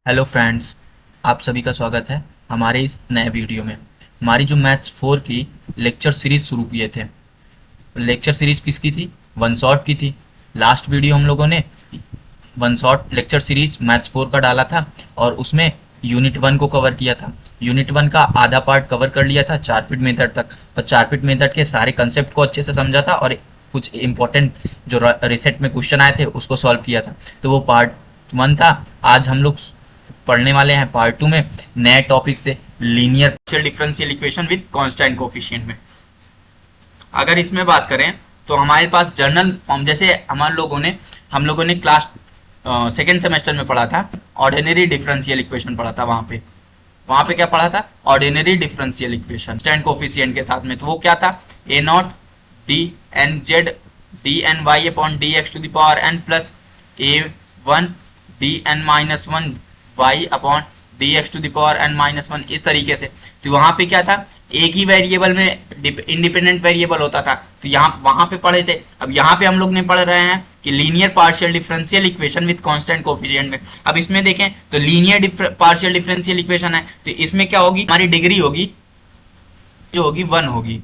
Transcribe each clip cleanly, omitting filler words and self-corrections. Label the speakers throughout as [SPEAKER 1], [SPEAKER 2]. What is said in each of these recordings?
[SPEAKER 1] Hello friends, आप सभी का स्वागत है हमारे इस नए वीडियो में। हमारी जो मैथ्स 4 की लेक्चर सीरीज शुरू किए थे, लेक्चर सीरीज किसकी थी? वन शॉट की थी। लास्ट वीडियो हम लोगों ने one shot lecture series maths 4 का डाला था और उसमें यूनिट 1 को कवर किया था। यूनिट 1 का आधा पार्ट कवर कर लिया था, चार पिट मेथड तक, और चार पिट मेथड के सारे कंसेप्ट को अच्छे से समझा था और कुछ इंपॉर्टेंट जो रिसेट में क्वेश्चन आए थे उसको सॉल्व किया था। तो वो पार्ट 1 था। आज हम लोग पढ़ने वाले हैं पार्ट 2 में नए टॉपिक से, linear partial differential equation with constant coefficient में। अगर इसमें बात करें तो हमारे पास जर्नल फॉर्म, जैसे हम लोगों ने क्लास सेकेंड सेमेस्टर में पढ़ा था, ऑर्डिनरी डिफरेंशियल इक्वेशन पढ़ा था। वहां पे क्या पढ़ा था? Ordinary differential equation constant coefficient के साथ में। तो वो क्या था? A naught d n z d n y upon d x to the power n plus a one d n minus one y upon d x to the power n minus one, इस तरीके से। तो वहां पे क्या था? एक ही वेरिएबल में इंडिपेंडेंट वेरिएबल होता था, तो यहाँ वहां पे पढ़े थे। अब यहाँ पे हम लोग ने पढ़ रहे हैं कि linear partial differential equation with constant coefficient में। अब इसमें देखें तो लीनियर पार्शियल डिफरेंशियल इक्वेशन है, तो इसमें क्या होगी? हमारी डिग्री होगी जो होगी 1 होगी।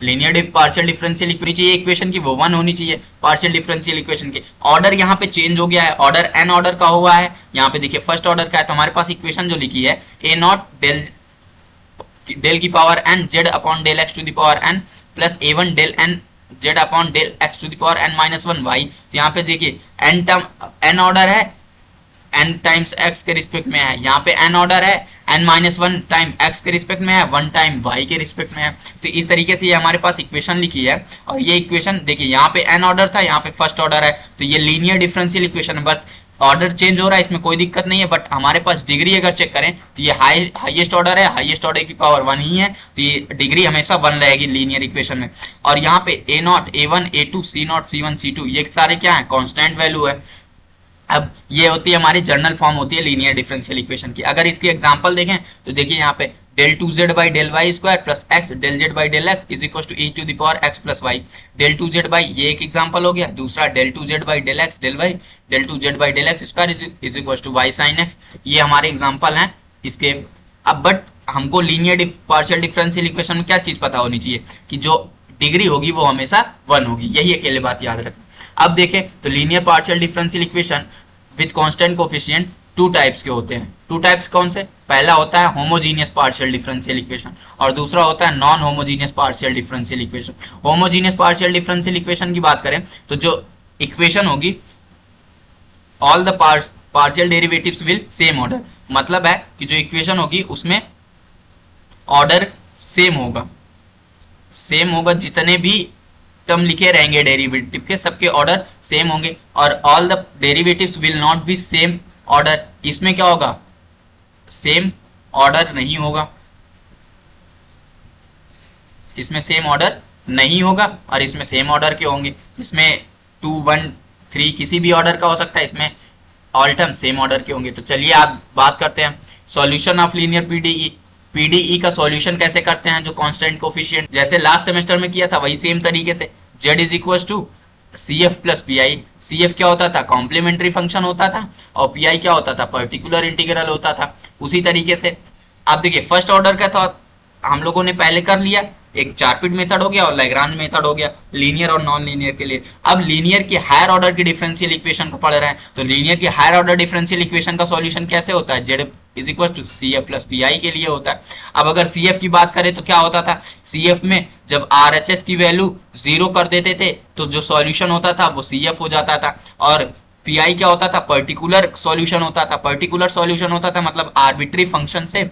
[SPEAKER 1] लीनियर पार्शियल डिफरेंशियल इक्वेशन चाहिए इक्वेशन की, वो 1 होनी चाहिए। पार्शियल डिफरेंशियल इक्वेशन के ऑर्डर यहाँ पे चेंज हो गया है, ऑर्डर एन ऑर्डर का हुआ है। यहाँ पे देखिए फर्स्ट ऑर्डर का है, तो हमारे पास इक्वेशन जो लिखी है ए नॉट डेल की power n z upon del x to the power n plus a one del n z upon del x to the power n minus one y. तो यहाँ पे देखिए एन टर्म एन ऑर्डर है, n times x के respect में है। यहाँ पे एन ऑर्डर है, n minus one time x के रिस्पेक्ट में है, वन टाइम वाई के रिस्पेक्ट में है। तो इस तरीके से ये हमारे पास इक्वेशन लिखी है। और ये इक्वेशन देखिए यहाँ पे एन ऑर्डर था, यहाँ पे फर्स्ट ऑर्डर है, तो ये लीनियर डिफरेंशियल इक्वेशन है। बस ऑर्डर चेंज हो रहा है, इसमें कोई दिक्कत नहीं है। बट हमारे पास डिग्री अगर चेक करें तो ये हाईएस्ट ऑर्डर है, हाईएस्ट ऑर्डर की पावर 1 ही है, तो ये डिग्री हमेशा 1 रहेगी लीनियर इक्वेशन में। और यहाँ पे a naught a one a two c naught c one c two, ये सारे क्या है? कॉन्स्टेंट वैल्यू है। अब ये होती है हमारी जर्नल फॉर्म होती है लीनियर डिफरेंशियल इक्वेशन की। अगर इसकी एग्जांपल देखें तो देखिए यहाँ पे del two z by del y square plus x del z by del x is equal to e to the power x plus y. Del two z by, ये एक एग्जांपल हो गया। दूसरा del two z by del x del y del two z by del x square is equal to y sine x. ये हमारे example हैं इसके। अब बट हमको लीनियर पार्शियल डिफरेंशियल इक्वेशन में क्या चीज पता होनी चाहिए कि जो डिग्री होगी वो हमेशा 1 होगी। यही अकेले बात याद रखें। अब देखें तो linear partial differential equation with constant coefficient two types के होते हैं। टू टाइप्स कौन से? पहला होता है होमोजीनियस पार्शियल डिफरेंशियल इक्वेशन और दूसरा होता है non homogeneous partial differential equation. Homogeneous partial differential equation की बात करें तो जो इक्वेशन होगी all the partial derivatives will same order, मतलब है कि जो इक्वेशन होगी उसमें ऑर्डर सेम होगा, जितने भी टर्म लिखे रहेंगे डेरिवेटिव के, सबके ऑर्डर सेम होंगे। और all the derivatives will not be same order, इसमें क्या होगा? सेम ऑर्डर नहीं होगा, इसमें सेम ऑर्डर नहीं होगा और इसमें सेम ऑर्डर के होंगे। इसमें 2 1 3 किसी भी ऑर्डर का हो सकता है, इसमें ऑल टर्म सेम ऑर्डर के होंगे। तो चलिए आप बात करते हैं solution of linear PDE. PDE का सॉल्यूशन कैसे करते हैं? जो कांस्टेंट कोफिशिएंट जैसे लास्ट सेमेस्टर में किया था वही सेम तरीके से। z is equal to C F plus P I. C F क्या होता था? कॉम्प्लीमेंट्री फंक्शन होता था और पी आई क्या होता था? पर्टिकुलर इंटीग्रल होता था। उसी तरीके से आप देखिए फर्स्ट ऑर्डर का था हम लोगों ने पहले कर लिया, एक चार पिट मेथड हो गया और लैग्रांज मेथड हो गया लीनियर और नॉन लीनियर के लिए। अब लीनियर की हायर ऑर्डर की डिफरेंशियल इक्वेशन को पढ़ रहे हैं, तो लीनियर की हायर ऑर्डर डिफरेंशियल इक्वेशन का सॉल्यूशन कैसे होता है? Z is equal to C F plus P I के लिए होता है। अब अगर सी एफ की बात करें तो क्या होता था? सी एफ में जब आर एच एस की वैल्यू 0 कर देते थे तो जो सॉल्यूशन होता था वो सी एफ हो जाता था। और पी आई क्या होता था? पर्टिकुलर सॉल्यूशन होता था। पर्टिकुलर सॉल्यूशन होता था मतलब आर्बिट्री फंक्शन से,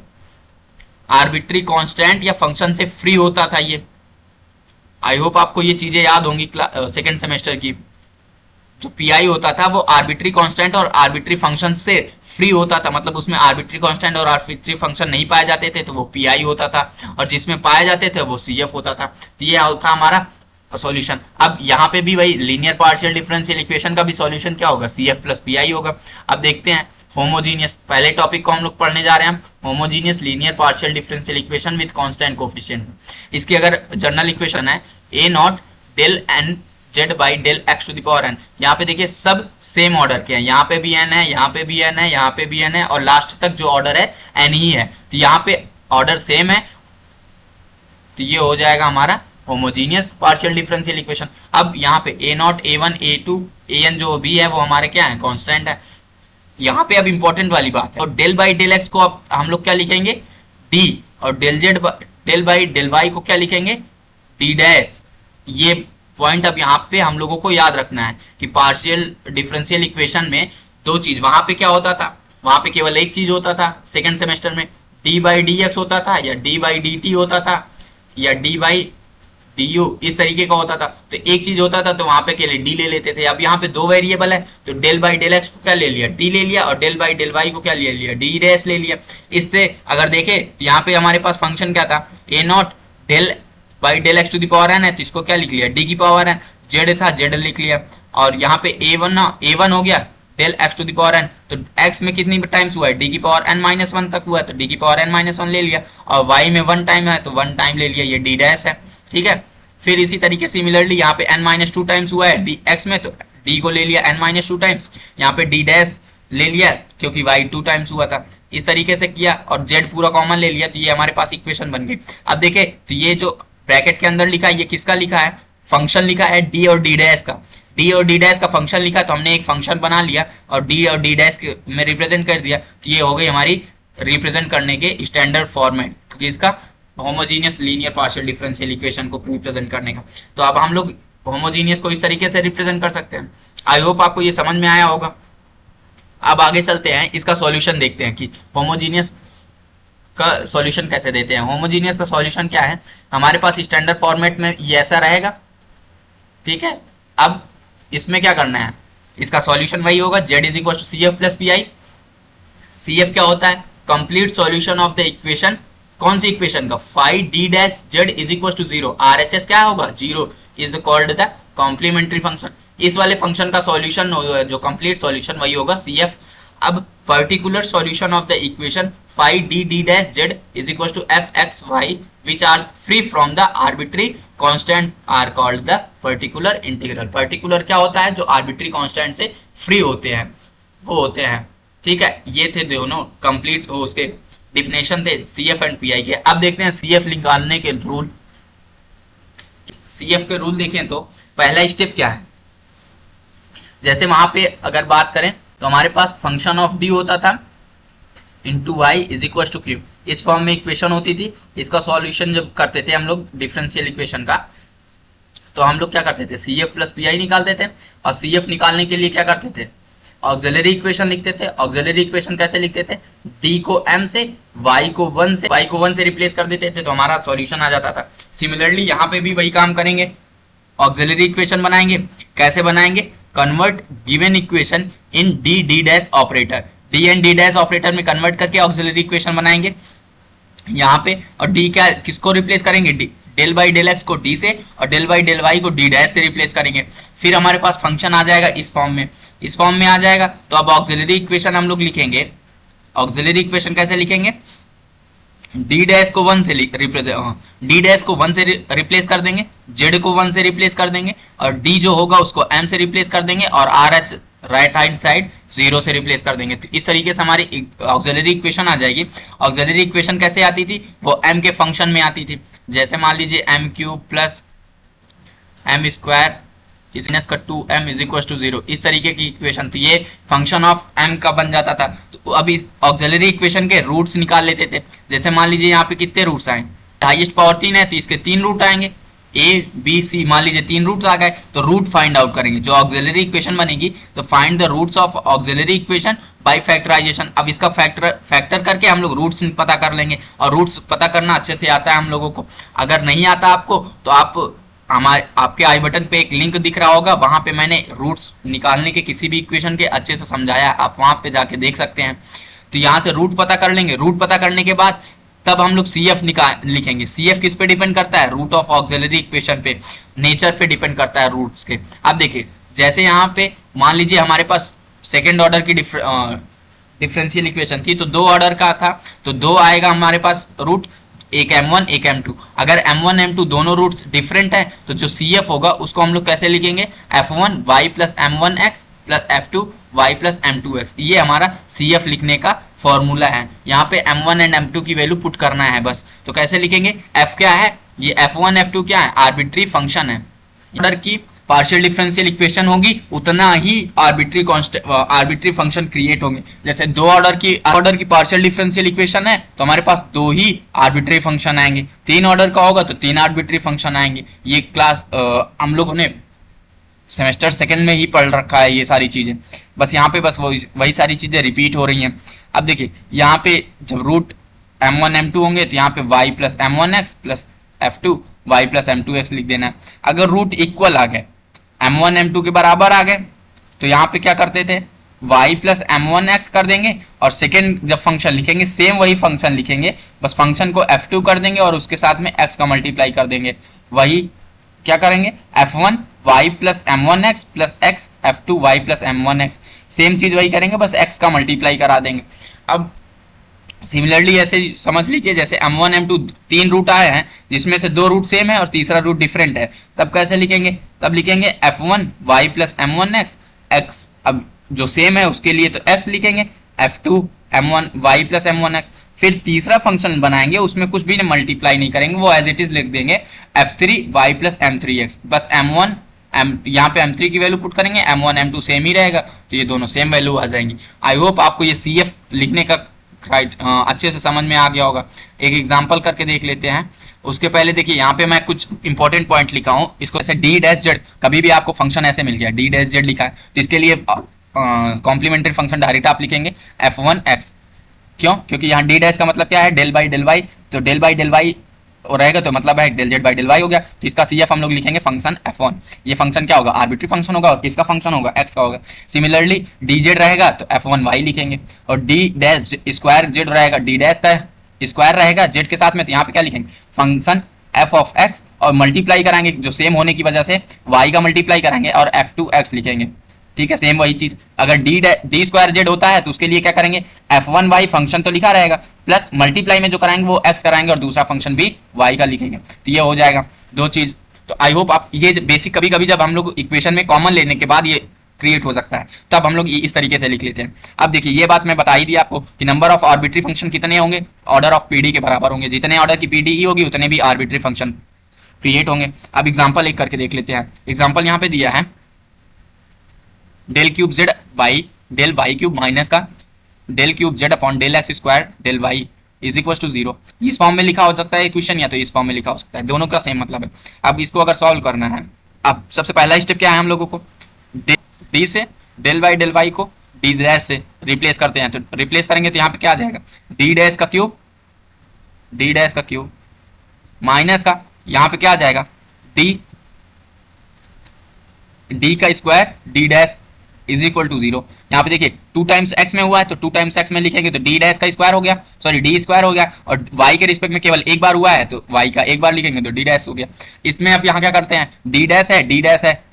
[SPEAKER 1] आर्बिट्री कांस्टेंट या फंक्शन से फ्री होता था ये। आई होप आपको ये चीजें याद होंगी सेकेंड सेमेस्टर की। जो पीआई होता था वो आर्बिट्री कांस्टेंट और आर्बिट्री फंक्शन से फ्री होता था, मतलब उसमें आर्बिट्री कांस्टेंट और आर्बिट्री फंक्शन नहीं पाए जाते थे तो वो पीआई होता था, और जिसमें पाए जाते थे वो सीएफ होता था। तो ये था हमारा सॉल्यूशन। अब यहाँ पे भी वही लीनियर पार्शियल डिफरेंशियल इक्वेशन का भी सॉल्यूशन क्या होगा? C F plus P I होगा। अब देखते हैं होमोजीनियस, पहले टॉपिक को हम लोग पढ़ने जा रहे हैं homogeneous linear partial differential equation with constant coefficient. इसकी अगर जनरल इक्वेशन है a not del n z by del x to the power n. यहाँ पे देखिए सब सेम ऑर्डर के हैं, यहाँ पे भी एन है, यहाँ पे भी एन है, यहाँ पे भी एन है, और लास्ट तक जो ऑर्डर है एन ही है। तो यहाँ पे ऑर्डर सेम है, तो ये हो जाएगा हमारा होमोजीनियस पार्शियल डिफरेंशियल इक्वेशन। अब यहाँ पे a naught, a one, a two, a n जो भी है वो हमारे क्या है, कांस्टेंट है। यहाँ पे अब इंपॉर्टेंट वाली बात है, और डेल बाई डेल एक्स को अब हम लोग क्या लिखेंगे, डी, और del z del by del y को क्या लिखेंगे, डी डैश। ये पॉइंट अब यहाँ पे हम लोगों को याद रखना है कि पार्शियल डिफरेंशियल इक्वेशन में दो चीज, वहां पे क्या होता था, वहां पे केवल एक चीज होता था सेकंड सेमेस्टर में, डी बाई डी एक्स होता था, या डी बाई डी टी होता था, या डी बाई डी यू, इस तरीके का होता था। तो एक चीज होता था तो वहां पे के लिए डी ले लेते थे। अब यहाँ पे दो वेरिएबल है, तो डेल बाई डेल एक्स को क्या ले लिया, डी ले लिया, और डेल बाई डेल वाई को क्या ले लिया, डी डैश ले लिया। इससे अगर देखे यहाँ पे हमारे पास फंक्शन क्या था, a not del by del x to the power n है, तो इसको क्या लिख लिया, डी की पावर एन। जेड था, जेड लिख लिया, और यहाँ पे ए वन हो गया del x to the power n, तो एक्स में कितनी टाइम्स हुआ है, डी की पावर एन माइनस वन तक हुआ है, तो डी की पावर एन माइनस वन ले लिया, और वाई में वन टाइम है तो वन टाइम ले लिया, ये डी डैश है, ठीक है। फिर इसी तरीके सिमिलरली यहाँ पे n माइनस टू टाइम्स हुआ है डी एक्स में, तो d को ले लिया n माइनस टू टाइम्स, यहाँ पे d डैश ले लिया क्योंकि y टू टाइम्स हुआ था, इस तरीके से किया, और z पूरा कॉमन ले लिया, तो ये हमारे पास इक्वेशन बन गई। अब देखे तो ये जो ब्रैकेट के अंदर लिखा है ये किसका लिखा है, फंक्शन लिखा है d और d डैश का, d और d डैश का फंक्शन लिखा, तो हमने एक फंक्शन बना लिया और d और d डैश में रिप्रेजेंट कर दिया, तो ये हो गई हमारी रिप्रेजेंट करने के स्टैंडर्ड फॉर्मेट, क्योंकि इसका homogeneous linear partial differential equation को रिप्रेजेंट करने का। तो अब हम लोग होमोजीनियस को इस तरीके से रिप्रेजेंट कर सकते हैं। आई होप आपको ये समझ में आया होगा। अब आगे चलते हैं, इसका सॉल्यूशन देखते हैं कि होमोजीनियस का सॉल्यूशन कैसे देते हैं। होमोजीनियस का सॉल्यूशन क्या है, हमारे पास स्टैंडर्ड फॉर्मेट में ये ऐसा रहेगा, ठीक है। अब इसमें क्या करना है, इसका सॉल्यूशन वही होगा, z is equal to C F plus P I. C F क्या होता है, complete solution of the equation, कौन सी इक्वेशन का, five D dash z is equal to zero, R H S क्या होगा, zero, is called the complementary function. इस वाले फंक्शन का सॉल्यूशन जो कंप्लीट सॉल्यूशन वही होगा सी एफ। अब particular solution of the equation five D D dash z is equal to F x y which are free from the arbitrary constant are called the particular integral. Particular क्या होता है, जो arbitrary constant से free होते हैं वो होते हैं, ठीक है। ये थे दोनों कंप्लीट उसके डिफिनेशन थे C F and P I के। अब देखते हैं सी एफ निकालने के रूल। सी एफ के रूल देखें तो पहला स्टेप क्या है, जैसे वहां पे अगर बात करें तो हमारे पास फंक्शन ऑफ डी होता था into y is equal to Q, इस फॉर्म में इक्वेशन होती थी। इसका सॉल्यूशन जब करते थे हम लोग डिफरेंशियल इक्वेशन का, तो हम लोग क्या करते थे, C F plus P I निकालते थे, और सी एफ निकालने के लिए क्या करते थे, ऑक्सिलरी इक्वेशन लिखते थे। ऑक्सिलरी इक्वेशन कैसे लिखते थे, d को m से, y को 1 से रिप्लेस कर देते थे, तो हमारा सॉल्यूशन आ जाता था। सिमिलरली यहाँ पे भी वही काम करेंगे, ऑक्सिलरी इक्वेशन बनाएंगे। कैसे बनाएंगे, convert given equation in D D dash operator, D and D dash operator में कन्वर्ट करके ऑक्सिलरी इक्वेशन बनाएंगे यहाँ पे। और डी क्या किसको रिप्लेस करेंगे, डेल बाई डेल एक्स को डी से, और डेल बाई डेल वाई को डी डैश से रिप्लेस करेंगे। फिर हमारे पास फंक्शन आ जाएगा इस फॉर्म में, इस फॉर्म में आ जाएगा। तो अब ऑक्सिलरी इक्वेशन हम लोग लिखेंगे, ऑक्सिलरी इक्वेशन कैसे लिखेंगे, डी डैश को 1 से डी डैश को 1 से रिप्लेस कर देंगे, जेड को 1 से रिप्लेस कर देंगे, और डी जो होगा उसको m से रिप्लेस कर देंगे, और R H right hand side 0 से रिप्लेस कर देंगे। तो इस तरीके से हमारी ऑक्सिलरी इक्वेशन आ जाएगी। ऑक्सिलरी इक्वेशन कैसे आती थी, वो m के फंक्शन में आती थी। जैसे मान लीजिए m cube plus m square is का 2m इज इक्वल टू 0, इस तरीके की इक्वेशन। तो ये फंक्शन ऑफ m का बन जाता था। तो अब इस ऑक्सिलरी इक्वेशन के रूट्स निकाल लेते थे। जैसे मान लीजिए यहाँ पे कितने रूट्स आए, हाईएस्ट पावर 3 है, तो इसके 3 रूट आएंगे, a b c, मान लीजिए 3 रूट्स आ गए, तो रूट फाइंड आउट करेंगे। जो ऑक्सिलरी इक्वेशन बनेगी तो find the roots of auxiliary equation by factorisation. अब इसका फैक्टर करके हम लोग रूट्स पता कर लेंगे, और रूट्स पता करना अच्छे से आता है हम लोगों को। अगर नहीं आता आपको तो आप आपके आई बटन पे एक लिंक दिख रहा होगा, वहां पे मैंने रूट्स निकालने के किसी भी इक्वेशन के अच्छे से समझाया, आप वहां पे जाके देख सकते हैं। तो यहाँ से रूट पता कर लेंगे। रूट पता करने के बाद तब हम लोग सी एफ लिखेंगे। सी एफ किस पे डिपेंड करता है, रूट ऑफ ऑक्सिलरी इक्वेशन पे, नेचर पे डिपेंड करता है रूट्स के। अब देखिए जैसे यहाँ पे मान लीजिए हमारे पास सेकेंड ऑर्डर की डिफरेंशियल इक्वेशन थी, तो 2 ऑर्डर का था, तो 2 आएगा हमारे पास रूट। एक m1 एक m2। अगर m1 m2 दोनों रूट्स डिफरेंट है तो जो CF होगा उसको हम लोग कैसे लिखेंगे, f1 y plus m1x plus f2 y plus m2x। ये हमारा CF लिखने का फॉर्मूला है। यहाँ पे m1 एंड m2 की वैल्यू पुट करना है बस। तो कैसे लिखेंगे, f क्या है, ये f1 f2 क्या है, आर्बिट्री फंक्शन है। ऑर्डर की पार्शियल डिफरेंशियल इक्वेशन होगी उतना ही आर्बिट्री फंक्शन क्रिएट होंगे। जैसे दो ऑर्डर की पार्शियल डिफरेंशियल इक्वेशन है तो हमारे पास दो ही आर्बिट्री फंक्शन आएंगे, तीन ऑर्डर का होगा तो तीन आर्बिट्री फंक्शन आएंगे। ये क्लास हम लोगों ने सेमेस्टर सेकंड में ही पढ़ रखा है ये सारी चीजें, बस यहाँ पे बस वही सारी चीजें रिपीट हो रही हैं। अब देखिए यहाँ पे जब रूट m1 m2 होंगे तो यहाँ पे y plus m1x plus f2 y plus m2x लिख देना है। अगर रूट इक्वल आ गए, m1 m2 के बराबर आ गए, तो यहाँ पे क्या करते थे, y प्लस m1x कर देंगे और सेकेंड जब फंक्शन लिखेंगे सेम वही फंक्शन लिखेंगे, बस फंक्शन को f2 कर देंगे और उसके साथ में x का मल्टीप्लाई कर देंगे। वही क्या करेंगे, f1 y plus m1x plus x f2 y plus m1x, same चीज वही करेंगे, बस x का मल्टीप्लाई करा देंगे। अब सिमिलरली ऐसे समझ लीजिए जैसे m1 m2 तीन रूट आए हैं जिसमें से दो रूट सेम है और तीसरा रूट डिफरेंट है, तब कैसे लिखेंगे, तब लिखेंगे f1 y plus m1x x, अब जो सेम है उसके लिए तो x लिखेंगे, f2 m1 y plus m1x, फिर तीसरा फंक्शन बनाएंगे उसमें कुछ भी मल्टीप्लाई नहीं करेंगे, वो एज इट इज लिख देंगे f3 y प्लस m3x, बस m1 यहाँ पे m3 की वैल्यू पुट करेंगे, m1 m2 सेम ही रहेगा तो ये दोनों सेम वैल्यू आ जाएंगी। आई होप आपको ये CF लिखने का अच्छे से समझ में आ गया होगा। एक एग्जांपल करके देख लेते हैं। उसके पहले देखिए यहाँ पे मैं कुछ इंपॉर्टेंट पॉइंट लिखा हूँ, इसको ऐसे d डैश जेड, कभी भी आपको फंक्शन ऐसे मिल गया d डैश जेड लिखा है तो इसके लिए कॉम्प्लीमेंट्री फंक्शन डायरेक्ट आप लिखेंगे f1x। क्यों, क्योंकि यहाँ d डैश का मतलब क्या है, डेल बाई वाई, तो डेल बाई और रहेगा तो मतलब है del z by del y हो गया, तो इसका CF हम लोग लिखेंगे फंक्शन f1। ये फंक्शन क्या होगा, आर्बिट्री फंक्शन होगा और किसका फंक्शन होगा, x का होगा। सिमिलरली डी जेड रहेगा तो f1y लिखेंगे और d डैश स्क्वायर जेड रहेगा, d डैश का स्क्वायर रहेगा जेड के साथ में, तो यहाँ पे क्या लिखेंगे, फंक्शन f ऑफ x और मल्टीप्लाई कराएंगे जो सेम होने की वजह से y का मल्टीप्लाई कराएंगे और f2x लिखेंगे। ठीक है, सेम वही चीज। अगर डी स्क्वायर जेड होता है तो उसके लिए क्या करेंगे, f1y फंक्शन तो लिखा रहेगा प्लस मल्टीप्लाई में जो कराएंगे वो x कराएंगे और दूसरा फंक्शन भी y का लिखेंगे, तो ये हो जाएगा दो चीज। तो आई होप आप ये बेसिक कभी कभी जब हम लोग इक्वेशन में कॉमन लेने के बाद ये क्रिएट हो सकता है तब हम लोग इस तरीके से लिख लेते हैं। अब देखिए ये बात मैं बता ही दी आपको कि नंबर ऑफ आर्बिट्री फंक्शन कितने होंगे, ऑर्डर ऑफ पीडी के बराबर होंगे, जितने ऑर्डर की पीडी ही होगी उतने भी आर्बिट्री फंक्शन क्रिएट होंगे। अब एग्जाम्पल एक करके देख लेते हैं। एग्जाम्पल यहाँ पे दिया है del cube z by del y cube minus का del cube z upon del x square del y is equal to 0। इस फॉर्म में लिखा हो सकता है इक्वेशन या तो इस फॉर्म में लिखा हो सकता है, दोनों का सेम मतलब है। अब इसको अगर सॉल्व करना है, अब सबसे पहला स्टेप क्या है, हम लोगों को डी से डेल वाई को डी डैश से रिप्लेस करते हैं, तो रिप्लेस करेंगे तो यहाँ पे क्या आ जाएगा, डी डैश का क्यूब माइनस का यहाँ पे क्या आ जाएगा, डी का square D dash is equal to 0। यहाँ पे देखिए 2 टाइम्स x में हुआ है तो 2 टाइम्स x में लिखेंगे तो d डैश का स्क्वायर हो गया, सॉरी d स्क्वायर हो गया, और y के रिस्पेक्ट में केवल एक बार हुआ है तो y का एक बार लिखेंगे तो d डैश हो गया। इसमें अब यहाँ क्या करते हैं, d डैश है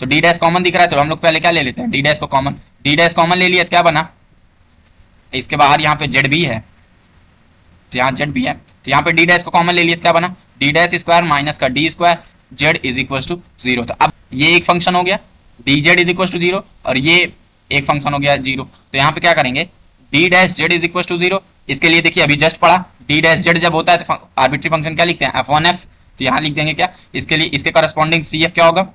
[SPEAKER 1] तो d डैश कॉमन दिख रहा है तो हम लोग पहले क्या ले लेते हैं, d डैश को कॉमन, d डैश कॉमन ले लिया तो क्या बना, इसके बाहर यहाँ पे z भी है तो यहाँ z भी है तो यहाँ पे d डैश को कॉमन ले लिया तो क्या बना, d डैश स्क्वायर माइनस का d square z is equal to 0। तो अब ये एक फंक्शन हो गया dz इज इक्वल टू 0 और ये एक फंक्शन हो गया 0। तो यहाँ पे क्या करेंगे, d dash z is equal to 0। इसके लिए देखिए अभी जस्ट पढ़ा d डैश जेड जब होता है तो आर्बिट्री फंक्शन क्या लिखते हैं, f1x, तो यहाँ लिख देंगे क्या, इसके लिए इसके करस्पॉन्डिंग CF क्या होगा,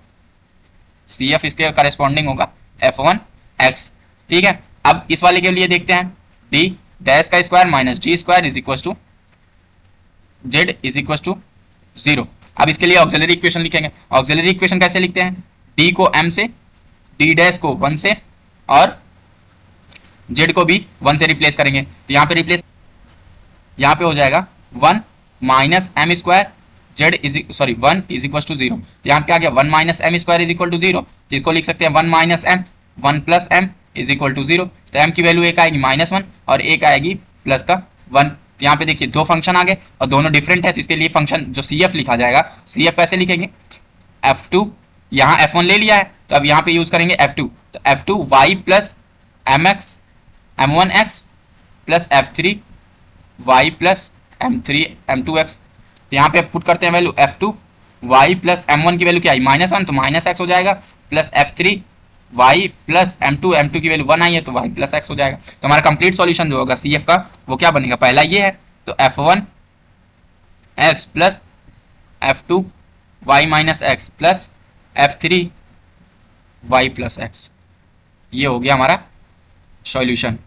[SPEAKER 1] CF इसके करस्पॉन्डिंग होगा f1x। ठीक है, अब इस वाले के लिए देखते हैं d डैश का square minus d square is equal to z is equal to 0। अब इसके लिए ऑक्सिलरी इक्वेशन लिखेंगे। ऑक्सिलरी इक्वेशन कैसे लिखते हैं, d को m से, d डैश को 1 से और z को भी 1 से रिप्लेस करेंगे तो यहाँ पे हो जाएगा 1 minus m square z is 1 is equal to 0। तो यहाँ पे आ गया 1 minus m square is equal to 0, तो इसको लिख सकते हैं 1 minus m 1 plus m is equal to 0। तो m की वैल्यू एक आएगी -1 और एक आएगी प्लस का 1। तो यहाँ पे देखिए दो फंक्शन आ गए और दोनों डिफरेंट है तो इसके लिए फंक्शन जो CF लिखा जाएगा, CF कैसे लिखेंगे, f2 यहाँ f1 ले लिया है तो अब यहाँ पे यूज करेंगे f2, तो f2 y plus mx m1x plus f3 y plus m2x।
[SPEAKER 2] तो यहाँ पे पुट करते हैं value f2 y plus m1 की वैल्यू क्या आई -1, तो -x हो जाएगा, plus f3 y plus m2 की वैल्यू 1 आई है तो y प्लस x हो जाएगा। तो हमारा कंप्लीट सॉल्यूशन जो होगा CF का वो क्या बनेगा, पहला ये है तो f1 x plus f2 y minus x plus f3 y plus x, ये हो गया हमारा सॉल्यूशन।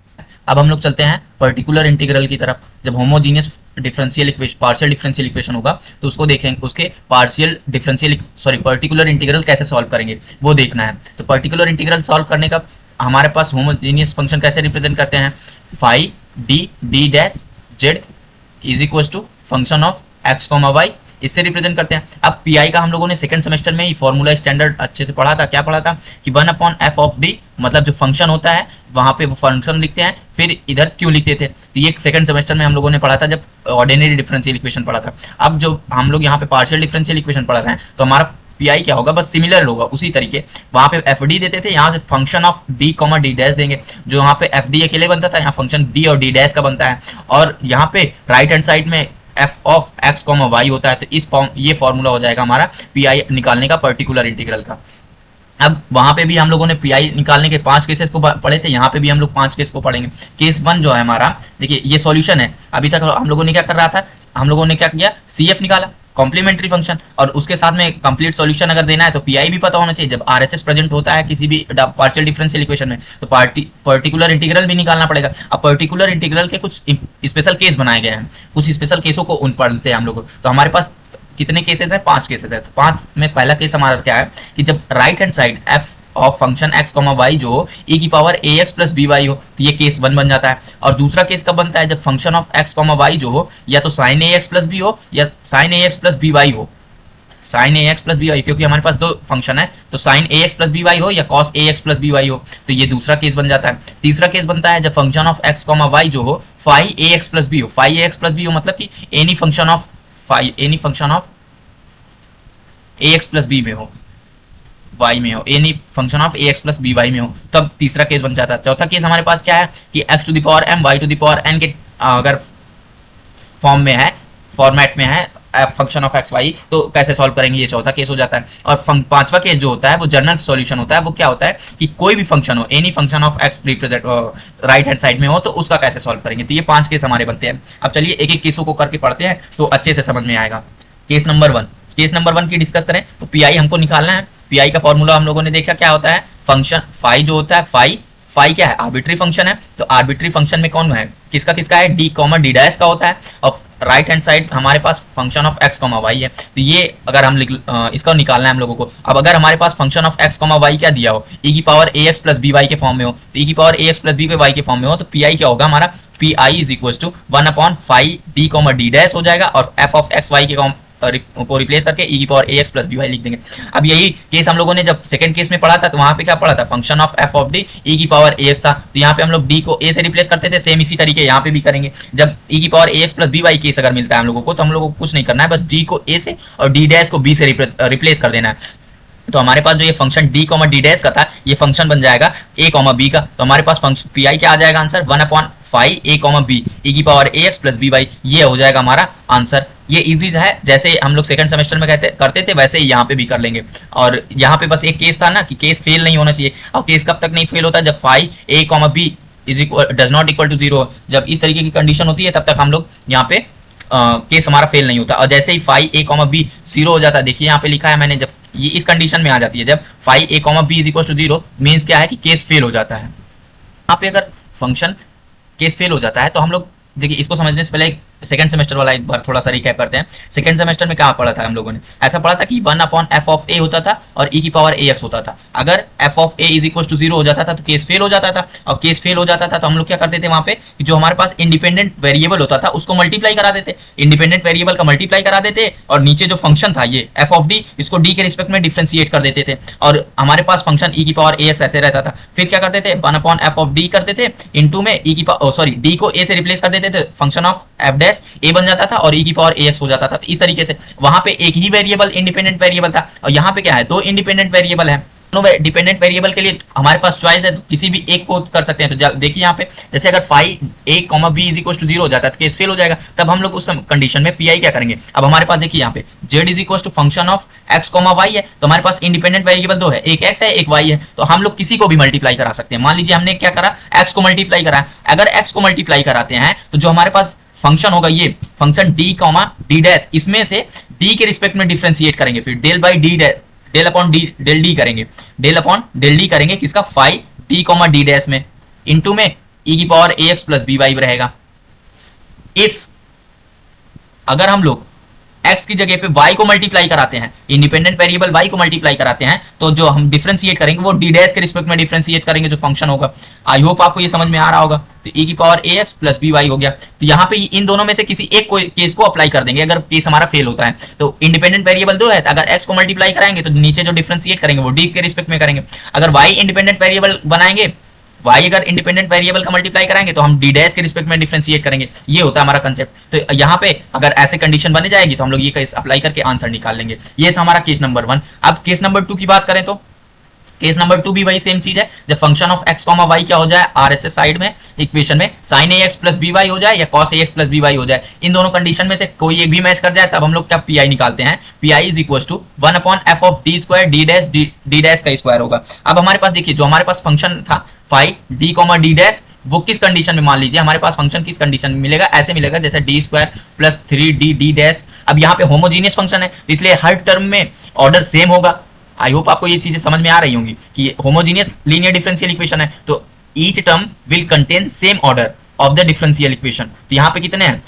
[SPEAKER 1] अब हम लोग चलते हैं पर्टिकुलर इंटीग्रल की तरफ। जब homogeneous differential equation, partial differential equation होगा तो उसको देखेंगे, उसके पर्टिकुलर इंटीग्रल कैसे सॉल्व करेंगे वो देखना है। तो पर्टिकुलर इंटीग्रल सॉल्व करने का हमारे पास होमोजीनियस फंक्शन कैसे रिप्रेजेंट करते हैं, phi D D dash z is equal to function of x comma y, इससे रिप्रेजेंट करते हैं। अब पीआई का हम लोगों ने सेकंड सेमेस्टर में ही फॉर्मूला स्टैंडर्ड अच्छे से पढ़ा था। क्या पढ़ा था कि 1/f ऑफ डी, मतलब जो फंक्शन होता है वहां पे वो फंक्शन लिखते हैं, फिर इधर क्यों लिखते थे। तो ये सेकंड सेमेस्टर में हम लोगों ने पढ़ा था जब ऑर्डिनरी डिफरेंशियल इक्वेशन पढ़ा था। अब जो हम लोग यहाँ पे पार्शियल डिफरेंशियल इक्वेशन पढ़ रहे हैं तो हमारा पीआई क्या होगा, बस सिमिलर होगा उसी तरीके। वहां पे एफ डी देते थे, यहाँ से function of d comma D dash देंगे। जो यहाँ पे एफ डी अकेले बनता था, यहाँ फंक्शन डी और डी डैश का बनता है। और यहाँ पे राइट हैंड साइड में F of x comma y होता है। तो इस ये फॉर्मूला हो जाएगा हमारा पीआई निकालने का पर्टिकुलर इंटीग्रल का। अब वहां पे भी हम लोगों ने पीआई निकालने के 5 केसेस को पढ़े थे, यहाँ पे भी हम लोग 5 केस को पढ़ेंगे। केस 1 जो है हमारा, देखिए ये सॉल्यूशन है। अभी तक हम लोगों ने क्या कर रहा था, हम लोगों ने क्या किया, सीएफ निकाला कॉम्प्लीमेंट्री फंक्शन, और उसके साथ में कंप्लीट सॉल्यूशन अगर देना है तो पीआई भी पता होना चाहिए। जब आरएचएस प्रेजेंट होता है किसी भी पार्शियल डिफरेंशियल इक्वेशन में तो पर्टिकुलर इंटीग्रल भी निकालना पड़ेगा। अब पर्टिकुलर इंटीग्रल के कुछ स्पेशल केस बनाए गए हैं, कुछ स्पेशल केसों को उन पढ़ते हैं हम लोग। तो हमारे पास कितने केसेस है, 5 केसेस है। तो 5 में पहला केस हमारा क्या है कि जब right hand side F of function x comma y जो e की power ax plus b y हो, तो ये केस 1 बन जाता है। और दूसरा केस कब बनता है, जब function of x comma y जो हो या तो साइन ax प्लस बी हो या sine ax plus b y हो, sine ax plus b y, क्योंकि हमारे पास दो फंक्शन है तो sine ax plus b y हो या cos ax plus b y हो, तो ये दूसरा केस बन जाता है। तीसरा केस बनता है जब function of x comma y जो हो फाई ax प्लस बी हो, फाई ax प्लस बी हो मतलब कि any function of ax plus b में हो, y में हो, any function of ax plus b y में हो, तब तीसरा केस बन जाता है। चौथा केस हमारे पास क्या है कि x to the power m y to the power n के अगर फॉर्म में है, फॉर्मेट में है फंक्शन ऑफ एक्स वाई, तो कैसे सॉल्व करेंगे, ये चौथा केस हो जाता है। और पांचवा केस जो होता है वो जनरल सॉल्यूशन होता है। वो क्या होता है कि कोई भी फंक्शन हो, any function of x represent right hand side में हो, तो उसका कैसे सॉल्व करेंगे। तो ये 5 केस हमारे बनते हैं। अब चलिए एक एक केसों को करके पढ़ते हैं तो अच्छे से समझ में आएगा। केस नंबर 1 की डिस्कस करें तो पीआई हमको निकालना है। पीआई का फॉर्मूला हम लोगों ने देखा क्या होता है, फंक्शन फाई जो होता है, फाई क्या है, आर्बिट्री फंक्शन है। तो आर्बिट्री फंक्शन में कौन है, किसका है, डी कॉमा डी डैश का होता है। और राइट हैंड साइड हमारे पास function of x comma y है। तो ये अगर हम इसका निकालना है हम लोगों को। अब अगर हमारे पास function of x comma y क्या दिया हो, ई की power a x plus b y के फॉर्म में हो, तो ई की power a x plus b y के फॉर्म में हो, तो पी आई क्या होगा हमारा, P I is equal to 1/फाई डी कॉमा डी डैश हो जाएगा और एफ ऑफ एक्स वाई के को रिप्लेस करके e की पावर ax प्लस बी लिख देंगे। अब यही केस हम लोगों ने जब सेकंड केस में पढ़ा था तो वहां पे क्या पढ़ा था, function of f of d e की पावर ax था। तो यहाँ पे हम लोग d को a से रिप्लेस करते थे, सेम इसी तरीके यहाँ पे भी करेंगे। जब e की power ax plus b case अगर मिलता है हम लोगों को तो हम लोगों को कुछ नहीं करना है, बस d को a से और d डैश को b से रिप्लेस कर देना है। तो हमारे पास जो ये function d comma D dash का था ये फंक्शन बन जाएगा a कॉमा b का। तो हमारे पास फंक्शन पी आई क्या आ जाएगा आंसर, 1/फाई a कॉमा b e की पावर ax प्लस बी ये हो जाएगा हमारा आंसर। ये इजी है, जैसे हम लोग सेकंड सेमेस्टर में करते थे वैसे ही यहाँ पे भी कर लेंगे। और यहाँ पे बस एक केस था ना कि केस फेल नहीं होना चाहिए। और केस कब तक नहीं फेल होता, जब phi a comma b is equal does not equal to 0, जब इस तरीके की कंडीशन होती है तब तक हम लोग यहाँ पे केस हमारा फेल नहीं होता। और जैसे ही फाई a कॉमा b 0 हो जाता है, देखिए यहाँ पे लिखा है मैंने, जब ये इस कंडीशन में आ जाती है, जब phi a comma b is equal to 0 means क्या है कि केस फेल हो जाता है। यहाँ पे अगर फंक्शन केस फेल हो जाता है तो हम लोग देखिए इसको समझने से पहले सेकंड सेमेस्टर वाला एक बार थोड़ा सा रिकैप करते हैं। सेकंड सेमेस्टर में क्या पढ़ा था हम लोगों ने, ऐसा पढ़ा था कि 1/f ऑफ a होता था और e की पावर ax होता था। अगर f of a is equal to 0 हो जाता था तो केस फेल हो जाता था। और केस फेल हो जाता था तो हम लोग क्या करते थे, वहां पे जो हमारे पास इंडिपेंडेंट वेरिएबल होता था उसको मल्टीप्लाई करा देते, इंडिपेंडेंट वेरिएबल का मल्टीप्लाई करा देते और नीचे जो फंक्शन था ये f ऑफ d, इसको d के रिस्पेक्ट में डिफरेंशिएट कर देते थे और हमारे पास फंक्शन e की पावर ax ऐसे रहता था। फिर क्या करते थे, 1/f ऑफ d करते थे इनटू में e की पावर d को a से रिप्लेस कर देते थे, function of f dash a बन जाता था और e की पावर ax हो जाता था। तो इस तरीके से वहां पे एक ही वेरिएबल इंडिपेंडेंट वेरिएबल था और यहाँ पे क्या है, दो इंडिपेंडेंट वेरिएबल है। डिपेंडेंट वेरिएबल के लिए हमारे पास चॉइस है, तो किसी भी एक को कर सकते हैं। तो देखिए यहाँ पे जैसे अगर phi a comma b is equal to 0 हो जाता है तो केस फेल हो जाएगा, तब हम लोग उस कंडीशन में पी आई क्या करेंगे। अब हमारे पास देखिए यहाँ पे z is equal to function of x comma y है, तो हमारे पास इंडिपेंडेंट वेरिएबल दो है, एक x है एक y है, तो हम लोग किसी को भी मल्टीप्लाई करा सकते हैं। मान लीजिए हमने क्या करा, x को मल्टीप्लाई करा, अगर x को मल्टीप्लाई कराते हैं तो जो हमारे पास फंक्शन होगा ये function d comma d dash, इसमें से d के रिस्पेक्ट में डिफरेंशिएट करेंगे, फिर del by d del upon d del d करेंगे, डेल अपॉन डेल डी करेंगे किसका, phi d comma d dash में, इनटू में e की power ax plus b y रहेगा। इफ अगर हम लोग x की जगह पे y को मल्टीप्लाई कराते हैं, इंडिपेंडेंट वेरिएबल y को मल्टीप्लाई कराते हैं, तो जो हम डिफरेंशिएट करेंगे वो d डैश के रिस्पेक्ट में डिफरेंशिएट करेंगे जो फंक्शन होगा। आई होप आपको ये समझ में आ रहा होगा। तो e की power ax plus b y हो गया। तो यहाँ पे इन दोनों में से किसी एक केस को अप्लाई कर देंगे अगर केस हमारा फेल होता है। तो इंडिपेंडेंट वेरिएबल दो है, तो अगर x को मल्टीप्लाई कराएंगे तो नीचे जो डिफरेंशिएट करेंगे वो d के रिस्पेक्ट में करेंगे। अगर y इंडिपेंडेंट वेरिएबल बनाएंगे, y अगर इंडिपेंडेंट वेरिएबल का मल्टीप्लाई कराएंगे तो हम d डैश के रिस्पेक्ट में डिफरेंशिएट करेंगे। ये होता है हमारा कंसेप्ट। तो यहाँ पे अगर ऐसे कंडीशन बने जाएगी तो हम लोग ये केस अप्लाई करके आंसर निकाल लेंगे। ये था हमारा केस नंबर 1। अब केस नंबर 2 की बात करें तो केस नंबर 2 भी वही सेम चीज है, जब function of x comma y क्या हो जाए, RHS साइड में इक्वेशन में sin ax plus b y हो जाए या cos ax plus b y हो जाए, इन दोनों कंडीशन में से कोई एक भी मैच कर जाए, तब हम लोग क्या पी आई निकालते हैं। पी आई is equal to 1 upon F of d square D dash का स्क्वायर होगा। अब हमारे पास देखिए जो हमारे पास फंक्शन था phi d comma D dash, वो किस कंडीशन में, मान लीजिए हमारे पास फंक्शन किस कंडीशन में मिलेगा, ऐसे मिलेगा जैसे D square plus 3d D dash. अब यहाँ पे होमोजीनियस फंक्शन है, इसलिए हर टर्म में ऑर्डर सेम होगा। आई होप आपको ये चीजें समझ में आ रही होंगी कि होमोजीनियस लीनियर डिफरेंशियल इक्वेशन है, तो each term will contain same order of the differential equation. तो यहाँ पे कितने हैं,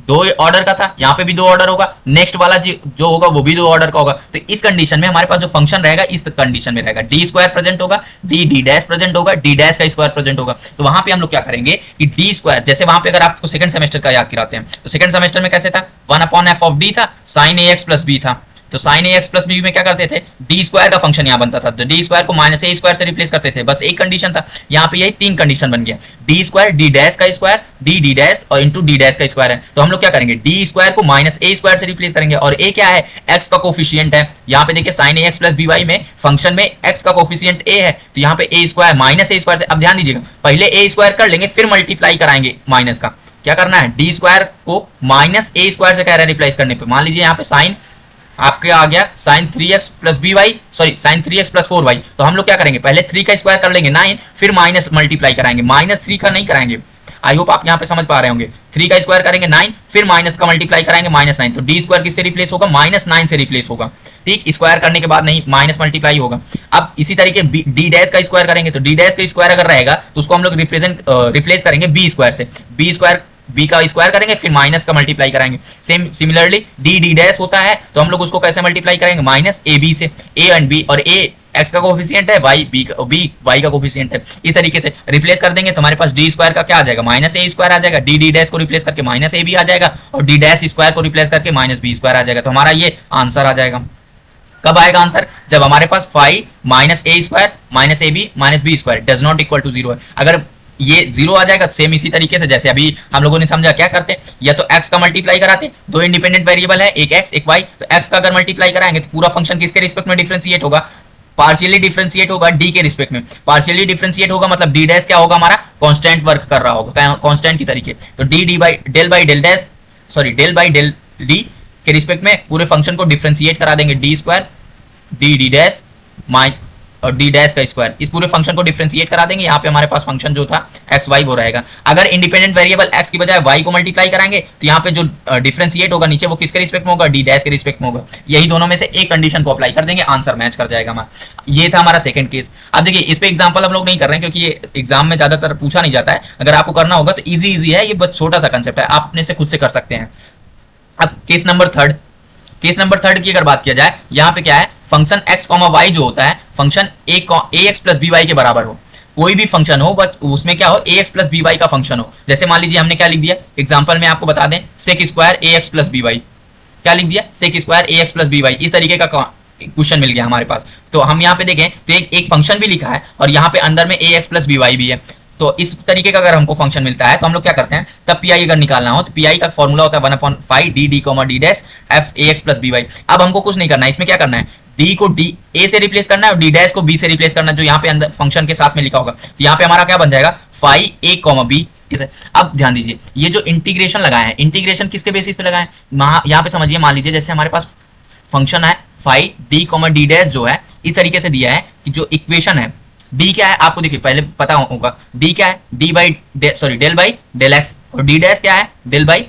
[SPEAKER 1] 2 ऑर्डर का था, यहाँ पे भी 2 ऑर्डर होगा, नेक्स्ट वाला जो होगा वो भी 2 ऑर्डर का होगा। तो इस कंडीशन में हमारे पास जो फंक्शन रहेगा इस कंडीशन में रहेगा, डी स्क्वायर प्रेजेंट होगा, डी डैश प्रेजेंट होगा, डी डैश का स्क्वायर प्रेजेंट होगा। तो वहां पे हम लोग क्या करेंगे कि डी स्क्वायर, जैसे वहां पे अगर आपको सेकंड सेमेस्टर का याद कराते हैं तो सेकंड सेमेस्टर में कैसे था, 1 अपॉन एफ ऑफ डी था, साइन ax प्लस बी था। तो sin ax प्लस बी में क्या करते थे, डी स्क्वायर का फंक्शन यहाँ बनता था, तो डी स्क्वायर को माइनस ए स्क्वायर से रिप्लेस करते थे, बस एक कंडीशन था। यहाँ पे यही 3 कंडीशन बन गया, डी स्क्वायर डी डैश का स्क्वायर, डी डैश और इंटू डी डैश का स्क्वायर है। तो हम लोग क्या करेंगे, डी स्क्वायर को माइनस ए स्क्वायर से रिप्लेस करेंगे, और ए क्या है, एक्स का कोफिशियंट है। यहाँ पे देखिए sin ax plus b y में फंक्शन में एक्स का कोफिशियंट ए है, तो यहाँ पे a square minus a square से, अब ध्यान दीजिएगा पहले ए स्क्वायर कर लेंगे फिर मल्टीप्लाई कराएंगे माइनस का। क्या करना है, डी स्क्वायर को माइनस ए स्क्वायर से कह रहा है रिप्लेस करने पे। मान लीजिए यहाँ पे साइन आपके आ गया sin 3x plus b y, sorry sin 3x plus 4y, तो हम लोग क्या करेंगे, पहले 3 का स्क्वायर कर लेंगे 9, फिर माइनस मल्टीप्लाई कराएंगे, माइनस 3 का नहीं कराएंगे। आई होप आप यहाँ पे समझ पा रहे होंगे, 3 का स्क्वायर करेंगे 9, फिर माइनस का मल्टीप्लाई कराएंगे -9, तो डी स्क्वायर किससे रिप्लेस होगा, -9 से रिप्लेस होगा। ठीक, स्क्वायर करने के बाद नहीं माइनस मल्टीप्लाई होगा। अब इसी तरीके डी डैश का स्क्वायर करेंगे, तो डी डैश का स्क्वायर अगर रहेगा तो उसको हम लोग रिप्लेस करेंगे बी स्क्वायर से, बी स्क्वायर बी का स्क्वायर करेंगे फिर माइनस का मल्टीप्लाई कराएंगे। सेम सिमिलरली डी डैश होता है तो हम लोग उसको कैसे मल्टीप्लाई करेंगे, माइनस ए बी से, ए एंड बी, और ए एक्स का कोफिशिएंट है, बी वाई का कोफिशिएंट है। इस तरीके से रिप्लेस कर देंगे तो हमारे पास डी स्क्वायर का क्या आ जाएगा, माइनस ए स्क्वायर आ जाएगा, डी डैश को रिप्लेस करके माइनस ए बी आ जाएगा, और डी डैश स्क्वायर को रिप्लेस करके माइनस बी स्क्वायर आ जाएगा। तो हमारा ये आंसर आ जाएगा। कब आएगा आंसर, जब हमारे पास phi minus a square minus a b minus b square does not equal to 0 है। अगर ये 0 आ जाएगा, सेम इसी तरीके से जैसे अभी हम लोगों ने समझा, क्या करते, या तो x का मल्टीप्लाई कराते, 2 इंडिपेंडेंट वेरिएबल है, एक x एक y, तो x का अगर मल्टीप्लाई कराएंगे तो पूरा फंक्शन किसके रिस्पेक्ट में डिफरेंशिएट होगा, पार्शियली डिफरेंशिएट होगा d के रिस्पेक्ट में। पार्शियली डिफरेंशिएट होगा मतलब d डैश क्या होगा, हमारा कांस्टेंट वर्क कर रहा होगा, कांस्टेंट की तरीके। तो डेल बाई डेल d के रिस्पेक्ट में पूरे फंक्शन को डिफरेंशिएट करा देंगे, डी स्क्वायर डी डैश और डी डैश का स्क्वायर, इस पूरे फंक्शन को डिफरेंशिएट करा देंगे। यहाँ पे हमारे पास फंक्शन जो था एक्स वाई वो रहेगा। अगर इंडिपेंडेंट वेरिएबल एक्स की बजाय वाई को मल्टीप्लाई कराएंगे तो यहाँ पे जो डिफरेंशिएट होगा नीचे वो किसके रिस्पेक्ट में होगा, डी डैश के रिस्पेक्ट में होगा। यही दोनों में से एक कंडीशन को अप्लाई कर देंगे, आंसर मैच कर जाएगा हमारा। ये था हमारा सेकंड केस। अब देखिए इस पे एग्जाम्पल हम लोग नहीं कर रहे हैं क्योंकि ये एग्जाम में ज्यादातर पूछा नहीं जाता है। अगर आपको करना होगा तो ईजी है, ये बहुत छोटा सा कंसेप्ट है, आप अपने से खुद से कर सकते हैं। अब केस नंबर थर्ड की अगर बात किया जाए, यहाँ पे क्या है, फंक्शन x, y जो होता है function ax plus b y के बराबर हो, कोई भी फंक्शन हो बट उसमें क्या हो, ax प्लस बी वाई का फंक्शन हो। जैसे मान लीजिए हमने क्या लिख दिया, एग्जांपल में आपको बता दें, sec square ax plus b y, क्या लिख दिया, sec square ax plus b y, इस तरीके का क्वेश्चन मिल गया हमारे पास। तो हम यहाँ पे देखें तो एक फंक्शन भी लिखा है और यहाँ पे अंदर में ax प्लस बी वाई भी है। तो इस तरीके का अगर हमको फंक्शन मिलता है तो हम लोग क्या करते हैं, तब पी आई अगर निकालना हो तो पी आई का फॉर्मूला होता है 1/5 d d comma D dash f a x plus b y. अब हमको कुछ नहीं करना है, इसमें क्या करना है, डी को डी ए से रिप्लेस करना है और डी डैश को बी से रिप्लेस करना है, जो यहाँ पे अंदर फंक्शन के साथ में लिखा होगा। तो यहाँ पे हमारा क्या बन जाएगा, फाई ए कॉमा बी। अब ध्यान दीजिए, ये जो इंटीग्रेशन लगाए हैं, इंटीग्रेशन किसके बेसिस पे लगाए हैं, यहाँ पे समझिए, मान लीजिए जैसे हमारे पास फंक्शन है phi d comma D dash, जो है इस तरीके से दिया है कि जो इक्वेशन है डी क्या है, आपको देखिए पहले पता होगा डी क्या है, d by sorry del by del x, और डी डैश क्या है, डेल बाई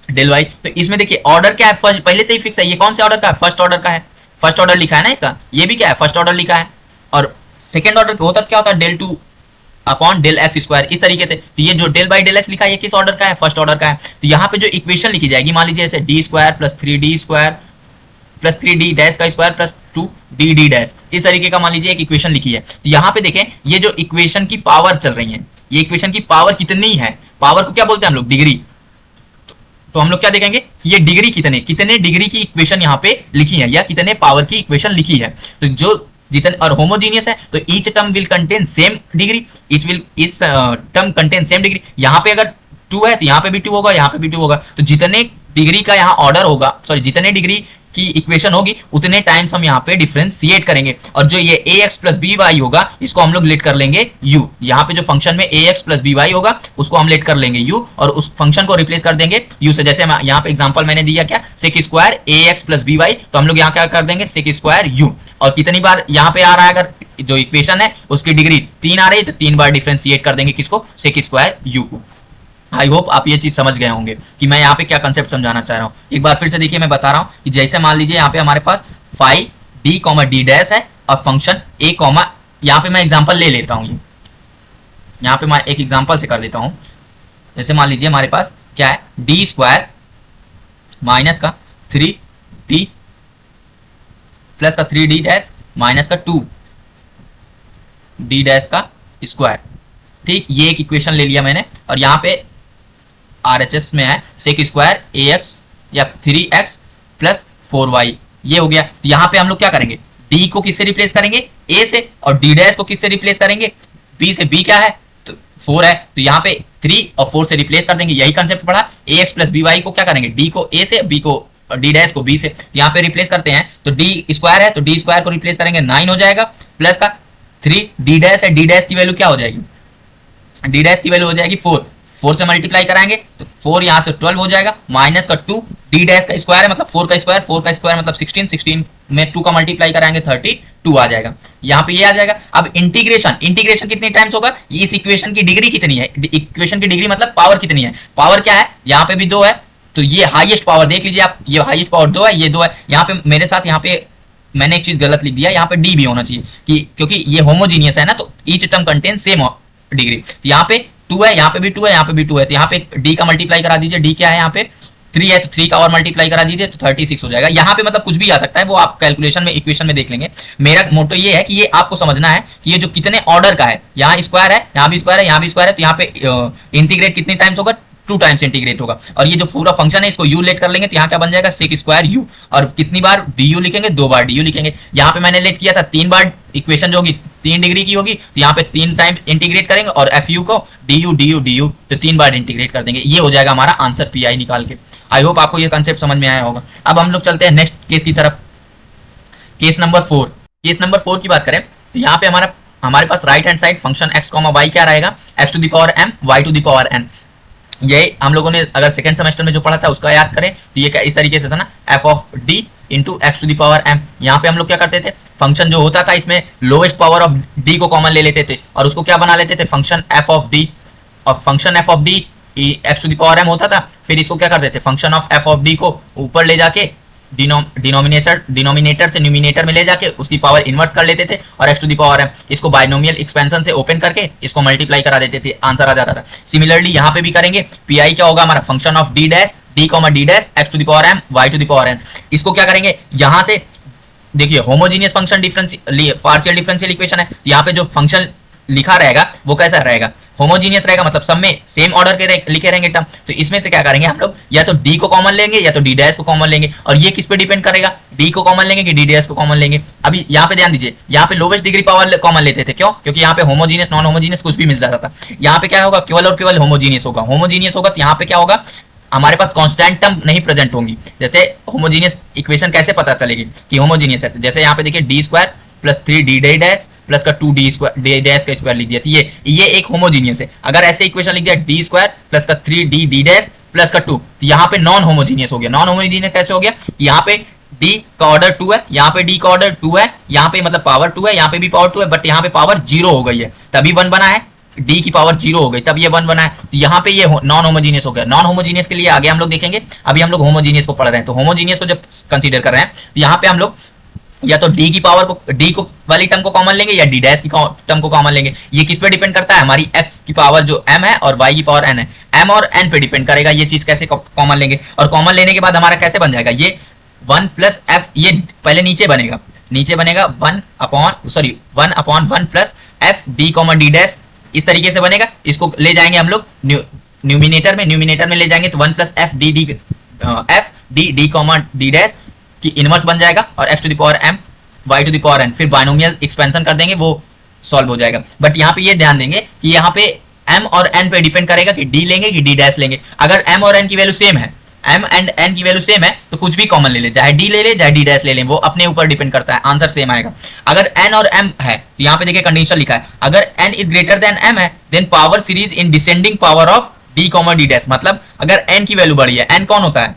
[SPEAKER 1] डेल वाई। तो इसमें देखिए ऑर्डर क्या है, फर्स्ट पहले से ही फिक्स है, ये कौन से ऑर्डर का है, फर्स्ट ऑर्डर का है, फर्स्ट ऑर्डर लिखा है ना इसका, ये भी क्या है, फर्स्ट ऑर्डर लिखा है। और सेकंड ऑर्डर होता क्या होता है, del two upon del x square, इस तरीके से। तो ये जो डेल बाई डेल एक्स लिखा है, ये किस ऑर्डर का है, फर्स्ट ऑर्डर का है। तो यहाँ पे जो इक्वेशन लिखी जाएगी, मान लीजिए जैसे D square plus 3d square plus 3d dash का स्क्वायर प्लस 2dd डैश, इस तरीके का मान लीजिए एक इक्वेशन लिखी है। तो यहाँ पे देखें, ये जो इक्वेशन की पावर चल रही है, ये इक्वेशन की पावर कितनी है, पावर को क्या बोलते हैं हम लोग, डिग्री। तो हम लोग क्या देखेंगे कि ये डिग्री कितने डिग्री की इक्वेशन यहाँ पे लिखी है, या कितने पावर की इक्वेशन लिखी है। तो जो जितने और होमोजीनियस है, तो each term will contain same degree, इस टर्म कंटेन सेम डिग्री। यहाँ पे अगर 2 है तो यहाँ पे भी 2 होगा, यहाँ पे भी 2 होगा। तो जितने डिग्री का यहाँ ऑर्डर होगा, सॉरी जितने डिग्री की इक्वेशन होगी, उतने टाइम्स हम यहाँ पे डिफरेंशिएट करेंगे। और जो ये ax प्लस बी वाई होगा, इसको हम लोग लेट कर लेंगे u। यहाँ पे जो फंक्शन में ax प्लस बी वाई होगा, उसको हम लेट कर लेंगे u, और उस फंक्शन को रिप्लेस कर देंगे u से। जैसे यहाँ पे एग्जांपल मैंने दिया क्या, sec square ax plus b y, तो हम लोग यहाँ क्या कर देंगे, सेक स्क्वायर u। और कितनी बार यहाँ पे आ रहा है, अगर जो इक्वेशन है उसकी डिग्री 3 आ रही है, तो 3 बार डिफरेंशिएट कर देंगे किसको, सेक स्क्वायर u को। आई होप आप ये चीज समझ गए होंगे कि मैं यहाँ पे क्या कंसेप्ट समझाना चाह रहा हूँ। एक बार फिर से देखिए, मैं बता रहा हूँ कि जैसे मान लीजिए यहाँ पे हमारे पास phi d comma D dash है, और फंक्शन ए कॉमा, यहाँ पे मैं एग्जांपल ले लेता हूँ, यहाँ पे मैं एक एग्जांपल से कर देता हूँ। जैसे मान लीजिए हमारे पास क्या है, डी स्क्वायर माइनस का 3d प्लस का 3d डैश माइनस का 2d डैश का स्क्वायर। ठीक, ये एक इक्वेशन ले लिया मैंने, और यहाँ पे RHS में है सेक स्क्वायर ax या 3x प्लस 4y, ये हो गया। तो यहाँ पे हम लोग क्या करेंगे, d को किससे रिप्लेस करेंगे, a से, और d डैश को किससे रिप्लेस करेंगे, b से। b क्या है, तो 4 है, तो यहाँ पे 3 और 4 से रिप्लेस कर देंगे। यही कंसेप्ट पढ़ा, ax प्लस by को क्या करेंगे, d को a से, b को d डैश को b से। तो यहाँ पे रिप्लेस करते हैं, तो d स्क्वायर है, तो d स्क्वायर को रिप्लेस करेंगे 9 हो जाएगा, प्लस का 3d डैश है, d डैश की वैल्यू क्या हो जाएगी, डी डैश की वैल्यू हो जाएगी 4 से मल्टीप्लाई कराएंगे तो 4 यहाँ तो 12 हो जाएगा, माइनस का 2, डी डैश का स्क्वायर है मतलब 4 का स्क्वायर मतलब 16 में 2 का मल्टीप्लाई कराएंगे 32 आ जाएगा। यहाँ पे ये आ जाएगा। अब इंटीग्रेशन कितने टाइम्स होगा, इस इक्वेशन की डिग्री कितनी है, इक्वेशन की डिग्री मतलब पावर कितनी है, पावर क्या है, यहाँ पे भी 2 है, तो ये हाईएस्ट पावर देख लीजिए आप, ये हाईएस्ट पावर 2 है, ये 2 है। यहाँ पे मेरे साथ यहाँ पे मैंने एक चीज गलत लिख दिया, यहाँ पे डी भी होना चाहिए कि क्योंकि ये होमोजीनियस है ना, तो each term contain same degree. यहाँ पे 2 है, यहाँ पे भी 2 है, यहाँ पे भी 2 है, तो यहाँ पे d का मल्टीप्लाई करा दीजिए, d क्या है यहाँ पे 3 है, तो 3 का और मल्टीप्लाई करा दीजिए तो 36 हो जाएगा। यहाँ पे मतलब कुछ भी आ सकता है, वो आप कैलकुलेशन में इक्वेशन में देख लेंगे। मेरा मोटो ये है कि ये आपको समझना है कि ये जो कितने ऑर्डर का है, यहाँ स्क्वायर है, यहाँ भी स्क्वायर है, यहाँ भी स्क्वायर है, तो यहाँ पे इंटीग्रेट कितने टाइम्स होगा, 2 टाइम्स इंटीग्रेट होगा। और ये जो पूरा फंक्शन है इसको u लेट कर लेंगे, तो यहाँ क्या बन जाएगा, सेक स्क्वायर u, और कितनी बार du लिखेंगे, 2 बार du लिखेंगे। यहाँ पे मैंने लेट किया था 3 बार, इक्वेशन जो होगी 3 डिग्री की होगी, तो यहाँ पे 3 टाइम इंटीग्रेट करेंगे, और fu को du तो 3 बार इंटीग्रेट कर देंगे। ये हो जाएगा हमारा आंसर pi निकाल के। आई होप आपको ये कंसेप्ट समझ में आया होगा। अब हम लोग चलते हैं नेक्स्ट केस की तरफ, केस नंबर 4। केस नंबर 4 की बात करें तो यहाँ पे हमारे पास right hand side function x, y क्या रहेगा, x to the power m, y to the power n। ये हम लोगों ने अगर सेकंड सेमेस्टर में जो पढ़ा था उसका याद करें तो ये इस तरीके से था ना, f of d into x to the power m। यहाँ पे हम लोग क्या करते थे, फंक्शन जो होता था इसमें लोवेस्ट पावर ऑफ d को कॉमन ले लेते थे और उसको क्या बना लेते थे, फंक्शन f ऑफ d, और function f of d x to the power m होता था। फिर इसको क्या करते थे, function of f of d को ऊपर ले जाके डिनोमिनेटर से न्यूमिनेटर में ले जाके उसकी पावर इन्वर्स कर लेते थे, और x to the power m इसको बाइनोमियल एक्सपेंशन से ओपन करके इसको मल्टीप्लाई करा देते थे, आंसर आ जाता था। सिमिलरली यहाँ पे भी करेंगे, पी क्या होगा हमारा, function of d dash d dash x to the power m y to the power n। इसको क्या करेंगे, यहाँ से देखिए homogeneous function partial differential equation है, यहाँ पे जो फंक्शन लिखा रहेगा वो कैसा रहेगा, होमोजीनियस रहेगा, मतलब सब में सेम ऑर्डर के लिखे रहेंगे टर्म। तो इसमें से क्या करेंगे हम लोग, या तो d को कॉमन लेंगे या तो d डैश को कॉमन लेंगे, और ये किस पे डिपेंड करेगा, d को कॉमन लेंगे कि d डैश को कॉमन लेंगे। अभी यहाँ पे ध्यान दीजिए, यहाँ पे लोवेस्ट डिग्री पावर कॉमन लेते थे, क्यों, क्योंकि यहाँ पे होमोजीनियस नॉन होमोजीनियस कुछ भी मिल जाता था। यहाँ पे क्या होगा, केवल और केवल होमोजीनियस होगा, होमोजीनियस होगा तो यहाँ पे क्या होगा, हमारे पास कांस्टेंट टर्म नहीं प्रेजेंट होंगी। जैसे होमोजीनियस इक्वेशन कैसे पता चलेगी कि होमोजीनियस है, तो जैसे यहाँ पे देखिए D square plus 3d dash plus का 2d स्क्वायर डी डैश का स्क्वायर लिख दिया, तो ये एक होमोजीनियस है। अगर ऐसे इक्वेशन लिख दिया डी स्क्वायर प्लस का 3d डैश प्लस का 2, तो यहाँ पे नॉन होमोजीनियस हो गया। नॉन होमोजीनियस कैसे हो गया, यहाँ पे d का ऑर्डर 2 है, यहाँ पे d का ऑर्डर 2 है, यहाँ पे मतलब पावर 2 है, यहाँ पे भी पावर 2 है, बट यहाँ पे पावर 0 हो गई है, तभी 1 बना है। d की पावर 0 हो गई तब ये 1 बना है, तो यहाँ पे ये नॉन होमोजीनियस हो गया। नॉन होमोजीनियस के लिए आगे हम लोग देखेंगे, अभी हम लोग होमोजीनियस को पढ़ रहे हैं। तो होमोजीनियस को जब कंसीडर कर रहे हैं तो यहाँ पे हम लोग या तो d की पावर को d को वाली टर्म को कॉमन लेंगे या d डैश की टर्म को कॉमन लेंगे। ये किस पे डिपेंड करता है, हमारी x की पावर जो m है और y की पावर n है, m और n पे डिपेंड करेगा ये चीज कैसे कॉमन लेंगे। और कॉमन लेने के बाद हमारा कैसे बन जाएगा, ये 1 प्लस f, ये पहले नीचे बनेगा 1 upon 1 plus f d comma d dash, इस तरीके से बनेगा। इसको ले जाएंगे हम लोग न्यूमिनेटर में ले जाएंगे तो 1 plus f d comma d dash की इनवर्स बन जाएगा और x to the power m y to the power n, फिर बाइनोमियल एक्सपेंशन कर देंगे, वो सॉल्व हो जाएगा। बट यहाँ पे ये ध्यान देंगे कि यहाँ पे m और n पे डिपेंड करेगा कि d लेंगे कि d डैश लेंगे। अगर m और n की वैल्यू सेम है, m एंड n की वैल्यू सेम है, तो कुछ भी कॉमन ले ले, चाहे d ले ले चाहे d डैश ले लें, वो अपने ऊपर डिपेंड करता है, आंसर सेम आएगा। अगर n और m है तो यहाँ पे देखिए कंडीशन लिखा है, अगर n is greater than m है then power series in descending power of d comma d dash, मतलब अगर n की वैल्यू बड़ी है, n कौन होता है,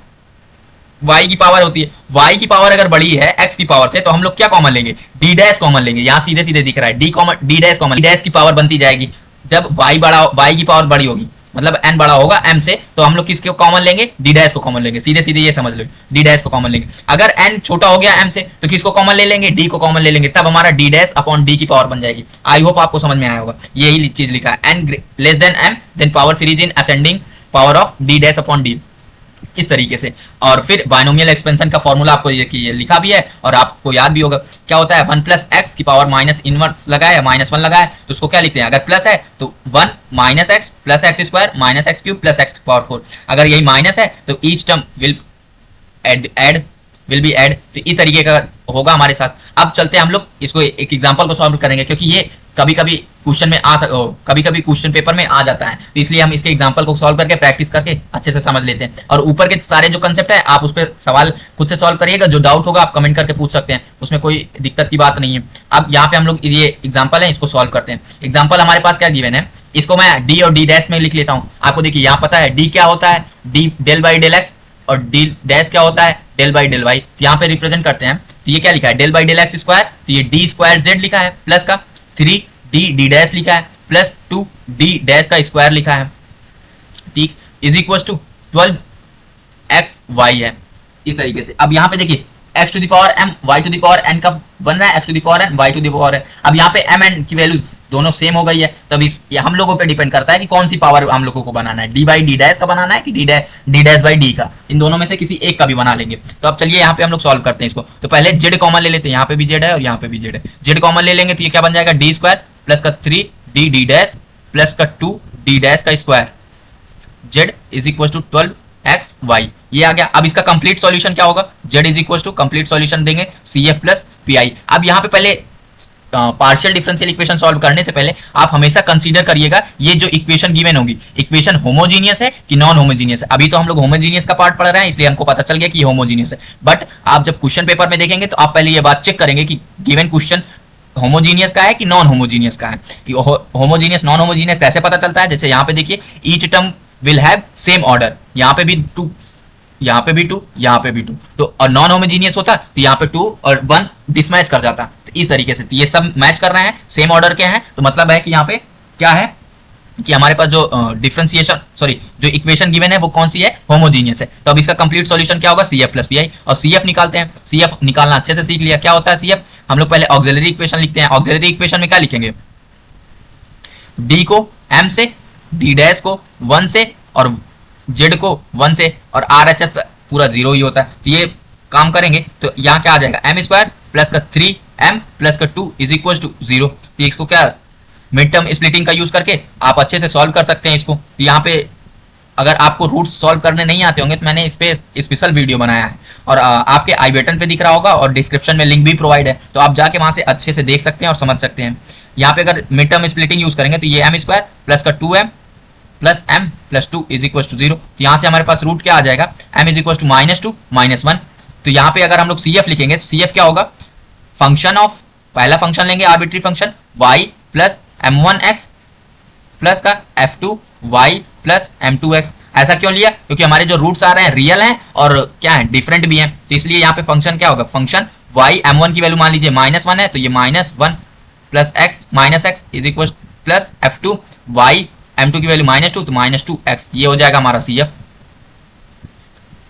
[SPEAKER 1] y की पावर होती है, y की पावर अगर बड़ी है x की पावर से तो हम लोग क्या कॉमन लेंगे, d डैश कॉमन लेंगे। यहाँ सीधे सीधे दिख रहा है d dash common, d dash की पावर बनती जाएगी जब y की पावर बड़ी होगी, मतलब n बड़ा होगा m से, तो हम लोग किसको कॉमन लेंगे, d डैश को कॉमन लेंगे। सीधे सीधे ये समझ लो, d डैश को कॉमन लेंगे। अगर n छोटा हो गया m से तो किसको कॉमन ले लेंगे, d को कॉमन ले लेंगे, तब हमारा d डैश अपॉन d की पावर बन जाएगी। आई होप आपको समझ में आया होगा, यही चीज लिखा है, n less than m then power series in ascending power of d dash upon d, इस तरीके से। और फिर बाइनोमियल एक्सपेंशन का फॉर्मूला आपको ये लिखा भी है और आपको याद भी होगा, क्या होता है, 1 प्लस एक्स की पावर माइनस इनवर्स लगाया -1 लगाया तो उसको क्या लिखते हैं, अगर प्लस है तो 1 minus x plus x square minus x cube plus x power 4, अगर यही माइनस है तो each term will be add, तो इस तरीके का होगा हमारे साथ। अब चलते हैं हम लोग इसको एक एग्जांपल को सॉल्व करेंगे, क्योंकि ये कभी कभी क्वेश्चन में कभी कभी क्वेश्चन पेपर में आ जाता है, तो इसलिए हम इसके एग्जांपल को सॉल्व करके प्रैक्टिस करके अच्छे से समझ लेते हैं। और ऊपर के सारे जो कंसेप्ट है आप उस पर सवाल खुद से सॉल्व करिएगा, जो डाउट होगा आप कमेंट करके पूछ सकते हैं, उसमें कोई दिक्कत की बात नहीं है। अब यहाँ पे हम लोग ये एग्जाम्पल है, इसको सॉल्व करते हैं। एग्जाम्पल हमारे पास क्या गिवन है, इसको मैं डी और डी डैश में लिख लेता हूँ। आपको देखिए यहाँ पता है डी क्या होता है, d del by del x, और डी डैश क्या होता है, डेल बाई डेल वाई। यहाँ पे रिप्रेजेंट करते हैं, तो ये क्या लिखा है, del by del x square, तो ये डी स्क्वायर जेड लिखा है, प्लस का 3d डी डैश लिखा है, प्लस 2d डैश का स्क्वायर लिखा है, ठीक, is equal to 12x y है, इस तरीके से। अब यहाँ पे देखिए x to the power m y to the power n का बन रहा है, x to the power n y to the power n। अब यहाँ पे m n की वैल्यू दोनों सेम हो गई है, तब ये हम लोगों पे डिपेंड करता है कि कौन सी पावर हम लोगों को बनाना है, डी बाई डी डैश का बनाना है कि डी डैश बाई डी का, इन दोनों में से किसी एक का भी बना लेंगे। तो अब चलिए यहाँ पे हम लोग सॉल्व करते हैं इसको। तो पहले जेड कॉमन ले लेते हैं, यहाँ पे भी जेड है और यहाँ पे भी जेड है, जेड कॉमन ले लेंगे तो ये क्या बन जाएगा, डी स्क्वायर प्लस का 3d डी डैश प्लस का 2d डैश का square, z is equal to 12x y, ये आ गया। अब इसका कंप्लीट सॉल्यूशन क्या होगा, z is equal to complete solution देंगे CF प्लस PI। अब यहाँ पे पहले पार्शियल डिफरेंशियल इक्वेशन सॉल्व करने से पहले आप हमेशा कंसीडर करिएगा ये जो इक्वेशन गिवन होगी, इक्वेशन होमोजीनियस है कि नॉन होमोजीनियस है। अभी तो हम लोग होमोजीनियस का पार्ट पढ़ रहे हैं, इसलिए हमको पता चल गया कि होमोजीनियस है, बट आप जब क्वेश्चन पेपर में देखेंगे तो आप पहले ये बात चेक करेंगे कि गिवन क्वेश्चन होमोजीनियस का है कि नॉन होमोजीनियस का है। होमोजीनियस नॉन होमोजीनियस कैसे पता चलता है, जैसे यहाँ पे देखिए each term will have same order, यहाँ पे भी 2, यहाँ पे भी 2, यहाँ पे भी 2, तो और नॉन होमोजीनियस होता तो यहाँ पे 2 और 1 डिसमैच कर जाता। तो इस तरीके से ये सब मैच कर रहे हैं, सेम ऑर्डर के हैं, तो मतलब है कि यहाँ पे क्या है कि हमारे पास जो डिफरेंशिएशन जो इक्वेशन गिवन है वो कौन सी है, होमोजीनियस है। तो अब इसका कंप्लीट सॉल्यूशन क्या होगा, CF प्लस PI, और CF निकालते हैं। CF निकालना अच्छे से सीख लिया, क्या होता है CF, हम लोग पहले ऑक्सिलरी इक्वेशन लिखते हैं। ऑक्सिलरी इक्वेशन में क्या लिखेंगे, D को m से, D डैश को 1 से, और Z को 1 से, और RHS पूरा 0 ही होता है। तो ये काम करेंगे तो यहाँ क्या आ जाएगा, m स्क्वायर प्लस का 3m प्लस का 2 इज इक्वल टू 0। तो इसको क्या मिड टर्म स्प्लिटिंग का यूज करके आप अच्छे से सॉल्व कर सकते हैं इसको। तो यहाँ पे अगर आपको रूट्स सॉल्व करने नहीं आते होंगे तो मैंने इस पे स्पेशल वीडियो बनाया है, और आपके आई बटन पे दिख रहा होगा और डिस्क्रिप्शन में लिंक भी प्रोवाइड है, तो आप जाके वहां से अच्छे से देख सकते हैं और समझ सकते हैं। यहाँ पे अगर मिड टर्म स्प्लिटिंग यूज करेंगे तो ये m स्क्वायर प्लस का 2m plus m plus 2 is equal to 0। तो यहाँ से हमारे पास रूट क्या आ जाएगा, m इज इक्वल टू -2 -1। तो यहाँ पे अगर हम लोग CF लिखेंगे तो CF क्या होगा, फंक्शन ऑफ, पहला फंक्शन लेंगे arbitrary function y plus m1x plus का f2y प्लस m2x। ऐसा क्यों लिया, क्योंकि हमारे जो रूट्स आ रहे हैं रियल हैं और क्या है, डिफरेंट भी हैं, तो इसलिए यहाँ पे फंक्शन क्या होगा, फंक्शन y m1 की वैल्यू मान लीजिए -1 है, तो ये -1 plus x minus x is equal plus f2 y m2 की वैल्यू -2 तो -2x। ये हो जाएगा हमारा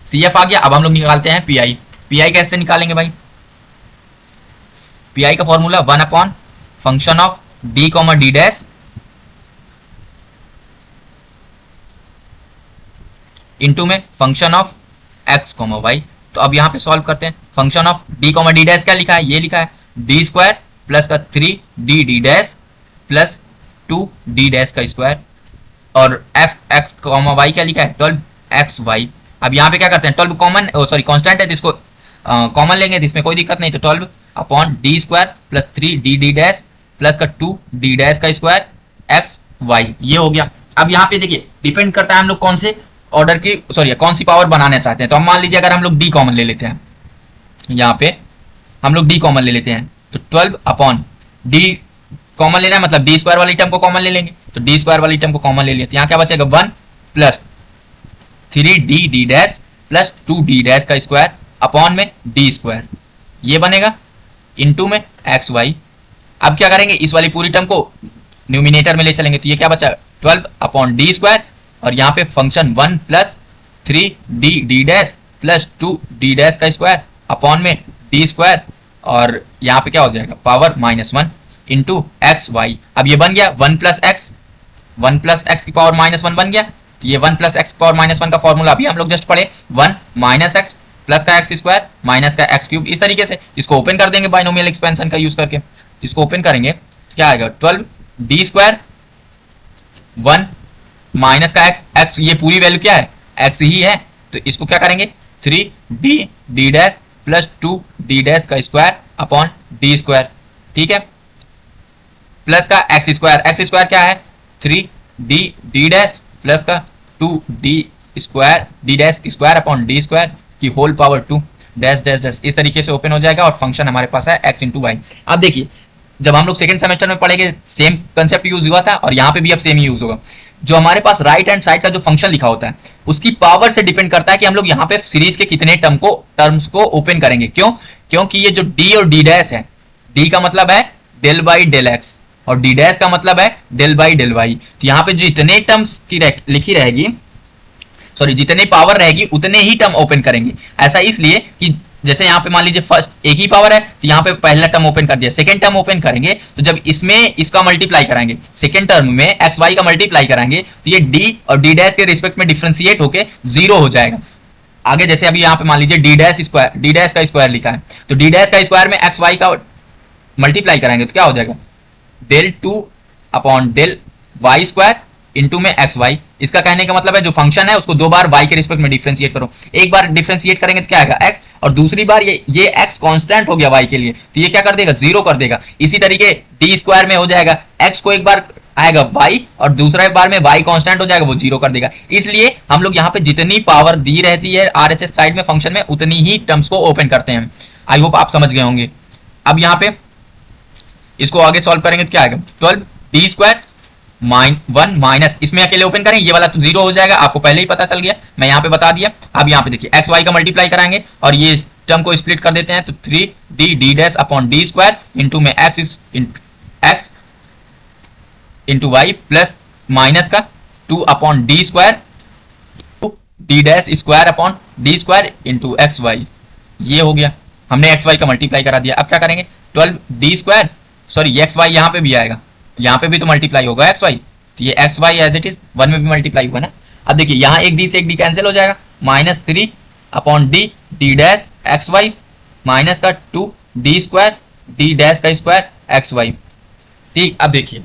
[SPEAKER 1] CF आ गया। अब हम लोग निकालते हैं PI कैसे निकालेंगे भाई, PI का formula 1 upon function of d comma d dash into में function of x comma y। तो अब यहाँ पे सॉल्व करते हैं। Function of d comma d dash क्या लिखा है, ये लिखा है d स्क्वायर प्लस का 3d dash plus 2d dash का स्क्वायर, और f(x, y) क्या लिखा है 12xy। अब यहाँ पे क्या करते हैं, 12 कॉमन, सॉरी कांस्टेंट है तो इसको कॉमन लेंगे तो इसमें कोई दिक्कत नहीं, तो 12 upon d square plus 3d dash plus का 2d डैश का स्क्वायर xy। ये हो गया। अब यहाँ पे देखिए डिपेंड करता है हम लोग कौन से ऑर्डर की, सॉरी कौन सी पावर बनाना चाहते हैं। तो हम मान लीजिए अगर हम लोग d कॉमन ले लेते हैं, यहाँ पे हम लोग d कॉमन ले लेते हैं, तो 12 अपॉन d कॉमन लेना है, मतलब d स्क्वायर वाली टर्म को कॉमन ले लेंगे, तो d स्क्वायर वाली टर्म को कॉमन ले लिया, तो यहाँ क्या बचेगा 1 plus 3d dash plus 2d dash का स्क्वायर अपॉन में d स्क्वायर, ये बनेगा इनटू में xy। अब क्या करेंगे, इस वाली पूरी टर्म को न्यूमिनेटर में ले चलेंगे, तो ये क्या बचा 12 अपॉन d स्क्वायर, और यहाँ पे function 1 plus 3d dash plus 2d dash का स्क्वायर अपॉन में d स्क्वायर, और यहाँ पे क्या हो जाएगा पावर -1 इंटू xy। अब ये बन गया 1 प्लस x की पावर -1 बन गया, तो ये 1 प्लस x पावर -1 का फॉर्मूला अभी हम लोग जस्ट पढ़े, 1 माइनस x प्लस का x स्क्वायर माइनस का x क्यूब। इस तरीके से इसको ओपन कर देंगे बाइनोमियल एक्सपेंशन का यूज करके, इसको ओपन करेंगे क्या आएगा 12d स्क्वायर 1 माइनस का x ये पूरी वैल्यू क्या है x ही है, तो इसको क्या करेंगे 3d dash plus 2d dash का स्क्वायर अपॉन d स्क्वायर, ठीक है, प्लस का x स्क्वायर क्या है 3d डैश प्लस का 2d square d dash square upon d square की whole power 2 dash dash dash. इस तरीके से ओपन हो जाएगा और फंक्शन हमारे पास है x इंटू वाई। अब देखिए जब हम लोग सेकंड सेमेस्टर में पढ़ेंगे सेम कंसेप्ट यूज हुआ था और यहाँ पे भी अब सेम ही यूज होगा। जो हमारे पास राइट हैंड साइड का जो फंक्शन लिखा होता है उसकी पावर से डिपेंड करता है कि हम लोग यहाँ पे सीरीज के कितने टर्म्स को ओपन करेंगे। क्योंकि ये जो d और d डैश है, d का मतलब है डेल बाई डेल एक्स और d डैश का मतलब है डेल बाई डेल वाई। तो यहाँ पे जो इतने टर्म्स की लिखी रहेगी, सॉरी जितने पावर रहेगी उतने ही टर्म ओपन करेंगे। ऐसा इसलिए कि जैसे यहाँ पे मान लीजिए फर्स्ट एक ही पावर है तो यहाँ पे पहला टर्म ओपन कर दिया, सेकंड टर्म ओपन करेंगे तो जब इसमें इसका मल्टीप्लाई कराएंगे, सेकंड टर्म में एक्स वाई का मल्टीप्लाई कराएंगे तो ये d और d डैश के रिस्पेक्ट में डिफरेंशिएट होके 0 हो जाएगा। आगे जैसे अभी यहाँ पे मान लीजिए d डैश का स्क्वायर लिखा है, तो d डैश का स्क्वायर में एक्स वाई का मल्टीप्लाई कराएंगे तो क्या हो जाएगा del 2 upon del y square into में एक्स वाई। इसका कहने का मतलब है जो फंक्शन है उसको 2 बार y के रिस्पेक्ट में डिफरेंशिएट करो, एक बार डिफरेंशिएट करेंगे तो क्या आएगा x, और दूसरी बार ये x कांस्टेंट हो गया y के लिए तो ये क्या कर देगा 0 कर देगा। इसी तरीके d स्क्वायर में हो जाएगा x को एक बार आएगा y और दूसरा बार में y कांस्टेंट हो जाएगा वो 0 कर देगा। इसलिए हम लोग यहाँ पे जितनी पावर दी रहती है RHS साइड में फंक्शन में उतनी ही टर्म्स को ओपन करते हैं। आई होप आप समझ गए होंगे। अब यहाँ पे इसको आगे सॉल्व करेंगे तो क्या आएगा 12d स्क्वायर 1 माइनस, इसमें अकेले ओपन करें ये वाला तो 0 हो जाएगा, आपको पहले ही पता चल गया, मैं यहाँ पे बता दिया। अब यहाँ पे देखिए एक्स वाई का मल्टीप्लाई कराएंगे और ये टर्म को स्प्लिट कर देते हैं तो 3d dash upon d square into में x into y plus minus का 2 upon d square d dash square upon d square into x y. ये हो गया, हमने एक्स वाई का मल्टीप्लाई करा दिया। अब क्या करेंगे 12d square, sorry x Y यहाँ पे भी आएगा, यहाँ पे भी तो मल्टीप्लाई होगा एक्स वाई, तो ये x y as it is 1 में भी मल्टीप्लाई हुआ ना। अब देखिए यहाँ एक डी से एक डी कैंसिल हो जाएगा, -3 upon d dash x y minus का 2d स्क्वायर d डैश का स्क्वायर एक्स वाई। ठीक, अब देखिए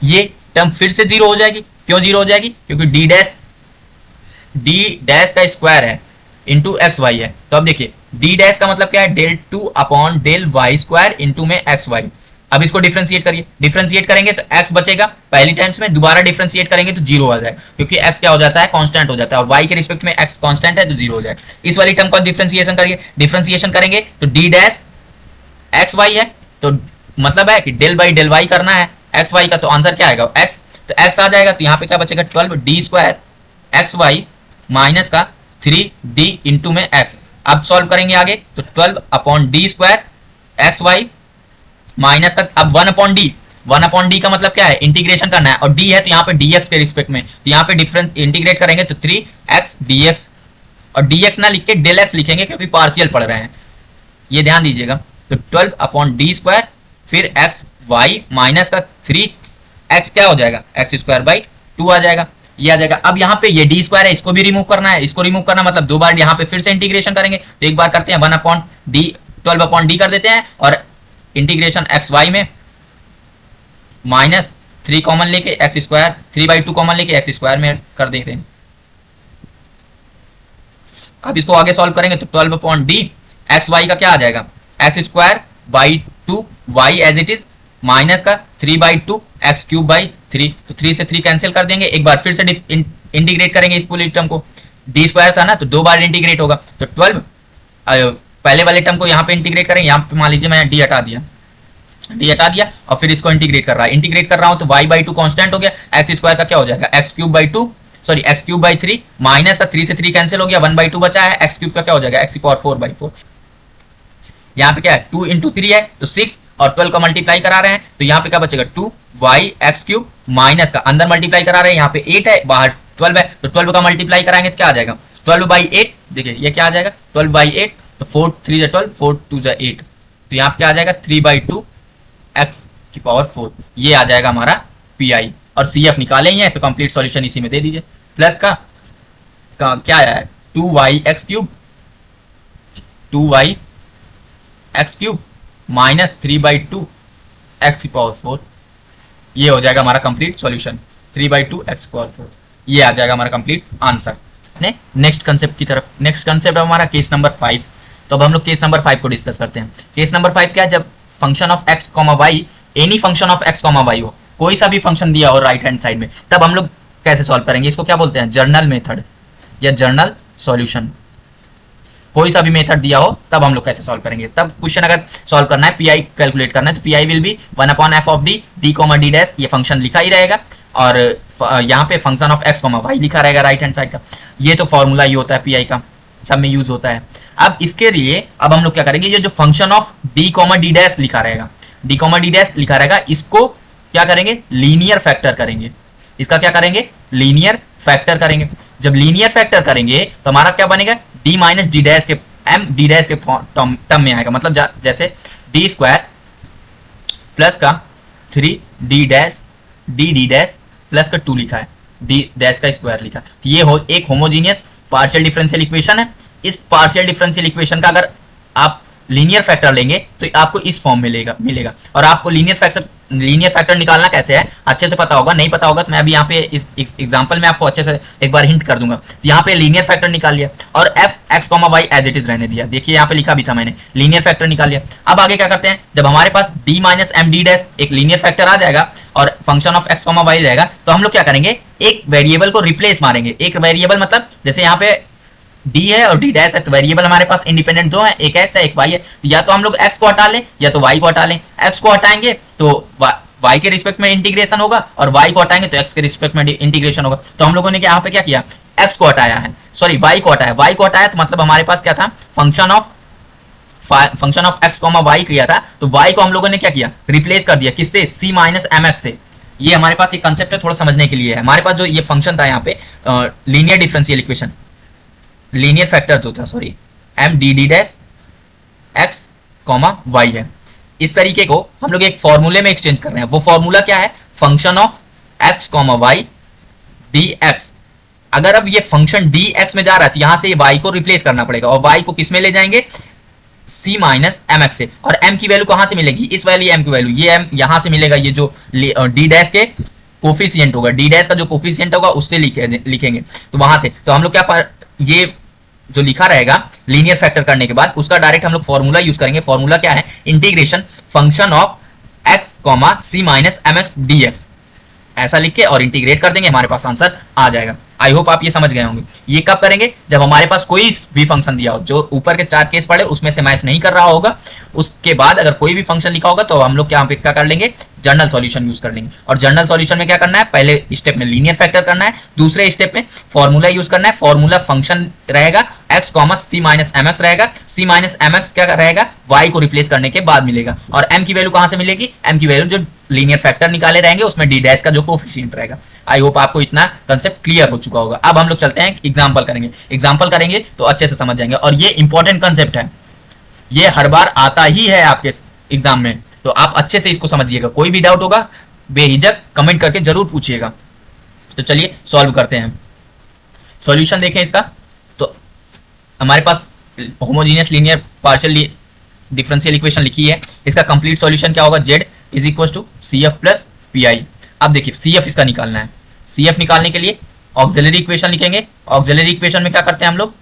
[SPEAKER 1] ये टर्म फिर से 0 हो जाएगी। क्यों 0 हो जाएगी? क्योंकि d डैश का स्क्वायर है इंटू एक्स वाई है। तो अब देखिए d डैश का मतलब क्या है del 2 upon del y square into में एक्स वाई। अब इसको डिफरेंशिएट करिए, डिफरेंशिएट करेंगे तो x बचेगा पहली टाइम्स में, दोबारा डिफरेंशिएट करेंगे तो 0 आ जाएगा, क्योंकि x क्या हो जाता है, कांस्टेंट हो जाता है, और y के रिस्पेक्ट में x कांस्टेंट है तो 0 हो जाएगा। इस वाली टर्म का डिफरेंशिएशन करिए, डिफरेंशिएशन करेंगे तो d डैश एक्स वाई है, तो मतलब है कि डेल बाई डेल वाई करना है एक्स वाई का, तो आंसर क्या आएगा x, तो x आ जाएगा, तो यहाँ पे क्या बचेगा 12d square x y minus का 3d इंटू में x। अब सॉल्व करेंगे आगे तो 12 upon d square x y minus का, अब 1 अपॉन डी का मतलब क्या है, इंटीग्रेशन करना है, और d है तो यहाँ पे dx के रिस्पेक्ट में, तो यहाँ पे डिफरेंस इंटीग्रेट करेंगे तो 3x dx, और dx ना लिख के डेल x लिखेंगे क्योंकि पार्शियल पढ़ रहे हैं, ये ध्यान दीजिएगा। तो 12 अपॉन डी स्क्वायर फिर एक्स वाई माइनस का 3x क्या हो जाएगा, एक्स स्क्वायर बाई 2 आ जाएगा, ये आ जाएगा। अब यहाँ पे ये डी स्क्वायर है, इसको भी रिमूव करना है, इसको रिमूव करना मतलब 2 बार यहाँ पे फिर से इंटीग्रेशन करेंगे, तो एक बार करते हैं 1 अपॉन डी 12 अपॉन डी कर देते हैं, और इंटीग्रेशन एक्स वाई में माइनस 3 कॉमन लेके एक्स स्क्वायर 3/2 कॉमन लेके एक्स स्क्वायर में कर देते हैं। अब इसको आगे सॉल्व करेंगे तो 12 अपॉन डी एक्स वाई का क्या आ जाएगा, x square by 2 y as it is minus का 3/2 एक्स क्यूब बाई 3, तो 3 से 3 कैंसिल कर देंगे, एक बार फिर से इंटीग्रेट करेंगे इस पूरी टर्म को, डी स्क्वायर था ना तो 2 बार इंटीग्रेट होगा, तो 12 पहले वाले टर्म को यहाँ पे इंटीग्रेट करेंगे, यहाँ पे मान लीजिए मैं डी हटा दिया और फिर इसको इंटीग्रेट कर रहा है, इंटीग्रेट कर रहा हूँ तो y/2 कांस्टेंट हो गया, एक्स स्क्वायर का क्या हो जाएगा x cube by 2 sorry x cube by 3 minus का 3 से 3 कैंसिल हो गया, 1/2 बचा है, एक्स क्यूब का क्या हो जाएगा एक्स पावर 4/4, यहाँ पे क्या है 2 इंटू 3 है तो 6 और 12 का मल्टीप्लाई करा रहे हैं, तो यहाँ पे क्या बचेगा 2y एक्स क्यूब माइनस का अंदर मल्टीप्लाई करा रहे हैं, यहाँ पे 8 है बाहर 12 है, तो 12 का मल्टीप्लाई कराएंगे तो क्या आ जाएगा 12/8, देखिए ये क्या आ जाएगा 12/8, तो 4 3 जा 12 4 2 जा 8, तो यहाँ पे क्या आ जाएगा 3/2 एक्स की पावर 4, ये आ जाएगा हमारा पी और सी एफ निकाले ही है, तो कंप्लीट सॉल्यूशन इसी में दे दीजिए। प्लस का क्या आया है 2y x cube minus 3/2 x की पावर 4, ये हो जाएगा हमारा कंप्लीट सॉल्यूशन 3/2 एक्स की पावर 4, ये आ जाएगा हमारा कंप्लीट आंसर। नेक्स्ट कंसेप्ट की तरफ, नेक्स्ट कंसेप्ट हमारा केस नंबर 5, तो अब हम लोग केस नंबर 5 को डिस्कस करते हैं। केस नंबर 5 क्या है, जब function of x comma y, any function of x comma y हो, कोई सा भी फंक्शन दिया हो राइट हैंड साइड में, तब हम लोग कैसे सॉल्व करेंगे, इसको क्या बोलते हैं जर्नल मेथड या जर्नल सॉल्यूशन। कोई सा भी मेथड दिया हो तब हम लोग कैसे सॉल्व करेंगे, तब क्वेश्चन अगर सॉल्व करना है पीआई कैलकुलेट करना है तो PI will be 1 upon F of d, d comma D dash, ये फंक्शन लिखा ही रहेगा, और यहाँ पे function of x comma y लिखा रहेगा राइट हैंड साइड का, ये तो फॉर्मूला ही होता है पीआई का, सब में यूज होता है। अब इसके लिए अब हम लोग क्या करेंगे, ये जो function of d comma D dash लिखा रहेगा, डी कॉमा डी डैश लिखा रहेगा, इसको क्या करेंगे लीनियर फैक्टर करेंगे, इसका क्या करेंगे लीनियर फैक्टर करेंगे। जब लीनियर फैक्टर करेंगे तो हमारा क्या बनेगा डी माइनस डी डैश के एम डी डैश के टर्म में आएगा, मतलब जैसे डी स्क्वायर प्लस का 3 d dash D D dash plus का 2 लिखा है, डी डैश का स्क्वायर लिखा है, तो ये एक होमोजीनियस पार्शियल डिफरेंशियल इक्वेशन है। इस पार्शियल डिफरेंशियल इक्वेशन का अगर आप लीनियर फैक्टर लेंगे तो आपको इस फॉर्म में मिलेगा। और आपको लीनियर फैक्टर निकालना कैसे है अच्छे से पता होगा, नहीं पता होगा तो मैं अभी यहाँ पे इस एग्जांपल में आपको अच्छे से एक बार हिंट कर दूंगा। तो यहाँ पे लीनियर फैक्टर निकाल लिया और f x comma y as it is रहने दिया, देखिए यहाँ पे लिखा भी था मैंने, लीनियर फैक्टर निकाल लिया। अब आगे क्या करते हैं, जब हमारे पास d minus m D dash एक लीनियर फैक्टर आ जाएगा और function of x comma y रहेगा, तो हम लोग क्या करेंगे एक वेरिएबल को रिप्लेस मारेंगे। एक वेरिएबल मतलब जैसे यहाँ पे डी है और डी डैश है, तो वेरिएबल हमारे पास इंडिपेंडेंट दो है, एक एक्स है एक वाई है, तो या तो हम लोग एक्स को हटा लें या तो वाई को हटा लें। एक्स को हटाएंगे तो वाई के रिस्पेक्ट में इंटीग्रेशन होगा और वाई को हटाएंगे तो एक्स के रिस्पेक्ट में इंटीग्रेशन होगा। तो हम लोगों ने यहाँ पे क्या किया, एक्स को हटाया है, सॉरी वाई को हटाया, वाई को हटाया तो मतलब हमारे पास क्या था function of x comma y किया था, तो वाई को हम लोगों ने क्या किया रिप्लेस कर दिया किससे, सी माइनस एम एक्स से। ये हमारे पास एक कंसेप्ट है थोड़ा समझने के लिए है। हमारे पास जो ये फंक्शन था यहाँ पे linear differential equation, linear factor जो था sorry m d D dash x comma y है, इस तरीके को हम लोग एक फॉर्मूले में एक्सचेंज कर रहे हैं। वो फॉर्मूला क्या है, function of x comma y d x. अगर अब ये फंक्शन डी एक्स में जा रहा है तो यहां से वाई को रिप्लेस करना पड़ेगा और वाई को किस में ले जाएंगे, सी माइनस एम एक्स से। और एम की वैल्यू कहां से मिलेगी, इस वाली एम की वैल्यू, ये एम यहां से मिलेगा, ये जो डी डैश के कोफिशिएंट होगा, डी डैश का जो कोफिशिएंट होगा उससे लिखेंगे, तो वहां से तो हम लोग क्या ये जो लिखा रहेगा लीनियर फैक्टर करने के बाद उसका डायरेक्ट हम लोग फॉर्मूला यूज करेंगे। फॉर्मूला क्या है, integration function of x comma c minus m x d x, ऐसा लिख के और इंटीग्रेट कर देंगे, हमारे पास आंसर आ जाएगा। आई होप आप ये समझ गए होंगे। ये कब करेंगे? जब हमारे पास कोई भी फंक्शन दिया हो, जो ऊपर के 4 केस पढ़े उसमें से मैच नहीं कर रहा होगा, उसके बाद अगर कोई भी फंक्शन लिखा होगा तो हम लोग यहाँ पे क्या कर लेंगे? जनरल सॉल्यूशन यूज कर लेंगे। और जनरल सॉल्यूशन में क्या करना है? पहले स्टेप में लीनियर फैक्टर करना है, दूसरे स्टेप में फॉर्मूला यूज करना है। फॉर्मूला फंक्शन रहेगा x comma c minus m x रहेगा, सी माइनस एम एक्स क्या रहेगा? y को रिप्लेस करने के बाद मिलेगा। और m की वैल्यू कहां से मिलेगी? m की वैल्यू जो लीनियर फैक्टर निकाले रहेंगे उसमें d डैश का जो कोफिशिएंट रहेगा। आई होप आपको इतना कंसेप्ट क्लियर हो चुका होगा। अब हम लोग चलते हैं एग्जाम्पल करेंगे। एग्जाम्पल करेंगे तो अच्छे से समझ जाएंगे, और ये इंपॉर्टेंट कंसेप्ट है, ये हर बार आता ही है आपके एग्जाम में, तो आप अच्छे से इसको समझिएगा। कोई भी डाउट होगा बेहिचक कमेंट करके जरूर पूछिएगा। तो चलिए सॉल्व करते हैं। सॉल्यूशन देखें इसका, तो हमारे पास homogeneous linear partial differential equation लिखी है। इसका कंप्लीट सॉल्यूशन क्या होगा? z is equal to C F plus P I. अब देखिए सी एफ इसका निकालना है। सी एफ निकालने के लिए ऑक्सिलरी इक्वेशन लिखेंगे। ऑक्सिलरी इक्वेशन में क्या करते हैं हम लोग?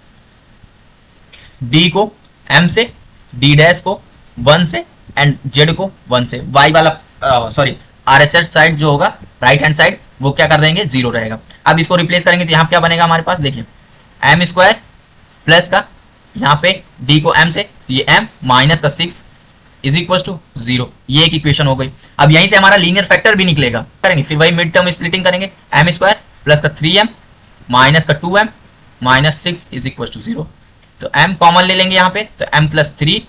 [SPEAKER 1] d को m से, d डैश को 1 से एंड z को 1 से, y वाला सॉरी RHS साइड जो होगा राइट हैंड साइड वो क्या कर देंगे? 0 रहेगा। अब इसको रिप्लेस करेंगे तो यहाँ क्या बनेगा हमारे पास? देखिए m स्क्वायर प्लस का यहाँ पे d को m से, तो ये m माइनस का 6 इज इक्वल टू 0। ये एक इक्वेशन हो गई। अब यहीं से हमारा लीनियर फैक्टर भी निकलेगा, करेंगे फिर वही मिड टर्म स्प्लिटिंग करेंगे। m स्क्वायर प्लस का 3m माइनस का 2m minus 6 is equal to 0। तो m कॉमन ले लेंगे यहाँ पे, तो m प्लस 3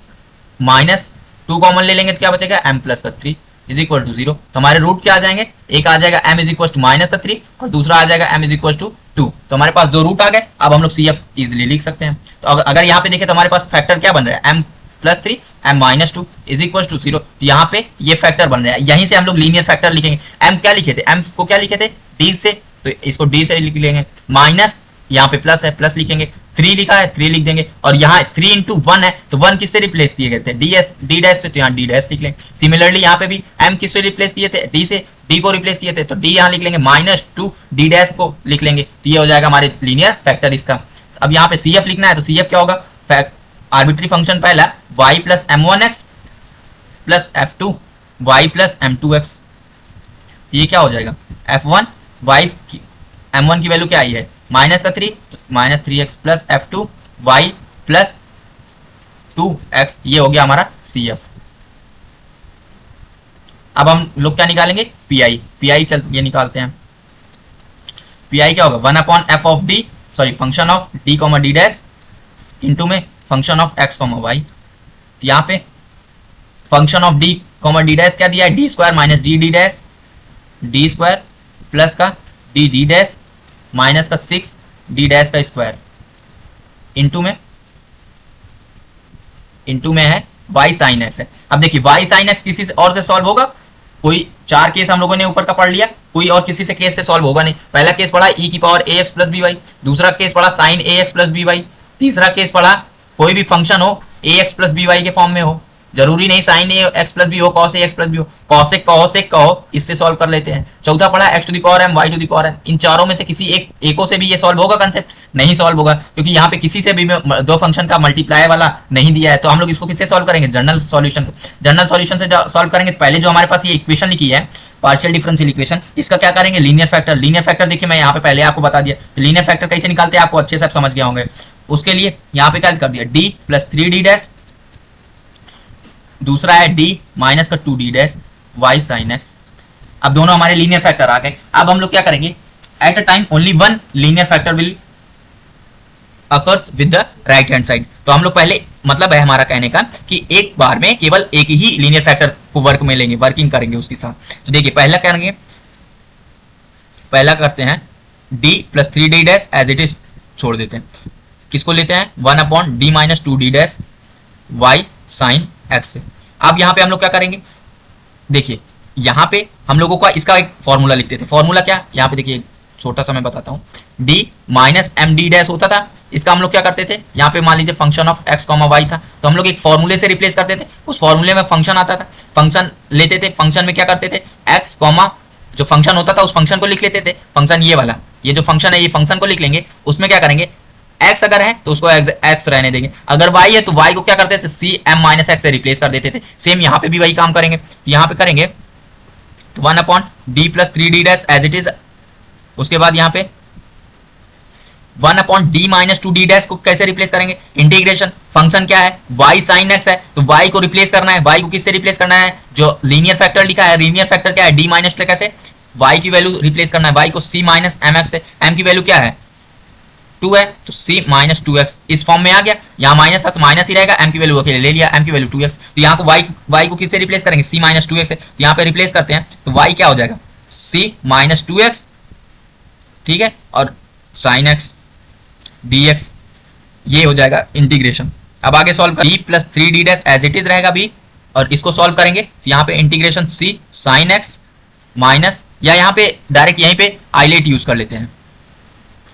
[SPEAKER 1] माइनस 2 कॉमन ले लेंगे तो क्या बचेगा? m प्लस का 3 इज इक्वल टू 0। तो हमारे रूट क्या आ जाएंगे? एक आ जाएगा m is equal to minus का 3 और दूसरा आ जाएगा m इज इक्वल टू 2। तो हमारे पास 2 रूट आ गए। अब हम लोग सी एफ इजिली लिख सकते हैं। तो अगर यहाँ पे देखें तो हमारे पास फैक्टर क्या बन रहा है? m plus 3 m minus 2 is equal to 0। तो यहाँ पे ये फैक्टर बन रहा है। यहीं से हम लोग लीनियर फैक्टर लिखेंगे। m क्या लिखे थे? m को क्या लिखे थे? d से, तो इसको d से लिख लेंगे। माइनस यहाँ पे प्लस है, प्लस लिखेंगे। 3 लिखा है, 3 लिख देंगे। और यहाँ 3 इंटू 1 है, तो 1 किससे रिप्लेस किए गए थे? डी डैश से, तो यहाँ डी डैश लिख लेंगे। सिमिलरली यहाँ पे भी m किससे रिप्लेस किए थे? d से, d को रिप्लेस किए थे, तो d यहाँ लिख लेंगे। माइनस 2 डी डैश को लिख लेंगे, तो ये हो जाएगा हमारे लीनियर फैक्टर इसका। अब यहाँ पे सी एफ लिखना है, तो सी एफ क्या होगा? आर्बिट्री फंक्शन पहला y plus m1x plus f2 y plus m2x। ये क्या हो जाएगा? f1 y m1 की वैल्यू क्या आई है? माइनस का 3, minus 3x plus f2 y plus 2x। ये हो गया हमारा सी एफ। अब हम लोग क्या निकालेंगे? पी आई चल ये निकालते हैं। पी आई क्या होगा? 1 upon F of d, sorry function of d comma D dash into में function of x comma y. यहाँ पे function of d comma D dash क्या दिया है? D square minus d D dash, d square plus का d D dash minus का 6 d dash का square into में है y साइन एक्स है। अब देखिए y साइन एक्स किसी से और से सॉल्व होगा? कोई 4 केस हम लोगों ने ऊपर का पढ़ लिया, कोई और किसी से केस से सॉल्व होगा नहीं। पहला केस पढ़ा e की power ax plus b y, दूसरा केस पढ़ा sine ax plus b y, तीसरा केस पढ़ा कोई भी फंक्शन हो ax प्लस बी वाई के फॉर्म में हो, जरूरी नहीं साइन एक्स प्लस बी हो, कॉस एक्स प्लस बी हो, कॉसेक कहो, इससे सॉल्व कर लेते हैं। चौथा पढ़ा x to the power m y to the power n। इन चारों में से किसी एको से भी ये सॉल्व होगा कंसेप्ट? नहीं सॉल्व होगा, क्योंकि यहाँ पे किसी से भी 2 फंक्शन का मल्टीप्लाई वाला नहीं दिया है। तो हम लोग इसको किससे सॉल्व करेंगे? General solution. जनरल सॉल्यूशन से सॉल्व करेंगे। पहले जो हमारे पास ये इक्वेशन लिखी है पार्शियल डिफरेंशियल इक्वेशन, इसका क्या करेंगे? Linear factor. लीनियर फैक्टर देखिए मैं यहाँ पे पहले आपको बता दिया, लीनियर फैक्टर कैसे निकालते हैं आपको अच्छे से आप समझ गए होंगे। उसके लिए यहाँ पे क्या कर दिया? d प्लस 3 डी डैश, दूसरा है d माइनस का 2 d dash y sine x. अब दोनों हमारे लीनियर फैक्टर आ गए। अब हम लोग क्या करेंगे? At a time only one linear factor will occurs with the right hand side. तो हम लोग पहले, मतलब है हमारा कहने का कि एक बार में केवल एक ही लीनियर फैक्टर को वर्क में लेंगे, वर्किंग करेंगे उसके साथ। तो देखिए पहला करेंगे, पहला करते हैं d plus 3 d dash as it is छोड़ देते हैं। किसको लेते हैं? 1 upon d minus 2 d dash y sine x से। अब यहाँ पे हम लोग क्या करेंगे? देखिए यहाँ पे हम लोगों का इसका एक फॉर्मूला लिखते थे। फॉर्मूला क्या? यहाँ पे देखिए छोटा सा मैं बताता हूँ। d minus m D dash होता था, इसका हम लोग क्या करते थे? यहाँ पे मान लीजिए function of x comma y था, तो हम लोग एक फॉर्मूले से रिप्लेस करते थे। उस फॉर्मूले में फंक्शन आता था, फंक्शन लेते थे। फंक्शन में क्या करते थे? x कॉमा जो फंक्शन होता था उस फंक्शन को लिख लेते थे। फंक्शन ये वाला, ये जो फंक्शन है ये फंक्शन को लिख लेंगे। उसमें क्या करेंगे? एक्स अगर है तो उसको एक्स रहने देंगे, अगर वाई है तो वाई को क्या करते थे, सी एम माइनस एक्स से रिप्लेस कर देते थे। सेम यहाँ पे भी वही काम करेंगे, तो यहाँ पे करेंगे तो 1/d+3d एज इट इज, उसके बाद यहाँ पे 1/d-2d को कैसे रिप्लेस करेंगे, इंटीग्रेशन, फंक्शन क्या है y sin x है, तो y को रिप्लेस करना है, y को किससे रिप्लेस करना है, जो लीनियर फैक्टर लिखा है, लीनियर फैक्टर क्या है, d माइनस कैसे, y की वैल्यू रिप्लेस करना है, y को c माइनस एम एक्स से, m की वैल्यू क्या है 2 है, तो c माइनस 2x इस फॉर्म में आ गया, यहाँ माइनस था तो माइनस ही रहेगा, m की वैल्यू अकेले ले लिया, m की वैल्यू 2x, तो यहाँ को y को किससे रिप्लेस करेंगे, c माइनस 2x से, तो यहाँ पे रिप्लेस करते हैं तो y क्या हो जाएगा c माइनस 2x, ठीक है, और sin x dx, ये हो जाएगा इंटीग्रेशन। अब आगे सॉल्व कर d+3d एज इट इज रहेगा भी, और इसको सॉल्व करेंगे तो यहाँ पे integration c sin x minus, या यहाँ पे डायरेक्ट यहीं पे आइलेट यूज कर लेते हैं,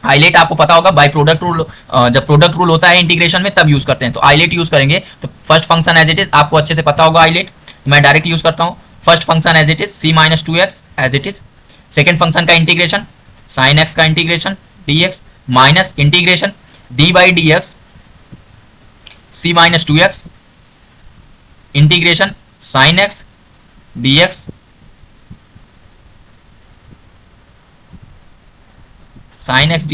[SPEAKER 1] आइलेट आपको पता होगा बाय प्रोडक्ट रूल, जब प्रोडक्ट रूल होता है इंटीग्रेशन में तब यूज करते हैं, तो आइलेट यूज करेंगे, तो first function as it is आपको अच्छे से पता होगा आइलेट, मैं डायरेक्ट यूज करता हूँ, first function as it is c minus 2x as it is, second function का इंटीग्रेशन sin x का integration dx minus integration d by d x c minus 2x integration sin x dx sin x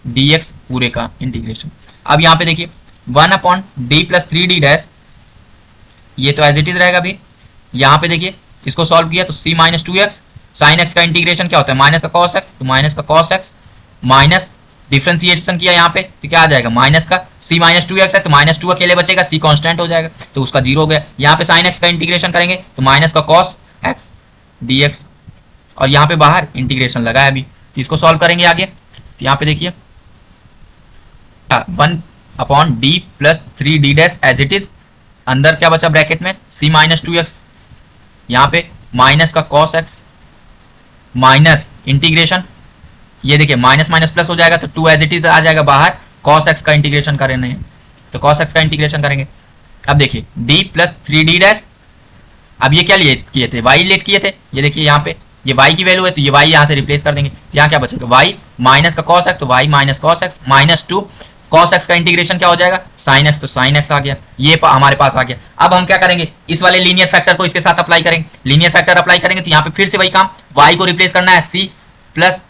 [SPEAKER 1] dx पूरे का integration. अब यहाँ पे देखिए 1/d+3d, ये तो एज इट इज रहेगा भी, यहाँ पे देखिए इसको सॉल्व किया तो c minus 2x, sin x का इंटीग्रेशन क्या होता है माइनस का cos x, तो माइनस का cos x माइनस डिफ्रेंसिएशन किया यहाँ पे तो क्या आ जाएगा माइनस का c माइनस 2x है, तो माइनस 2 अकेले बचेगा, c कांस्टेंट हो जाएगा तो उसका 0 हो गया, यहाँ पे sin x का इंटीग्रेशन करेंगे तो माइनस का cos x dx, और यहाँ पे बाहर इंटीग्रेशन लगा है अभी, तो इसको सॉल्व करेंगे आगे, तो यहाँ पे देखिए 1/d+3d एज इट इज, अंदर क्या बचा ब्रैकेट में c माइनस 2x, यहाँ पे माइनस का cos x माइनस इंटीग्रेशन, ये देखिए माइनस माइनस प्लस हो जाएगा तो 2 एज इट इज आ जाएगा बाहर, cos x का इंटीग्रेशन करेंगे तो cos x का इंटीग्रेशन करेंगे। अब देखिए d+3d, अब ये क्या लिए किए थे y लेट किए थे, ये देखिए यहाँ पे ये y की वैल्यू है तो ये y यहाँ से रिप्लेस कर देंगे, यहाँ क्या बचेगा y माइनस का cos x, तो y minus cos x minus 2 cos x का इंटीग्रेशन क्या हो जाएगा sin x, तो sin x आ गया, ये हमारे पास आ गया। अब हम क्या करेंगे, इस वाले लीनियर फैक्टर को इसके साथ अप्लाई करेंगे, लीनियर फैक्टर अप्लाई करेंगे तो यहाँ पे फिर से वही काम, y को रिप्लेस करना है c प्लस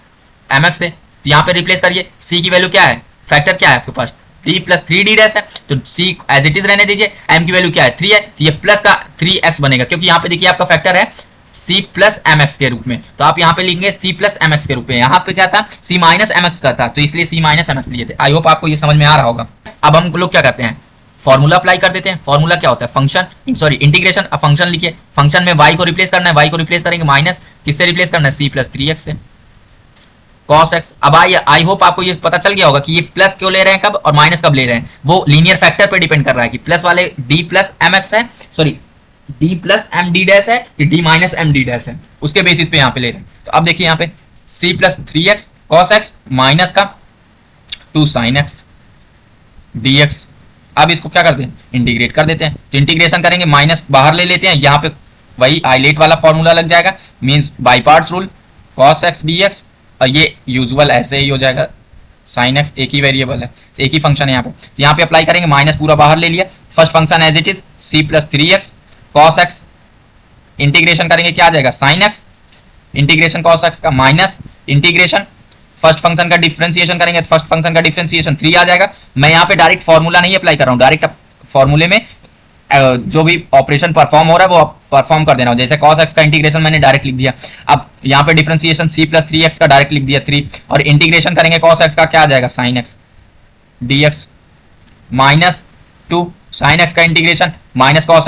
[SPEAKER 1] एम एक्स से, तो यहाँ पे रिप्लेस करिए, c की वैल्यू क्या है, फैक्टर क्या है आपके पास d+3d है, तो c एज इट इज रहने दीजिए, m की वैल्यू क्या है 3 है, तो ये प्लस का 3x बनेगा, क्योंकि यहाँ पे देखिए आपका फैक्टर है c प्लस एम एक्स के रूप में, तो आप यहाँ पे लिखेंगे c प्लस एम एक्स के रूप में, यहाँ पे क्या था c माइनस एम एक्स का था, तो इसलिए c माइनस एम एक्स लिए थे। आई होप आपको ये समझ में आ रहा होगा। अब हम लोग क्या करते हैं, फॉर्मूला अप्लाई कर देते हैं, फॉर्मूला क्या होता है फंक्शन, सॉरी इंटीग्रेशन, अब फंक्शन लिखिए, फंक्शन में y को रिप्लेस करना है, y को रिप्लेस करेंगे माइनस किससे रिप्लेस करना है c+3x से, cos x। अब आई होप आपको ये पता चल गया होगा कि ये प्लस क्यों ले रहे हैं कब और माइनस कब ले रहे हैं, वो लीनियर फैक्टर पे डिपेंड कर रहा है कि प्लस वाले d प्लस एम एक्स है, sorry d plus m D dash है कि d minus m D dash है, उसके बेसिस पे यहाँ पे ले रहे हैं। तो अब देखिए यहाँ पे c+3x cos x माइनस का 2 sin x dx, अब इसको क्या करते हैं इंटीग्रेट कर देते हैं, तो इंटीग्रेशन करेंगे माइनस बाहर ले लेते हैं, यहाँ पे वही आइलेट वाला फॉर्मूला लग जाएगा, means by parts rule cos x dx, और ये यूजुअल ऐसे ही हो जाएगा, sin x एक ही वेरिएबल है, एक ही फंक्शन है यहाँ पे, तो यहाँ पे अप्लाई करेंगे, माइनस पूरा बाहर ले लिया, first function as it is c+3x cos x, integration करेंगे क्या आ जाएगा sin x, integration cos x का माइनस इंटीग्रेशन फर्स्ट फंक्शन का डिफरेंशिएशन करेंगे, तो फर्स्ट फंक्शन का डिफरेंशिएशन 3 आ जाएगा। मैं यहाँ पे डायरेक्ट फॉर्मूला नहीं अप्लाई कर रहा हूँ, डायरेक्ट फॉर्मूले में जो भी ऑपरेशन परफॉर्म हो रहा है वो परफॉर्म कर देना हो, जैसे cos x का इंटीग्रेशन मैंने डायरेक्ट लिख दिया, अब यहाँ पे डिफरेंशिएशन c+3x का डायरेक्ट लिख दिया 3, और इंटीग्रेशन करेंगे cos x का क्या आ जाएगा sin x dx minus 2 sin x का इंटीग्रेशन माइनस cos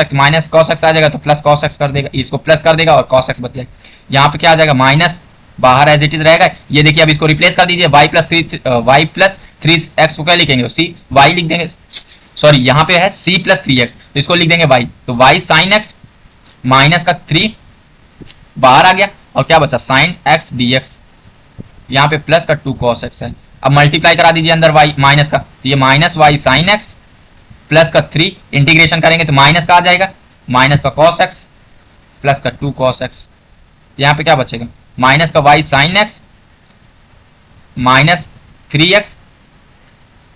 [SPEAKER 1] x आ जाएगा तो प्लस cos x कर देगा, इसको प्लस कर देगा और cos x बच जाएगा, यहाँ पे क्या आ जाएगा माइनस बाहर एज इट इज रहेगा, ये देखिए अब इसको रिप्लेस कर दीजिए, y+3x को क्या लिखेंगे c y लिख देंगे, सॉरी यहाँ पे है c+3x तो इसको लिख देंगे y, तो y sin x माइनस का 3 बाहर आ गया और क्या बचा sin x dx, यहाँ पे प्लस का 2 cos x है, अब मल्टीप्लाई करा दीजिए अंदर y माइनस का, तो ये minus y sin x plus का 3 इंटीग्रेशन करेंगे तो माइनस का आ जाएगा, माइनस का cos x प्लस का 2 cos x, यहाँ पे क्या बचेगा माइनस का y sin x minus 3x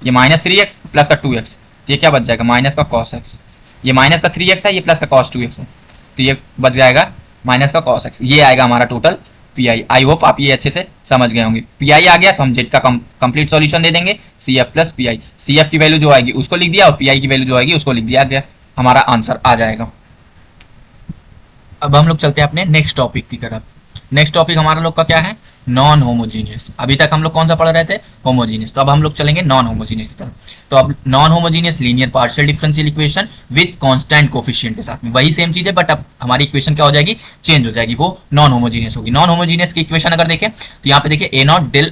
[SPEAKER 2] ये -3x प्लस का 2x, तो ये क्या बच जाएगा माइनस का cos x। ये माइनस का 3x है, ये प्लस का cos 2x है, तो ये बच जाएगा माइनस का cos x। ये आएगा हमारा टोटल पी। आई होप आप ये अच्छे से समझ गए होंगे। पी आ गया तो हम जेड का कंप्लीट सॉल्यूशन दे देंगे, C F plus P I. C F की वैल्यू जो आएगी उसको लिख दिया और पी आई की वैल्यू जो आएगी उसको लिख दिया गया, हमारा आंसर आ जाएगा। अब हम लोग चलते हैं अपने नेक्स्ट टॉपिक की तरफ। नेक्स्ट टॉपिक हमारा लोग का क्या है, नॉन होमोजीनियस। अभी तक हम लोग कौन सा पढ़ रहे थे, होमोजीनियस, तो अब हम लोग चलेंगे नॉन होमोजीनियस की तरफ। तो अब non homogeneous linear partial differential equation with constant coefficient के साथ में वही सेम चीज है, बट अब हमारी इक्वेशन क्या हो जाएगी, चेंज हो जाएगी, वो नॉन होमोजीनियस होगी। नॉन होमोजीनियस की इक्वेशन अगर देखें तो यहाँ पे देखिए a not del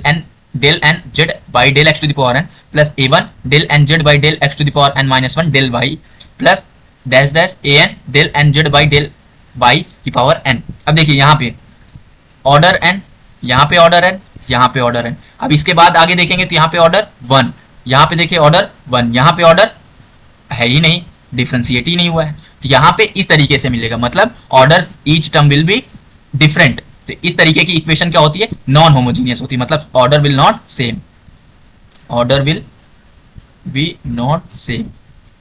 [SPEAKER 2] n z by del x to the power n plus a one del n z by del x to the power n minus one del y plus dash dash a n del n z by del by की power n. अब देखिए यहाँ पे order N, यहाँ पे order N, यहाँ पे order N. अब इसके बाद आगे देखेंगे तो यहाँ पे ऑर्डर वन, यहाँ पे देखिए ऑर्डर वन, यहाँ पे ऑर्डर है ही नहीं, डिफ्रेंशिएट ही नहीं हुआ है, तो यहाँ पे इस तरीके से मिलेगा, मतलब order each term will be different. तो इस तरीके की इक्वेशन क्या होती है, नॉन होमोजीनियस होती है, मतलब order will not same, order will be not same.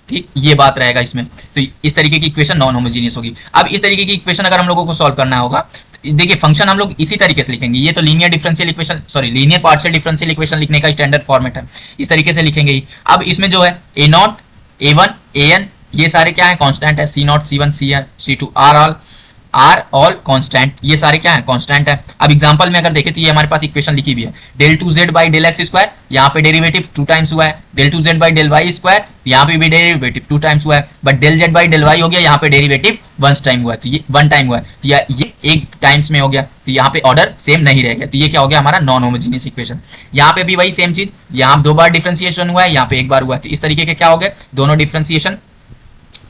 [SPEAKER 2] ठीक, ये बात रहेगा इसमें। तो इस तरीके की इक्वेशन नॉन होमोजीनियस होगी। अब इस तरीके की इक्वेशन अगर हम लोगों को सॉल्व करना होगा, देखिए फंक्शन हम लोग इसी तरीके से लिखेंगे। ये तो linear differential equation, sorry linear partial differential equation लिखने का स्टैंडर्ड फॉर्मेट है, इस तरीके से लिखेंगे ही। अब इसमें जो है a naught a one a n ये सारे क्या है, कांस्टेंट है, c naught c one c n c two are all constant, ये सारे क्या है, कांस्टेंट है। अब एग्जांपल में अगर देखें तो ये हमारे पास इक्वेशन लिखी हुई है, del two z by del x square, यहाँ पे डेरिवेटिव 2 टाइम्स हुआ है, del two z by del y square, यहाँ पे भी डेरिवेटिव 2 टाइम्स हुआ है, but del z by del y हो गया, यहाँ पे डेरिवेटिव 1 टाइम हुआ है, तो ये 1 टाइम हुआ है, तो ये 1 टाइम्स में हो गया, तो यहाँ पे ऑर्डर सेम नहीं रहेगा, तो ये क्या हो गया हमारा नॉन होमोजीनियस इक्वेशन। यहाँ पे भी वही सेम चीज, यहाँ 2 बार डिफरेंशिएशन हुआ है, यहाँ पे 1 बार हुआ है, तो इस तरीके के क्या हो गए, दोनों डिफरेंशिएशन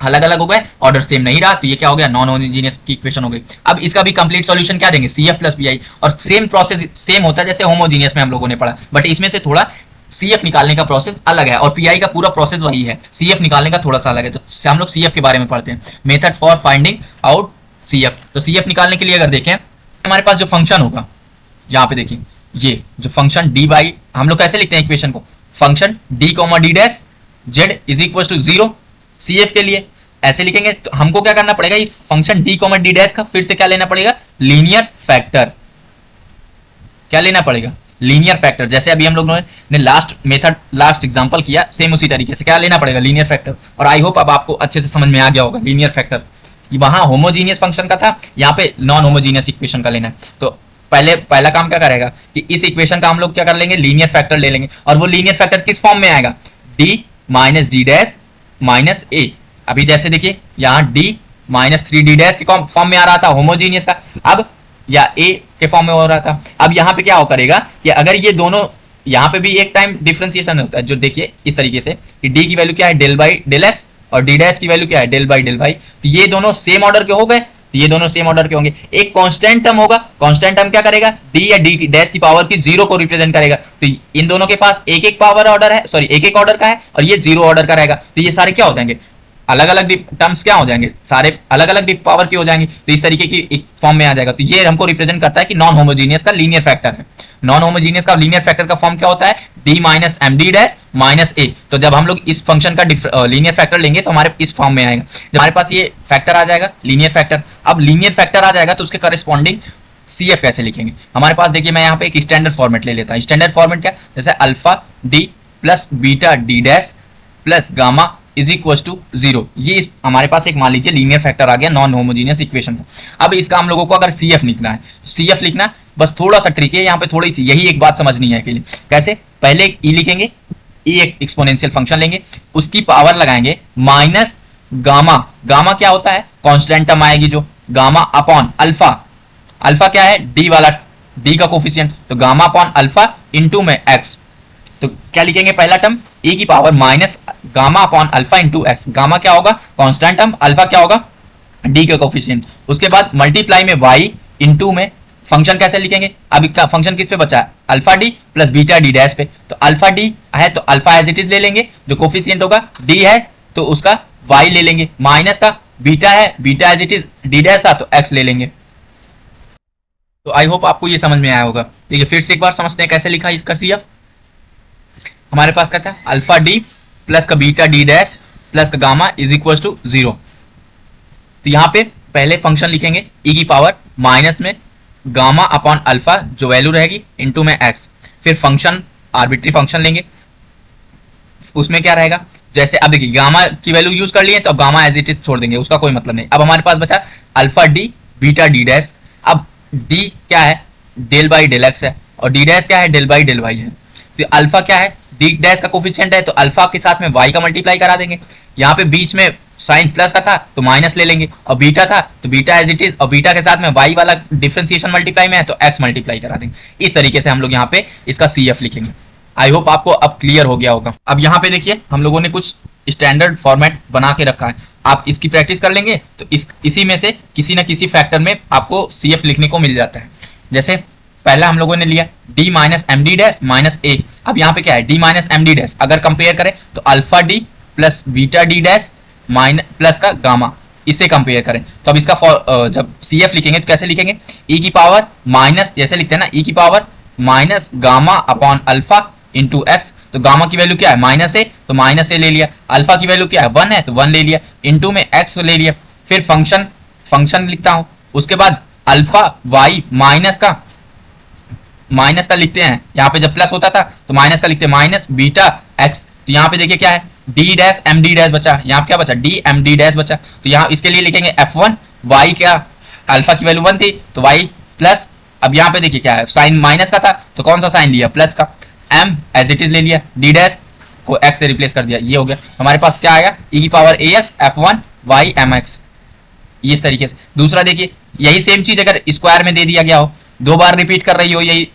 [SPEAKER 2] अलग अलग हो गए, ऑर्डर सेम नहीं रहा, तो ये क्या हो गया, नॉन होमोजीनियस की इक्वेशन हो गई। अब इसका भी कंप्लीट सॉल्यूशन क्या देंगे, C F plus P I, और सेम प्रोसेस सेम होता है जैसे होमोजीनियस में हम लोगों ने पढ़ा, बट इसमें से थोड़ा सी एफ निकालने का प्रोसेस अलग है और पी आई का पूरा प्रोसेस वही है, सी एफ निकालने का थोड़ा सा अलग है। तो हम लोग सी एफ के बारे में पढ़ते हैं, method for finding out C F. तो सी एफ निकालने के लिए अगर देखें हमारे पास जो फंक्शन होगा, यहाँ पे देखिए ये जो फंक्शन डी बाई, हम लोग कैसे लिखते हैं इक्वेशन को, function D comma D dash z is equal to 0, C F के लिए ऐसे लिखेंगे। तो हमको क्या करना पड़ेगा, इस function D comma D dash का फिर से क्या लेना पड़ेगा, लीनियर फैक्टर। क्या लेना पड़ेगा, लीनियर फैक्टर। जैसे अभी हम लोगों ने लास्ट मेथड लास्ट एग्जांपल किया, सेम उसी तरीके से क्या लेना पड़ेगा, लीनियर फैक्टर। और आई होप अब आपको अच्छे से समझ में आ गया होगा लीनियर फैक्टर। वहां होमोजीनियस फंक्शन का था, यहाँ पे नॉन होमोजीनियस इक्वेशन का लेना है। तो पहला काम क्या करेगा कि इस इक्वेशन का हम लोग क्या कर लेंगे, लीनियर फैक्टर ले लेंगे। और वो लीनियर फैक्टर किस फॉर्म में आएगा, d minus d dash minus a. अभी जैसे देखिए यहाँ d माइनस 3d डैश के फॉर्म में आ रहा था होमोजीनियस का, अब या a के फॉर्म में हो रहा था। अब यहाँ पे क्या हो करेगा कि अगर ये दोनों, यहाँ पे भी एक टाइम डिफरेंशिएशन होता है, जो देखिए इस तरीके से कि d की वैल्यू क्या है, डेल बाई डेल एक्स, और d डैश की वैल्यू क्या है, डेल बाई डेल वाई। तो ये दोनों सेम ऑर्डर के हो गए, तो ये दोनों सेम ऑर्डर के होंगे। एक कांस्टेंट टर्म होगा, कांस्टेंट टर्म क्या करेगा, d या d डैश की पावर की 0 को रिप्रेजेंट करेगा। तो इन दोनों के पास एक एक पावर ऑर्डर है, सॉरी एक एक ऑर्डर का है, और ये 0 ऑर्डर का रहेगा। तो ये सारे क्या हो जाएंगे, अलग अलग टर्म्स क्या हो जाएंगे, सारे अलग अलग पावर की हो जाएंगे। तो इस तरीके की एक फॉर्म में आ जाएगा। तो ये हमको रिप्रेजेंट करता है कि नॉन होमोजीनियस का लीनियर फैक्टर है। नॉन होमोजीनियस का लीनियर फैक्टर का फॉर्म क्या होता है, d minus m D dash minus a. तो जब हम लोग इस फंक्शन का लीनियर फैक्टर लेंगे तो हमारे इस फॉर्म में आएगा। जब हमारे पास ये फैक्टर आ जाएगा लीनियर फैक्टर, अब लीनियर फैक्टर आ जाएगा तो उसके करस्पॉन्डिंग सी एफ कैसे लिखेंगे। हमारे पास देखिए मैं यहाँ पे एक स्टैंडर्ड फॉर्मेट ले लेता हूँ। स्टैंडर्ड फॉर्मेट क्या, जैसे alpha D plus beta D dash plus gamma is equal to 0। ये हमारे पास एक मान लीजिए लीनियर फैक्टर आ गया नॉन होमोजीनियस इक्वेशन का। अब इसका हम लोगों को अगर सी एफ लिखना है, सी एफ लिखना बस थोड़ा सा ट्रिक है, यहाँ पे थोड़ी सी यही एक बात समझनी है के लिए। कैसे, पहले ई लिखेंगे, ई एक एक्सपोनेंशियल फंक्शन लेंगे, उसकी पावर लगाएंगे माइनस गामा। गामा क्या होता है, कांस्टेंट टर्म आएगी जो, गामा अपॉन अल्फा। अल्फा क्या है, डी वाला, डी का कोफिशिएंट, तो गामा अपॉन अल्फा इनटू में एक्स। तो क्या लिखेंगे, पहला टर्म e की power minus gamma upon alpha into x. Gamma क्या होगा, कांस्टेंट टर्म, अल्फा क्या होगा, d का कोफिशिएंट। उसके बाद मल्टीप्लाई में y इंटू में फंक्शन कैसे लिखेंगे, अब इसका फंक्शन किस पे बचा है, alpha D plus beta D dash पे। तो अल्फा डी है तो अल्फा एज इट इज ले लेंगे, जो कोफिशिएंट होगा d है तो उसका y ले लेंगे, माइनस का बीटा है, beta as it is D dash था तो x ले लेंगे। तो आई होप आपको ये समझ में आया होगा। देखिए फिर से एक बार समझते हैं कैसे लिखा इसका सी एफ।
[SPEAKER 1] हमारे पास क्या था, अल्फा डी प्लस का बीटा डी डैश प्लस का गामा इज इक्वल टू 0। तो यहाँ पे पहले फंक्शन लिखेंगे ई की पावर माइनस में गामा अपॉन अल्फा जो वैल्यू रहेगी इनटू में एक्स, फिर फंक्शन आर्बिट्री फंक्शन लेंगे, उसमें क्या रहेगा, जैसे अब देखिए गामा की वैल्यू यूज कर लिए तो अब गामा एज इट इज छोड़ देंगे, उसका कोई मतलब नहीं। अब हमारे पास बचा alpha D beta D dash. अब डी क्या है, डेल बाई डेल एक्स है, और डी डैश क्या है, डेल बाई डेल वाई है। तो अल्फा क्या है, डी डैश का कोफिशिएंट है, तो अल्फा के साथ में वाई का मल्टीप्लाई करा देंगे। यहाँ पे बीच में साइन प्लस का था तो माइनस ले लेंगे, और बीटा था तो बीटा एज इट इज, और बीटा के साथ में वाई वाला डिफरेंशिएशन मल्टीप्लाई में है तो एक्स मल्टीप्लाई करा देंगे। इस तरीके से हम लोग यहाँ पे इसका सी एफ लिखेंगे। आई होप आपको अब क्लियर हो गया होगा। अब यहाँ पे देखिए हम लोगों ने कुछ स्टैंडर्ड फॉर्मेट बना के रखा है, आप इसकी प्रैक्टिस कर लेंगे तो इसी में से किसी ना किसी फैक्टर में आपको सी एफ लिखने को मिल जाता है। जैसे पहला हम लोगों ने लिया d minus m D dash minus a. अब यहाँ पे क्या है, d minus m D dash, अगर कंपेयर करें तो alpha D plus beta D dash minus plus का गामा, इससे कंपेयर करें तो अब इसका जब सी एफ लिखेंगे तो कैसे लिखेंगे, ई की पावर माइनस, जैसे लिखते हैं ना, ई की power minus gamma upon alpha into x. तो गामा की वैल्यू क्या है, माइनस ए, तो माइनस ए ले लिया। अल्फा की वैल्यू क्या है, 1 है, तो 1 ले लिया, इंटू में एक्स ले लिया। फिर फंक्शन लिखता हूं, उसके बाद अल्फा वाई माइनस का लिखते हैं, यहाँ पे जब प्लस होता था तो माइनस का लिखते हैं, माइनस बीटा एक्स। तो यहाँ पे देखिए क्या है, D dash m D dash बचा, यहाँ पे क्या बचा, डी एम डी डैश बचा। तो यहाँ इसके लिए लिखेंगे F1, वाई क्या, अल्फा की वैल्यू 1 थी तो वाई प्लस, अब यहाँ पे देखिए क्या है, साइन माइनस का था तो कौन सा साइन लिया, प्लस का, एम एज इट इज ले लिया, डी डैश को एक्स से रिप्लेस कर दिया, ये हो गया। हमारे पास क्या आएगा, ई की power a x F1 y m x, इस तरीके से। दूसरा देखिए यही सेम चीज अगर स्क्वायर में दे दिया गया हो, 2 बार रिपीट कर रही हो यही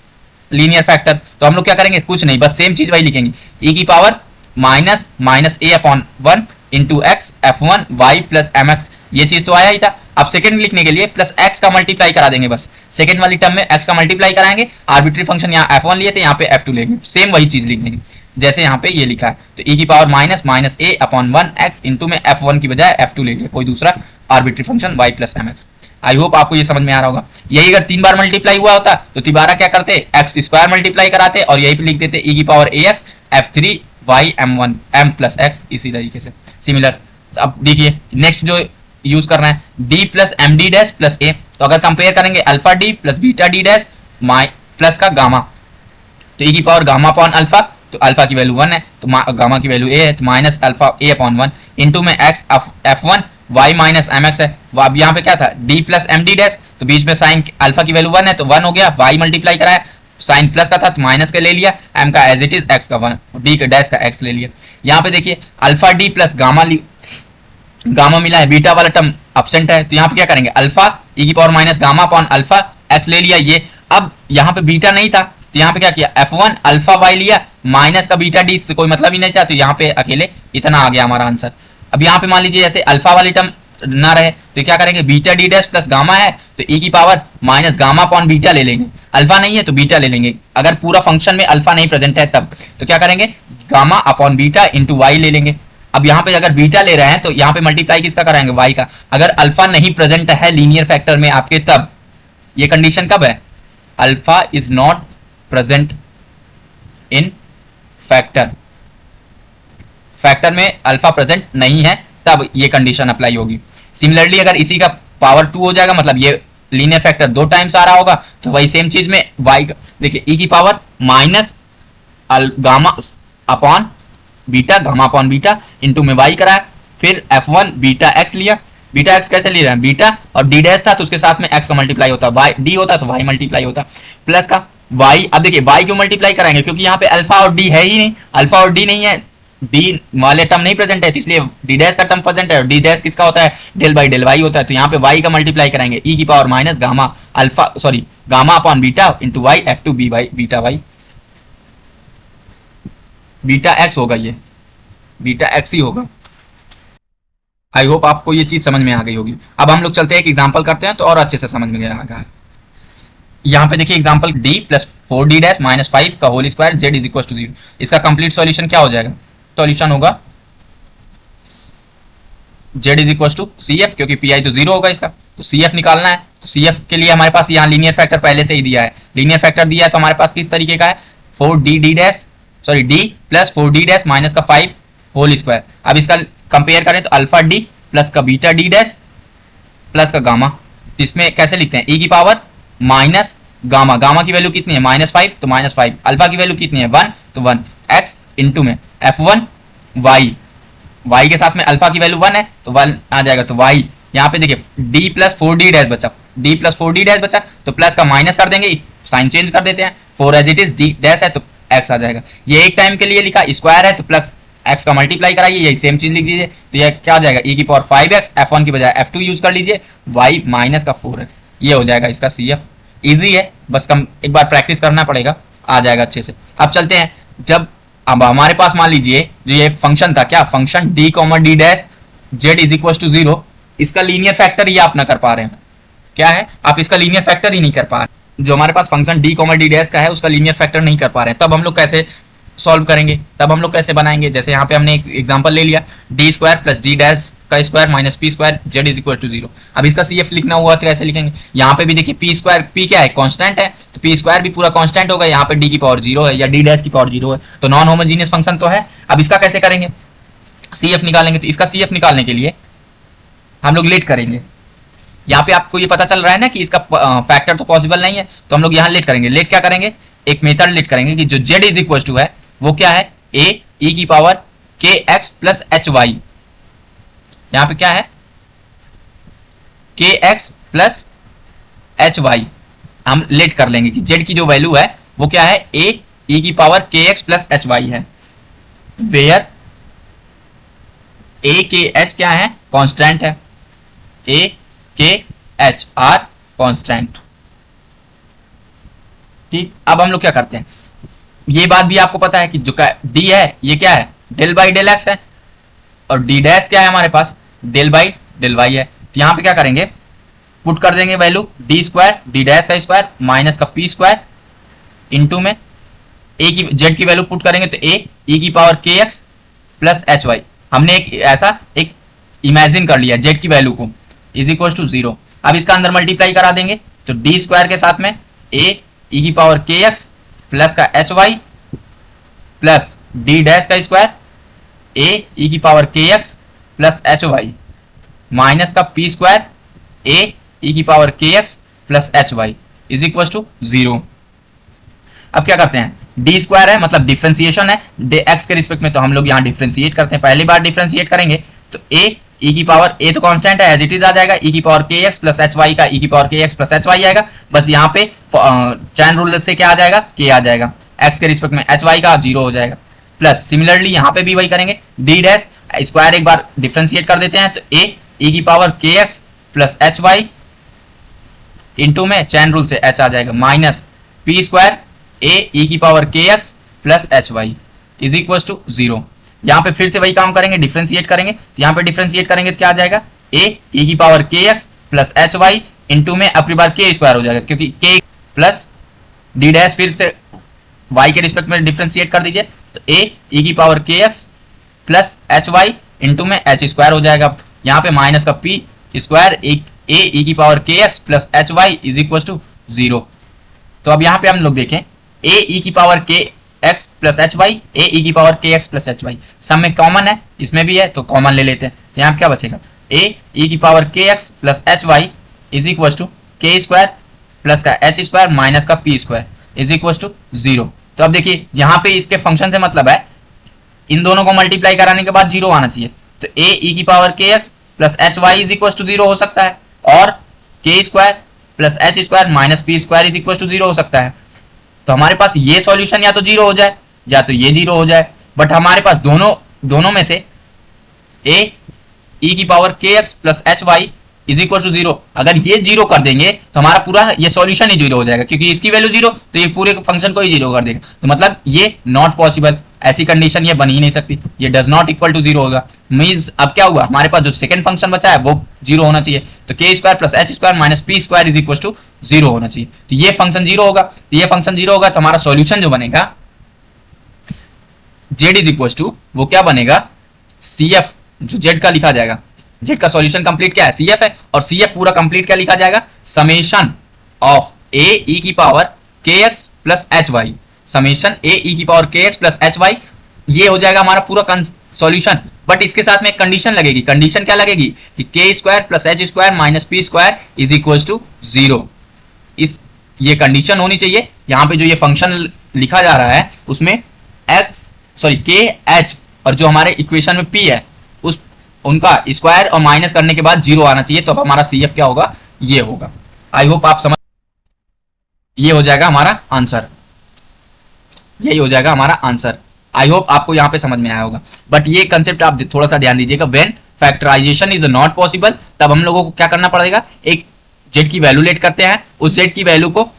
[SPEAKER 1] लीनियर फैक्टर, तो हम लोग क्या करेंगे, कुछ नहीं, बस सेम चीज वही लिखेंगे, ई की power minus minus a upon 1 into x F1 y plus m x, ये चीज तो आया ही था। अब सेकंड लिखने के लिए प्लस एक्स का मल्टीप्लाई करा देंगे, बस सेकंड वाली टर्म में एक्स का मल्टीप्लाई कराएंगे, आर्बिट्री फंक्शन यहाँ F1 लिए थे, यहाँ पे F2 लेंगे, सेम वही चीज लिख देंगे जैसे यहाँ पे ये लिखा है। तो ई की power minus minus a upon 1 x into में F1 की बजाय F2 ले लिया, कोई दूसरा arbitrary function y plus m x. I hope आपको ये समझ में आ रहा होगा। यही अगर 3 बार मल्टीप्लाई हुआ होता तो तिबारा क्या करते, एक्स स्क्वायर मल्टीप्लाई कराते और यही पे लिख देते ई की power a x F3 y M1 M plus x, इसी तरीके से सिमिलर। अब देखिए नेक्स्ट जो यूज कर रहे हैं, d plus m D dash plus a. तो अगर कंपेयर करेंगे alpha D plus beta D dash plus का गामा, तो ई की पावर गामा अपॉन अल्फा, तो अल्फा की वैल्यू 1 है तो गामा की वैल्यू ए है, तो minus alpha a upon 1 into में x F1 y minus m x है। अब यहाँ पे क्या था, d plus m D dash, तो बीच में साइन अल्फा की वैल्यू 1 है तो 1 हो गया, वाई मल्टीप्लाई कराया, साइन प्लस का था तो माइनस का ले लिया, एम का एज इट इज, एक्स का 1, डी का डैश का एक्स ले लिया। यहाँ पे देखिए अल्फा डी प्लस गामा मिला है, बीटा वाला टर्म एब्सेंट है, तो यहाँ पे क्या करेंगे, अल्फा ई की power minus gamma upon alpha x ले लिया ये। अब यहाँ पे बीटा नहीं था तो यहाँ पे क्या किया, F1 अल्फा वाई लिया, माइनस का बीटा डी से कोई मतलब ही नहीं था, तो यहाँ पे अकेले इतना आ गया हमारा आंसर। अब यहाँ पे मान लीजिए जैसे अल्फा वाली टर्म ना रहे तो क्या करेंगे, beta D dash plus gamma है तो ई की power minus gamma upon beta ले लेंगे, अल्फा नहीं है तो बीटा ले लेंगे, अगर पूरा फंक्शन में अल्फा नहीं प्रेजेंट है तब तो क्या करेंगे, gamma upon beta into y ले लेंगे। अब यहाँ पे अगर बीटा ले रहे हैं तो यहाँ पे मल्टीप्लाई किसका कराएंगे, वाई का। अगर अल्फा नहीं प्रेजेंट है लीनियर फैक्टर में आपके, तब ये कंडीशन कब है, alpha is not present in factor में अल्फा प्रेजेंट नहीं है तब ये कंडीशन अप्लाई होगी। सिमिलरली अगर इसी का पावर 2 हो जाएगा, मतलब ये लीनियर फैक्टर 2 टाइम्स आ रहा होगा, तो वही सेम चीज में वाई का देखिए ई की power minus gamma upon beta, gamma upon beta into में वाई कराया, फिर F1 बीटा एक्स लिया। बीटा एक्स कैसे ले रहे हैं, बीटा और डी डैश था तो उसके साथ में एक्स का मल्टीप्लाई होता, वाई डी होता तो वाई मल्टीप्लाई होता, प्लस का वाई। अब देखिए वाई क्यों मल्टीप्लाई कराएंगे, क्योंकि यहाँ पे अल्फा और डी है ही नहीं, अल्फा और डी नहीं है, डी वाले टर्म नहीं प्रेजेंट है, तो इसलिए डी डैश का टर्म प्रेजेंट है, डी डैश किसका होता है, डेल बाई डेल वाई होता है, तो यहाँ पे वाई का मल्टीप्लाई कराएंगे, ई की power minus gamma alpha sorry gamma upon beta into y F2 b y beta y, beta x होगा, ये बीटा एक्स ही होगा। आई होप आपको ये चीज समझ में आ गई होगी। अब हम लोग चलते हैं एक एग्जांपल करते हैं तो और अच्छे से समझ में आएगा। यहाँ पे देखिए example D plus 4d dash minus 5 का whole square z is equal to 0। इसका कंप्लीट सॉल्यूशन क्या हो जाएगा, सॉल्यूशन होगा z is equal to CF, क्योंकि PI तो 0 होगा इसका, तो CF निकालना है। तो CF के लिए हमारे पास यहाँ लीनियर फैक्टर पहले से ही दिया है, लीनियर फैक्टर दिया है तो हमारे पास किस तरीके का है, 4d d dash
[SPEAKER 2] sorry D plus 4d dash minus का 5 होल स्क्वायर। अब इसका कंपेयर करें तो अल्फा डी प्लस का बीटा डी डैश प्लस का गामा, इसमें कैसे लिखते हैं, e की पावर माइनस गामा, गामा की वैल्यू कितनी है -5 तो -5, अल्फा की वैल्यू कितनी है 1 तो 1, x इंटू में f1 y के साथ में अल्फा की वैल्यू 1 है तो 1 आ जाएगा, तो y यहाँ पे देखिए d प्लस 4d डैश बचा, d प्लस 4d डैश बचा तो प्लस का माइनस कर देंगे, साइन चेंज कर देते हैं, 4 as it is d dash है तो x आ जाएगा। ये एक टाइम के लिए लिखा, स्क्वायर है तो प्लस x का मल्टीप्लाई कराइए, यही सेम चीज लिख दीजिए, तो ये क्या हो जाएगा e की पावर 5x, f1 की बजाय f2 यूज कर लीजिए, y माइनस का 4x, ये हो जाएगा इसका CF। इजी है, बस कम एक बार प्रैक्टिस करना पड़ेगा, आ जाएगा अच्छे से। अब चलते हैं, जब अब हमारे पास मान लीजिए जो ये फंक्शन था, क्या function d d dash z is equal to 0, इसका लीनियर फैक्टर ये आप ना कर पा रहे हैं, क्या है आप इसका लीनियर फैक्टर ही नहीं कर पा रहे, जो हमारे पास फंक्शन d d डैश का है उसका लीनियर फैक्टर नहीं कर पा रहे हैं, तब हम लोग कैसे सॉल्व करेंगे, तब हम लोग कैसे बनाएंगे, जैसे यहाँ पे हमने एक एग्जांपल ले लिया, d square plus D dash का square minus p square z is equal to 0। अब इसका CF लिखना हुआ तो कैसे लिखेंगे, यहाँ पे भी देखिए पी स्क्वायर, पी क्या है कांस्टेंट है, तो पी स्क्वायर भी पूरा कांस्टेंट होगा, यहाँ पे डी की पावर 0 है या डी डैश की पावर 0 है, तो नॉन होमोजीनियस फंक्शन तो है। अब इसका कैसे करेंगे, CF निकालेंगे, तो इसका CF निकालने के लिए हम लोग लेट करेंगे, यहाँ पे आपको ये पता चल रहा है ना कि इसका फैक्टर तो पॉसिबल नहीं है, तो हम लोग यहाँ लेट करेंगे। लेट क्या करेंगे, एक मेथड लेट करेंगे कि जो z इज इक्वल टू है वो क्या है, a e की power k x plus h y, यहाँ पे क्या है k x plus h y, हम लेट कर लेंगे कि z की जो वैल्यू है वो क्या है a e की power k x plus h y है, वेयर a k h क्या है कांस्टेंट है, a k h are constant. ठीक, अब हम लोग क्या करते हैं, ये बात भी आपको पता है कि जो d है ये क्या है डेल बाई डेल एक्स है, और d डैश क्या है हमारे पास डेल बाई डेल वाई है, तो यहाँ पे क्या करेंगे पुट कर देंगे value d square d dash का स्क्वायर माइनस का p स्क्वायर इंटू में a की z की वैल्यू पुट करेंगे तो a e की power k x plus h y, हमने एक ऐसा एक इमेजिन कर लिया z की वैल्यू को इज इक्वल टू 0। अब इसका अंदर मल्टीप्लाई करा देंगे तो d स्क्वायर के साथ में a e की पावर k x प्लस का h y plus D dash का स्क्वायर a e की power k x plus h y minus का p स्क्वायर a e की power k x plus h y is equal to 0। अब क्या करते हैं, D square है मतलब डिफ्रेंसिएशन है एक्स के रिस्पेक्ट में, तो हम लोग यहाँ डिफ्रेंशिएट करते हैं, पहली बार डिफ्रेंशिएट करेंगे तो a e की पावर a तो कांस्टेंट है एज इट इज आ जाएगा, e की power k x plus h y का e की power k x plus h y आएगा, बस यहाँ पे चैन रूल से क्या आ जाएगा k आ जाएगा, x के रिस्पेक्ट में एच वाई का 0 हो जाएगा, प्लस सिमिलरली यहाँ पे भी वही करेंगे, d डैश स्क्वायर एक बार डिफ्रेंशिएट कर देते हैं तो a e की power k x plus h y into में चैन रूल से h आ जाएगा minus p square a e की power k x plus h y is equal to 0। यहाँ पे फिर से वही काम करेंगे, डिफ्रेंशिएट करेंगे, तो यहाँ पे डिफ्रेंशिएट करेंगे तो क्या आ जाएगा a e की power k x plus h y into में अपनी बार k स्क्वायर हो जाएगा, क्योंकि k प्लस d डैश फिर से y के रिस्पेक्ट में डिफ्रेंशिएट कर दीजिए तो a e की power k x plus h y into में h स्क्वायर हो जाएगा, यहाँ पे माइनस का p स्क्वायर a e की power k x plus h y is equal to 0। तो अब यहाँ पे हम लोग देखें a e की power k x plus h y a e की power k x plus h y सब में कॉमन है, इसमें भी है तो कॉमन ले लेते हैं, तो यहाँ पे क्या बचेगा a e की power k x plus h y is equal to k square plus का h स्क्वायर माइनस का p square is equal to 0। तो अब देखिए यहाँ पे इसके फंक्शन से मतलब है इन दोनों को मल्टीप्लाई कराने के बाद 0 आना चाहिए, तो a e की power k x plus h y is equal to 0 हो सकता है, और k square plus h square minus p square is equal to 0 हो सकता है। तो हमारे पास ये सॉल्यूशन या तो 0 हो जाए या तो ये 0 हो जाए, बट हमारे पास दोनों में से a e की power k x plus h y is equal to 0, अगर ये 0 कर देंगे तो हमारा पूरा ये सॉल्यूशन ही 0 हो जाएगा, क्योंकि इसकी वैल्यू 0 तो ये पूरे फंक्शन को ही 0 कर देगा, तो मतलब ये नॉट पॉसिबल, ऐसी कंडीशन ये बन ही नहीं सकती, ये डज नॉट इक्वल टू 0 होगा। मींस अब क्या हुआ, हमारे पास जो सेकंड फंक्शन बचा है वो 0 होना चाहिए, तो k square plus h square minus p square is equal to 0 होना चाहिए, तो ये फंक्शन 0 होगा, तो ये फंक्शन 0 होगा तो हमारा सॉल्यूशन जो बनेगा z इज इक्वल टू वो क्या बनेगा CF, जो z का लिखा जाएगा, z का सॉल्यूशन कंप्लीट क्या है CF है, और CF पूरा कंप्लीट क्या लिखा जाएगा समेशन ऑफ a e की power k x plus h y, summation a e की पावर के एक्स प्लस एच वाई, ये हो जाएगा हमारा पूरा सॉल्यूशन। बट इसके साथ में एक कंडीशन लगेगी। कंडीशन क्या लगेगी कि k square plus h square minus p square is equal to 0। ये कंडीशन होनी चाहिए। यहाँ पे जो ये फंक्शन लिखा जा रहा है उसमें के एच और जो हमारे इक्वेशन में पी है उनका स्क्वायर और माइनस करने के बाद 0 आना चाहिए। तो अब हमारा सी एफ क्या होगा, ये होगा। आई होप आप समझ, ये हो जाएगा हमारा आंसर, यही हो जाएगा हमारा आंसर। आई होप आपको यहाँ पे समझ में आया होगा। बट ये कंसेप्ट आप थोड़ा सा ध्यान दीजिएगा, when factorization is not possible, तब हम लोगों को क्या करना पड़ेगा, एक जेड की वैल्यू लेट करते हैं, उस जेड की वैल्यू को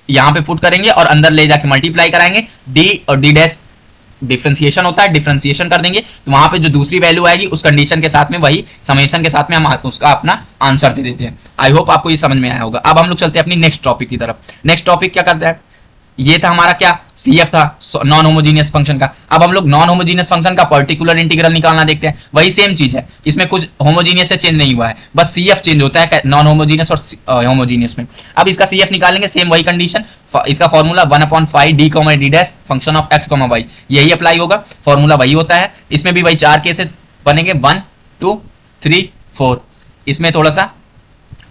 [SPEAKER 2] यहाँ पे पुट करेंगे और अंदर ले जाके मल्टीप्लाई कराएंगे। डी और डी डैश डिफरेंशिएशन होता है, डिफरेंशिएशन कर देंगे तो वहां पे जो दूसरी वैल्यू आएगी उस कंडीशन के साथ में, वही समेशन के साथ में हम उसका अपना आंसर दे देते हैं। आई होप आपको ये समझ में आया होगा। अब हम लोग चलते हैं अपनी नेक्स्ट टॉपिक की तरफ। नेक्स्ट टॉपिक क्या करता है, ये था हमारा क्या, CF था नॉन होमोजीनियस फंक्शन का। अब हम लोग नॉन होमोजीनियस फंक्शन का पर्टिकुलर इंटीग्रल निकालना देखते हैं। वही सेम चीज है, इसमें कुछ होमोजीनियस से चेंज नहीं हुआ है, बस CF चेंज होता है नॉन होमोजीनियस और होमोजीनियस में। अब इसका CF निकालेंगे, सेम वही कंडीशन, इसका formula 1/5 d, d dash function of x, y, यही अप्लाई होगा, फॉर्मूला वही होता है। इसमें भी वही 4 केसेस बनेंगे, 1 2 3 4। इसमें थोड़ा सा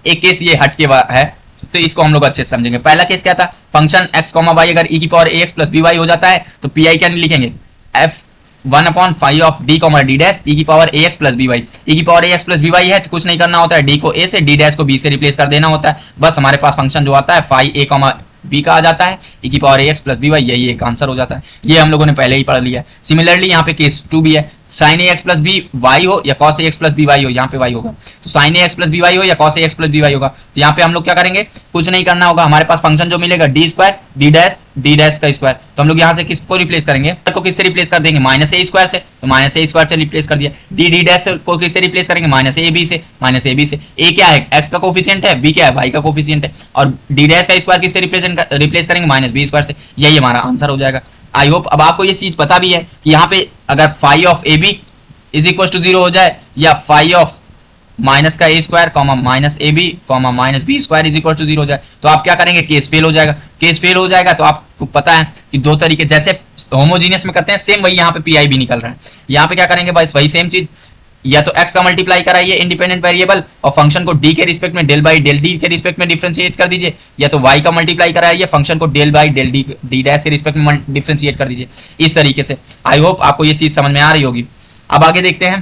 [SPEAKER 2] एक केस ये हट के है, तो इसको हम लोग अच्छे से समझेंगे। पहला केस क्या था, फंक्शन x, y अगर e की पावर ax प्लस by हो जाता है तो pi क्या नहीं लिखेंगे, f 1/5 of d, d dash e की power ax plus by। e की पावर ax प्लस by है तो कुछ नहीं करना होता है, d को a से, d डैश को b से रिप्लेस कर देना होता है। बस हमारे पास फंक्शन जो आता है फाई a, b का आ जाता है, e की पावर ax प्लस by, यही एक आंसर हो जाता है। ये हम लोगों ने पहले ही पढ़ लिया है। सिमिलरली यहाँ पे केस 2 भी है, sin ax plus b y हो या cos ax प्लस by हो, यहाँ पे y होगा तो sin ax प्लस by हो या cos ax प्लस by होगा। तो यहाँ पे हम लोग क्या करेंगे, कुछ नहीं करना होगा, हमारे पास फंक्शन जो मिलेगा d स्क्वायर d डैश का स्क्वायर, तो हम लोग यहाँ से किसको रिप्लेस करेंगे, को किससे रिप्लेस कर देंगे, माइनस ए स्क्वायर से, तो माइनस ए स्क्वायर से रिप्लेस कर दिया। डी डैश को किससे रिप्लेस करेंगे, माइनस ए बी से, माइनस ए बी से। ए क्या है, एक्स का कोफिशिएंट है, बी क्या है, वाई का कोफिशिएंट है, और डी डैश का स्क्वायर किससे रिप्लेस करेंगे, माइनस बी स्क्वायर से। यही हमारा आंसर हो जाएगा। आई होप अब आपको ये चीज पता भी है कि यहाँ पे अगर phi of a b is equal to 0 हो जाए, या फाई ऑफ माइनस का a square comma minus a b comma minus b square is equal to 0 हो जाए, तो आप क्या करेंगे, केस फेल हो जाएगा। केस फेल हो जाएगा तो आपको पता है कि दो तरीके, जैसे होमोजीनियस में करते हैं सेम वही यहाँ पे पीआई भी निकल रहा है। यहाँ पे क्या करेंगे, बस वही सेम चीज, या तो x का मल्टीप्लाई कराइए इंडिपेंडेंट वेरिएबल और फंक्शन को d के रिस्पेक्ट में डेल बाई डेल डी के रिस्पेक्ट में डिफरेंशिएट कर दीजिए, या तो y का मल्टीप्लाई कराइए फंक्शन को del by del D dash के रिस्पेक्ट में डिफरेंशिएट कर दीजिए। इस तरीके से आई होप आपको ये चीज समझ में आ रही होगी। अब आगे देखते हैं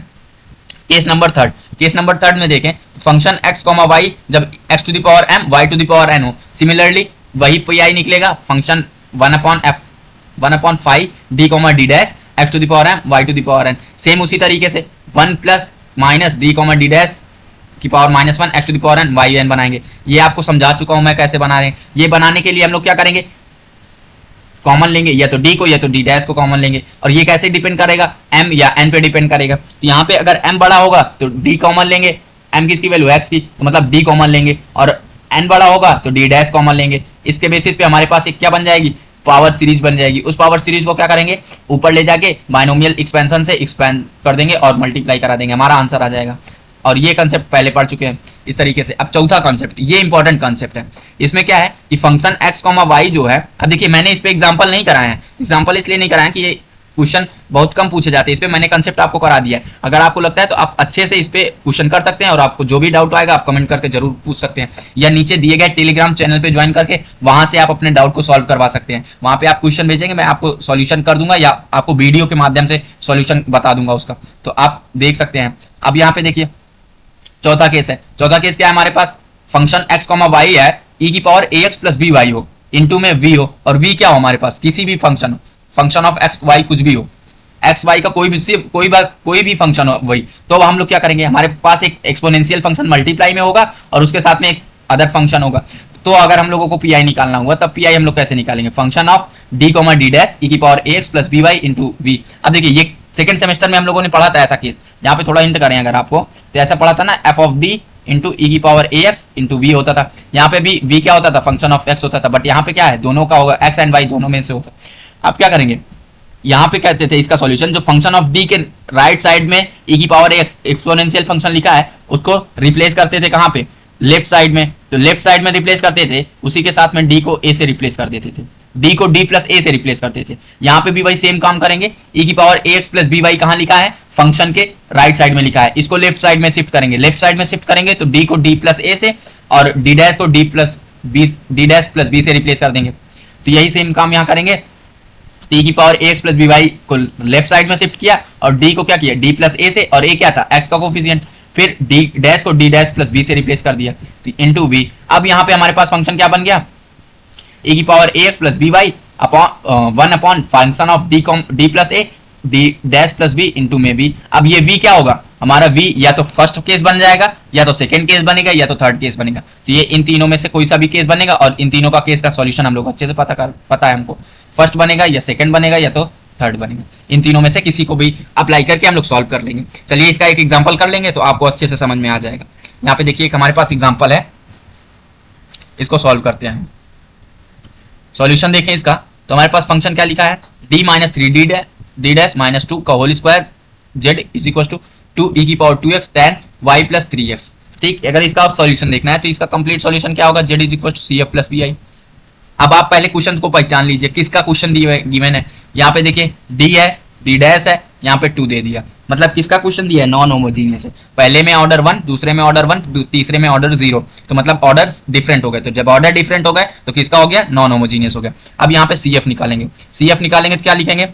[SPEAKER 2] case number third. Case number third में देखें तो फंक्शन x, y जब x to the power m y to the power n हो, सिमिलरली वही पीआई निकलेगा, function 1/5 d, d dash x to the power m y to the power n। Same उसी तरीके से 1 plus minus d, d dash की power -1 x to the power n y n बनाएंगे। ये आपको समझा चुका हूं मैं कैसे बना रहे हैं। ये बनाने के लिए हम लोग क्या करेंगे, कॉमन लेंगे, या तो d को या तो d डैश को कॉमन लेंगे, और ये कैसे डिपेंड करेगा, m या n पे डिपेंड करेगा। तो यहाँ पे अगर m बड़ा होगा तो d कॉमन लेंगे, m किसकी वैल्यू x की, तो मतलब d कॉमन लेंगे, और n बड़ा होगा तो d डैश कॉमन लेंगे। इसके बेसिस पे हमारे पास एक क्या बन जाएगी, पावर सीरीज बन जाएगी। उस पावर सीरीज को क्या करेंगे, ऊपर ले जाके बाइनोमियल एक्सपेंशन से एक्सपेंड कर देंगे और मल्टीप्लाई करा देंगे, हमारा आंसर आ जाएगा। और ये कंसेप्ट पहले पढ़ चुके हैं इस तरीके से। अब चौथा कंसेप्ट, ये इंपॉर्टेंट कंसेप्ट है। इसमें क्या है कि फंक्शन x, y जो है, अब देखिए मैंने इस पे एग्जांपल नहीं कराया है, एग्जांपल इसलिए नहीं कराया कि ये क्वेश्चन बहुत कम पूछे जाते हैं, इस पे मैंने कंसेप्ट आपको करा दिया है। अगर आपको लगता है तो आप अच्छे से इस पे क्वेश्चन कर सकते हैं, और आपको जो भी डाउट आएगा आप कमेंट करके जरूर पूछ सकते हैं, या नीचे दिए गए टेलीग्राम चैनल पे ज्वाइन करके वहां से आप अपने डाउट को सॉल्व करवा सकते हैं। वहां पे आप क्वेश्चन भेजेंगे, मैं आपको सॉल्यूशन कर दूंगा, या आपको वीडियो के माध्यम से सॉल्यूशन बता दूंगा उसका, तो आप देख सकते हैं। अब यहाँ पे देखिए चौथा केस है। चौथा केस क्या है हमारे पास, फंक्शन x, y है, e की पावर ax प्लस by हो, इनटू में v हो, और v क्या हो हमारे पास, किसी भी फंक्शन हो, फंक्शन ऑफ x, y कुछ भी हो, एक्स वाई का कोई भी फंक्शन हो वही। तो हम लोग क्या करेंगे, हमारे पास एक एक्सपोनेंशियल फंक्शन मल्टीप्लाई में होगा और उसके साथ में एक अदर फंक्शन होगा। तो अगर हम लोगों को पीआई निकालना होगा तब पीआई हम लोग कैसे निकालेंगे, function of d, d dash e की power ax plus by into v। अब देखिए ये सेकंड सेमेस्टर में हम लोगों ने पढ़ा था ऐसा केस, यहाँ पे थोड़ा हिंट करें अगर आपको, तो ऐसा पढ़ा था ना, f of d into e की पावर ax इंटू v होता था। यहाँ पे भी v क्या होता था, फंक्शन ऑफ x होता था, बट यहाँ पे क्या है, दोनों का होगा, x एंड y दोनों में से होता। अब क्या करेंगे, यहाँ पे कहते थे इसका सॉल्यूशन, जो फंक्शन ऑफ d के राइट साइड में e की पावर x एक्सपोनेंशियल फंक्शन लिखा है उसको रिप्लेस करते थे कहाँ पे, लेफ्ट साइड में। तो लेफ्ट साइड में रिप्लेस करते थे, उसी के साथ में d को a से रिप्लेस कर देते थे। डी को डी प्लस ए से रिप्लेस करते थे। यहाँ पे भी वही सेम काम करेंगे। ई की power a x plus b Y कहाँ लिखा है, फंक्शन के राइट साइड में लिखा है, इसको लेफ्ट साइड में शिफ्ट करेंगे। लेफ्ट साइड में शिफ्ट करेंगे तो डी को डी प्लस ए से और डी डैश को डी डैश प्लस बी से रिप्लेस कर देंगे। तो यही सेम काम यहाँ करेंगे। टी की power a x plus b Y को लेफ्ट साइड में शिफ्ट किया और डी को क्या किया, डी प्लस ए से, और ए क्या था, एक्स का कोफिशिएंट, फिर डी डैश को डी डैश प्लस बी से रिप्लेस कर दिया, तो इनटू वी। अब यहाँ पे हमारे पास फंक्शन क्या बन गया, ए की power a x plus b y upon 1 upon function of D plus a D dash plus b into में बी। अब ये वी क्या होगा हमारा, वी या तो फर्स्ट केस बन जाएगा, या तो सेकंड केस बनेगा, या तो थर्ड केस बनेगा। तो ये इन तीनों में से कोई सा भी केस बनेगा, और इन तीनों का केस का सॉल्यूशन हम लोग अच्छे से पता है हमको, फर्स्ट बनेगा या सेकंड बनेगा या तो थर्ड बनेगा। इन तीनों में से किसी को भी अप्लाई करके हम लोग सॉल्व कर लेंगे। चलिए इसका एक एग्जांपल कर लेंगे तो आपको अच्छे से समझ में आ जाएगा। यहाँ पे देखिए हमारे पास एग्जांपल है, इसको सॉल्व करते हैं। सॉल्यूशन देखें इसका, तो हमारे पास फंक्शन क्या लिखा है, d minus 3d D dash minus 2 का whole square z is equal to 2 e की power 2x tan y plus 3x। ठीक, अगर इसका आप सॉल्यूशन देखना है तो इसका कंप्लीट सॉल्यूशन क्या होगा, z is equal to C F plus B I. अब आप पहले क्वेश्चन को पहचान लीजिए, किसका क्वेश्चन गिवन है। यहाँ पे देखिए d है, d डैश है, यहाँ पे 2 दे दिया, मतलब किसका क्वेश्चन दिया है, नॉन होमोजीनियस है। पहले में ऑर्डर 1, दूसरे में ऑर्डर 1, तीसरे में ऑर्डर 0, तो मतलब ऑर्डर डिफरेंट हो गए। तो जब ऑर्डर डिफरेंट हो गए तो किसका हो गया, नॉन होमोजीनियस हो गया। अब यहाँ पे CF निकालेंगे। CF निकालेंगे तो क्या लिखेंगे,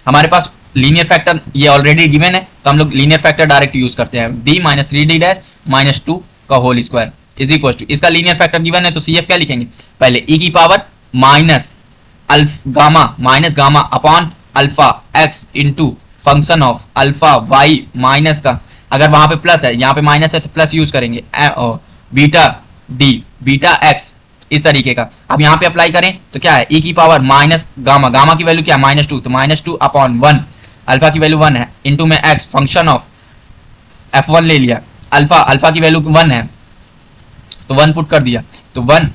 [SPEAKER 2] हमारे पास लीनियर फैक्टर ये ऑलरेडी गिवन है, तो हम लोग लीनियर फैक्टर डायरेक्ट यूज करते हैं। d minus 3d dash minus 2 का whole square is equal to, इसका लीनियर फैक्टर गिवन है तो CF क्या लिखेंगे, पहले e की power minus gamma upon alpha x into function of alpha y minus का, अगर वहां पे प्लस है यहाँ पे माइनस है तो प्लस यूज करेंगे, बीटा d बीटा x इस तरीके का। अब यहाँ पे अप्लाई करें तो क्या है, e की पावर माइनस गामा की वैल्यू क्या है, माइनस 2, तो माइनस 2 अपॉन 1, अल्फा की वैल्यू 1 है, इंटू में x फंक्शन ऑफ f1 ले लिया, अल्फा की वैल्यू 1 है तो 1 पुट कर दिया, तो 1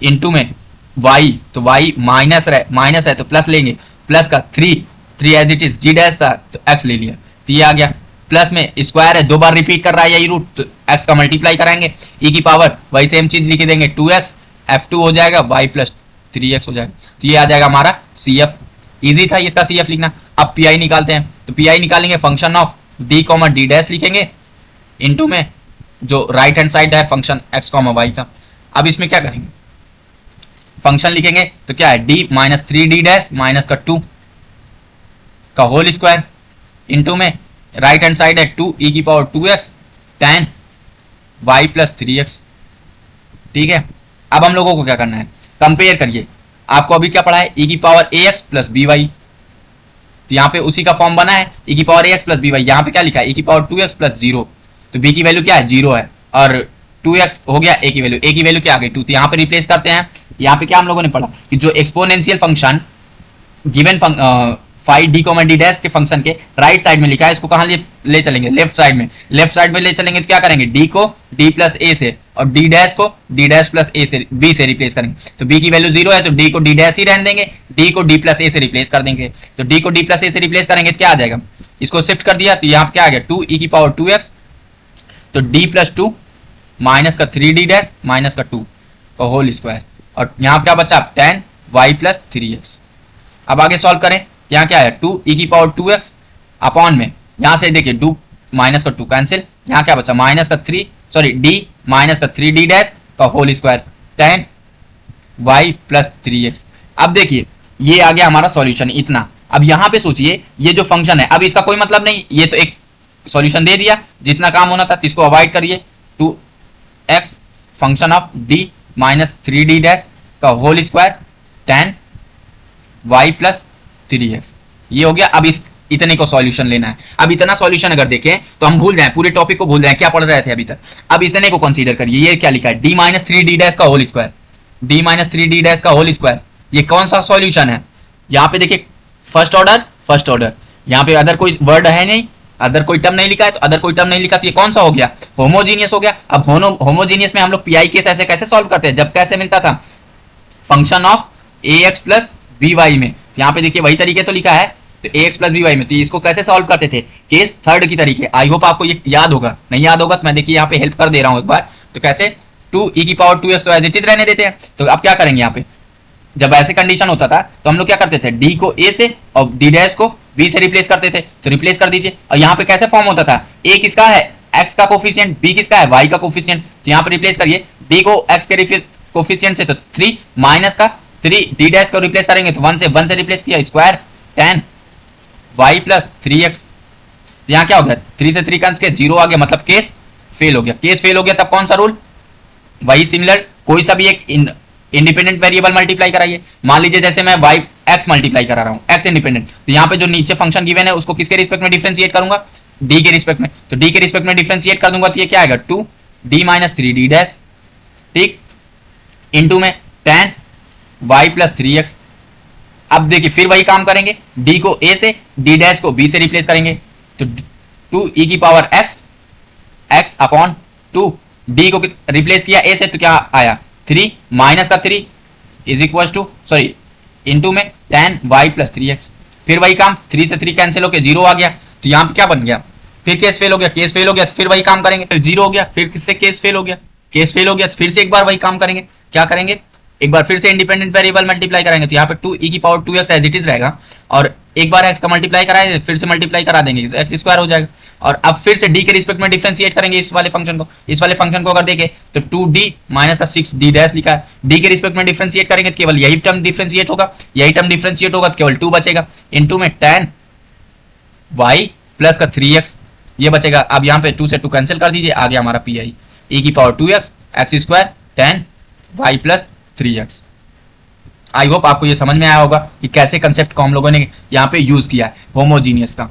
[SPEAKER 2] इंटू में y, तो y माइनस है तो प्लस लेंगे, प्लस का 3 as it is g dash था तो x ले लिया, तो ये आ गया। प्लस में स्क्वायर है, 2 बार रिपीट कर रहा है यही रूट, तो x का मल्टीप्लाई कराएंगे, e की पावर वही सेम चीज लिख देंगे 2x, f2 हो जाएगा y प्लस 3x हो जाएगा, तो ये आ जाएगा हमारा CF। इजी था इसका CF लिखना। अब PI निकालते हैं, तो PI निकालेंगे function of d comma D dash लिखेंगे, इंटू में जो राइट हैंड साइड है फंक्शन x कॉमा वाई का। अब इसमें क्या करेंगे, फंक्शन लिखेंगे तो क्या है, d minus 3d dash minus का 2 का होल स्क्वायर, इंटू में राइट हैंड साइड है 2 e की power 2x tan y plus 3x। ठीक है, अब हम लोगों को क्या करना है, कंपेयर करिए। आपको अभी क्या पढ़ा है, e की power ax plus b y, तो यहाँ पे उसी का फॉर्म बना है, e की power ax plus b y. यहाँ पे क्या लिखा है, e की पावर 2x प्लस 0, तो b की वैल्यू क्या है, 0 है, और 2x हो गया a की वैल्यू क्या आ गई 2, तो यहाँ पे रिप्लेस करते हैं। यहाँ पे क्या हम लोगों ने पढ़ा कि जो exponential function given five D comma D dash के फंक्शन के राइट साइड में लिखा है, इसको कहाँ ले चलेंगे, लेफ्ट साइड में ले चलेंगे, तो क्या करेंगे, d को d प्लस ए से और d डैश को d डैश प्लस ए से b से रिप्लेस करेंगे। तो b की वैल्यू 0 है तो d को d डैश ही रहने देंगे, d को d प्लस ए से रिप्लेस कर देंगे। तो d को d प्लस ए से रिप्लेस करेंगे तो क्या आ जाएगा, इसको शिफ्ट कर दिया तो यहाँ पे क्या आ गया 2 e की पावर 2x, तो d प्लस 2 माइनस का 3d डैश माइनस का 2 का होल स्क्वायर, और यहाँ क्या बचा tan y प्लस 3x। अब आगे सॉल्व करें, यहाँ क्या है 2 e की पावर 2x अपॉन में, यहाँ से देखिए 2 माइनस का 2 कैंसिल, यहाँ क्या बचा माइनस का d माइनस का 3d डैश का whole square tan y plus 3x। अब देखिए ये आ गया हमारा सॉल्यूशन इतना। अब यहाँ पे सोचिए ये जो फंक्शन है, अब इसका कोई मतलब नहीं, ये तो एक सॉल्यूशन दे दिया, जितना काम होना था इसको अवॉइड करिए, 2x function of d minus 3d dash का whole square tan y plus 3x, ये हो गया। अब इस इतने को सॉल्यूशन लेना है। अब इतना सॉल्यूशन अगर देखें तो हम भूल जाएं, पूरे टॉपिक को भूल जाएं क्या पढ़ रहे थे अभी तक। अब इतने को कंसीडर करिए, ये क्या लिखा है d माइनस 3d डैश का whole square, d minus 3d dash का होल स्क्वायर, ये कौन सा सॉल्यूशन है। यहाँ पे देखिए फर्स्ट ऑर्डर, यहाँ पे अदर कोई वर्ड है नहीं, अदर कोई टर्म नहीं लिखा है, तो अदर कोई टर्म नहीं लिखा तो ये कौन सा हो गया, होमोजीनियस हो गया। अब होमोजीनियस में हम लोग पीआई केस ऐसे कैसे सॉल्व करते हैं, जब कैसे मिलता था function of ax plus b y में, यहाँ पे देखिए वही तरीके तो लिखा है, तो ax प्लस बी वाई में, तो इसको कैसे सॉल्व करते थे, केस थर्ड की तरीके। आई होप आपको ये याद होगा, नहीं याद होगा तो मैं देखिए यहाँ पे हेल्प कर दे रहा हूँ एक बार। तो कैसे 2 e की पावर 2x तो एज इट इज रहने देते हैं, तो अब क्या करेंगे यहाँ पे जब ऐसे कंडीशन होता था तो हम लोग क्या करते थे, डी को ए से और डी डैश को बी से रिप्लेस करते थे, तो रिप्लेस कर दीजिए। और यहाँ पे कैसे फॉर्म होता था, ए किसका है एक्स का कोफिशिएंट, बी किसका है वाई का कोफिशिएंट, तो यहाँ पे रिप्लेस करिए डी को एक्स के कोफिशिएंट से तो 3 माइनस का 3 डी डैश को रिप्लेस करेंगे तो 1 से रिप्लेस किया स्क्वायर 10 वाई प्लस 3x। यहाँ क्या हो गया 3 से 3 कैंसिल के 0 आ गया, मतलब केस फेल हो गया। केस फेल हो गया तब कौन सा रूल, वही सिमिलर कोई सा भी एक इंडिपेंडेंट वेरिएबल मल्टीप्लाई कराइए। मान लीजिए जैसे मैं वाई एक्स मल्टीप्लाई करा रहा हूँ, एक्स इंडिपेंडेंट, तो यहाँ पे जो नीचे फंक्शन गिवन है उसको किसके रिस्पेक्ट में डिफरेंशिएट करूंगा, डी के रिस्पेक्ट में, तो डी के रिस्पेक्ट में डिफरेंशिएट कर दूंगा तो ये क्या आएगा 2 डी माइनस 3 डी डैश, ठीक, इनटू में 10 वाई प्लस 3x। अब देखिए फिर वही काम करेंगे, डी को ए से डी डैश को बी से रिप्लेस करेंगे तो 2 e की power x x upon 2 D को रिप्लेस किया ए से तो क्या आया 3 माइनस का 3 is equal to sorry into में 10 y प्लस 3x। फिर वही काम 3 से 3 कैंसिल होकर 0 आ गया, तो यहाँ पे क्या बन गया, फिर केस फेल हो गया, केस फेल हो गया तो फिर वही काम करेंगे, तो 0 हो गया, फिर किससे केस फेल हो गया, केस फेल हो गया तो फिर से एक बार वही काम करेंगे। क्या करेंगे, एक बार फिर से इंडिपेंडेंट वेरिएबल मल्टीप्लाई कराएंगे तो यहाँ पे 2 e की power 2x as it is रहेगा, और एक बार x का मल्टीप्लाई कराएंगे फिर से मल्टीप्लाई करा देंगे तो x स्क्वायर हो जाएगा। और अब फिर से d के रिस्पेक्ट में डिफरेंशिएट करेंगे इस वाले फंक्शन को, इस वाले फंक्शन को अगर देखें तो 2d माइनस का 6d डैश लिखा है, d के रिस्पेक्ट में डिफरेंशिएट करेंगे तो केवल यही टर्म डिफरेंशिएट होगा, यही टर्म डिफरेंशिएट होगा तो केवल 2 बचेगा, इनटू में 10 y प्लस का 3x ये बचेगा। अब यहाँ पे 2 से 2 कैंसिल कर दीजिए, आ गया हमारा pi e की power 2x x square 10 y plus 3x। आई होप आपको ये समझ में आया होगा कि कैसे कंसेप्ट को हम लोगों ने यहाँ पे यूज किया है। होमोजीनियस का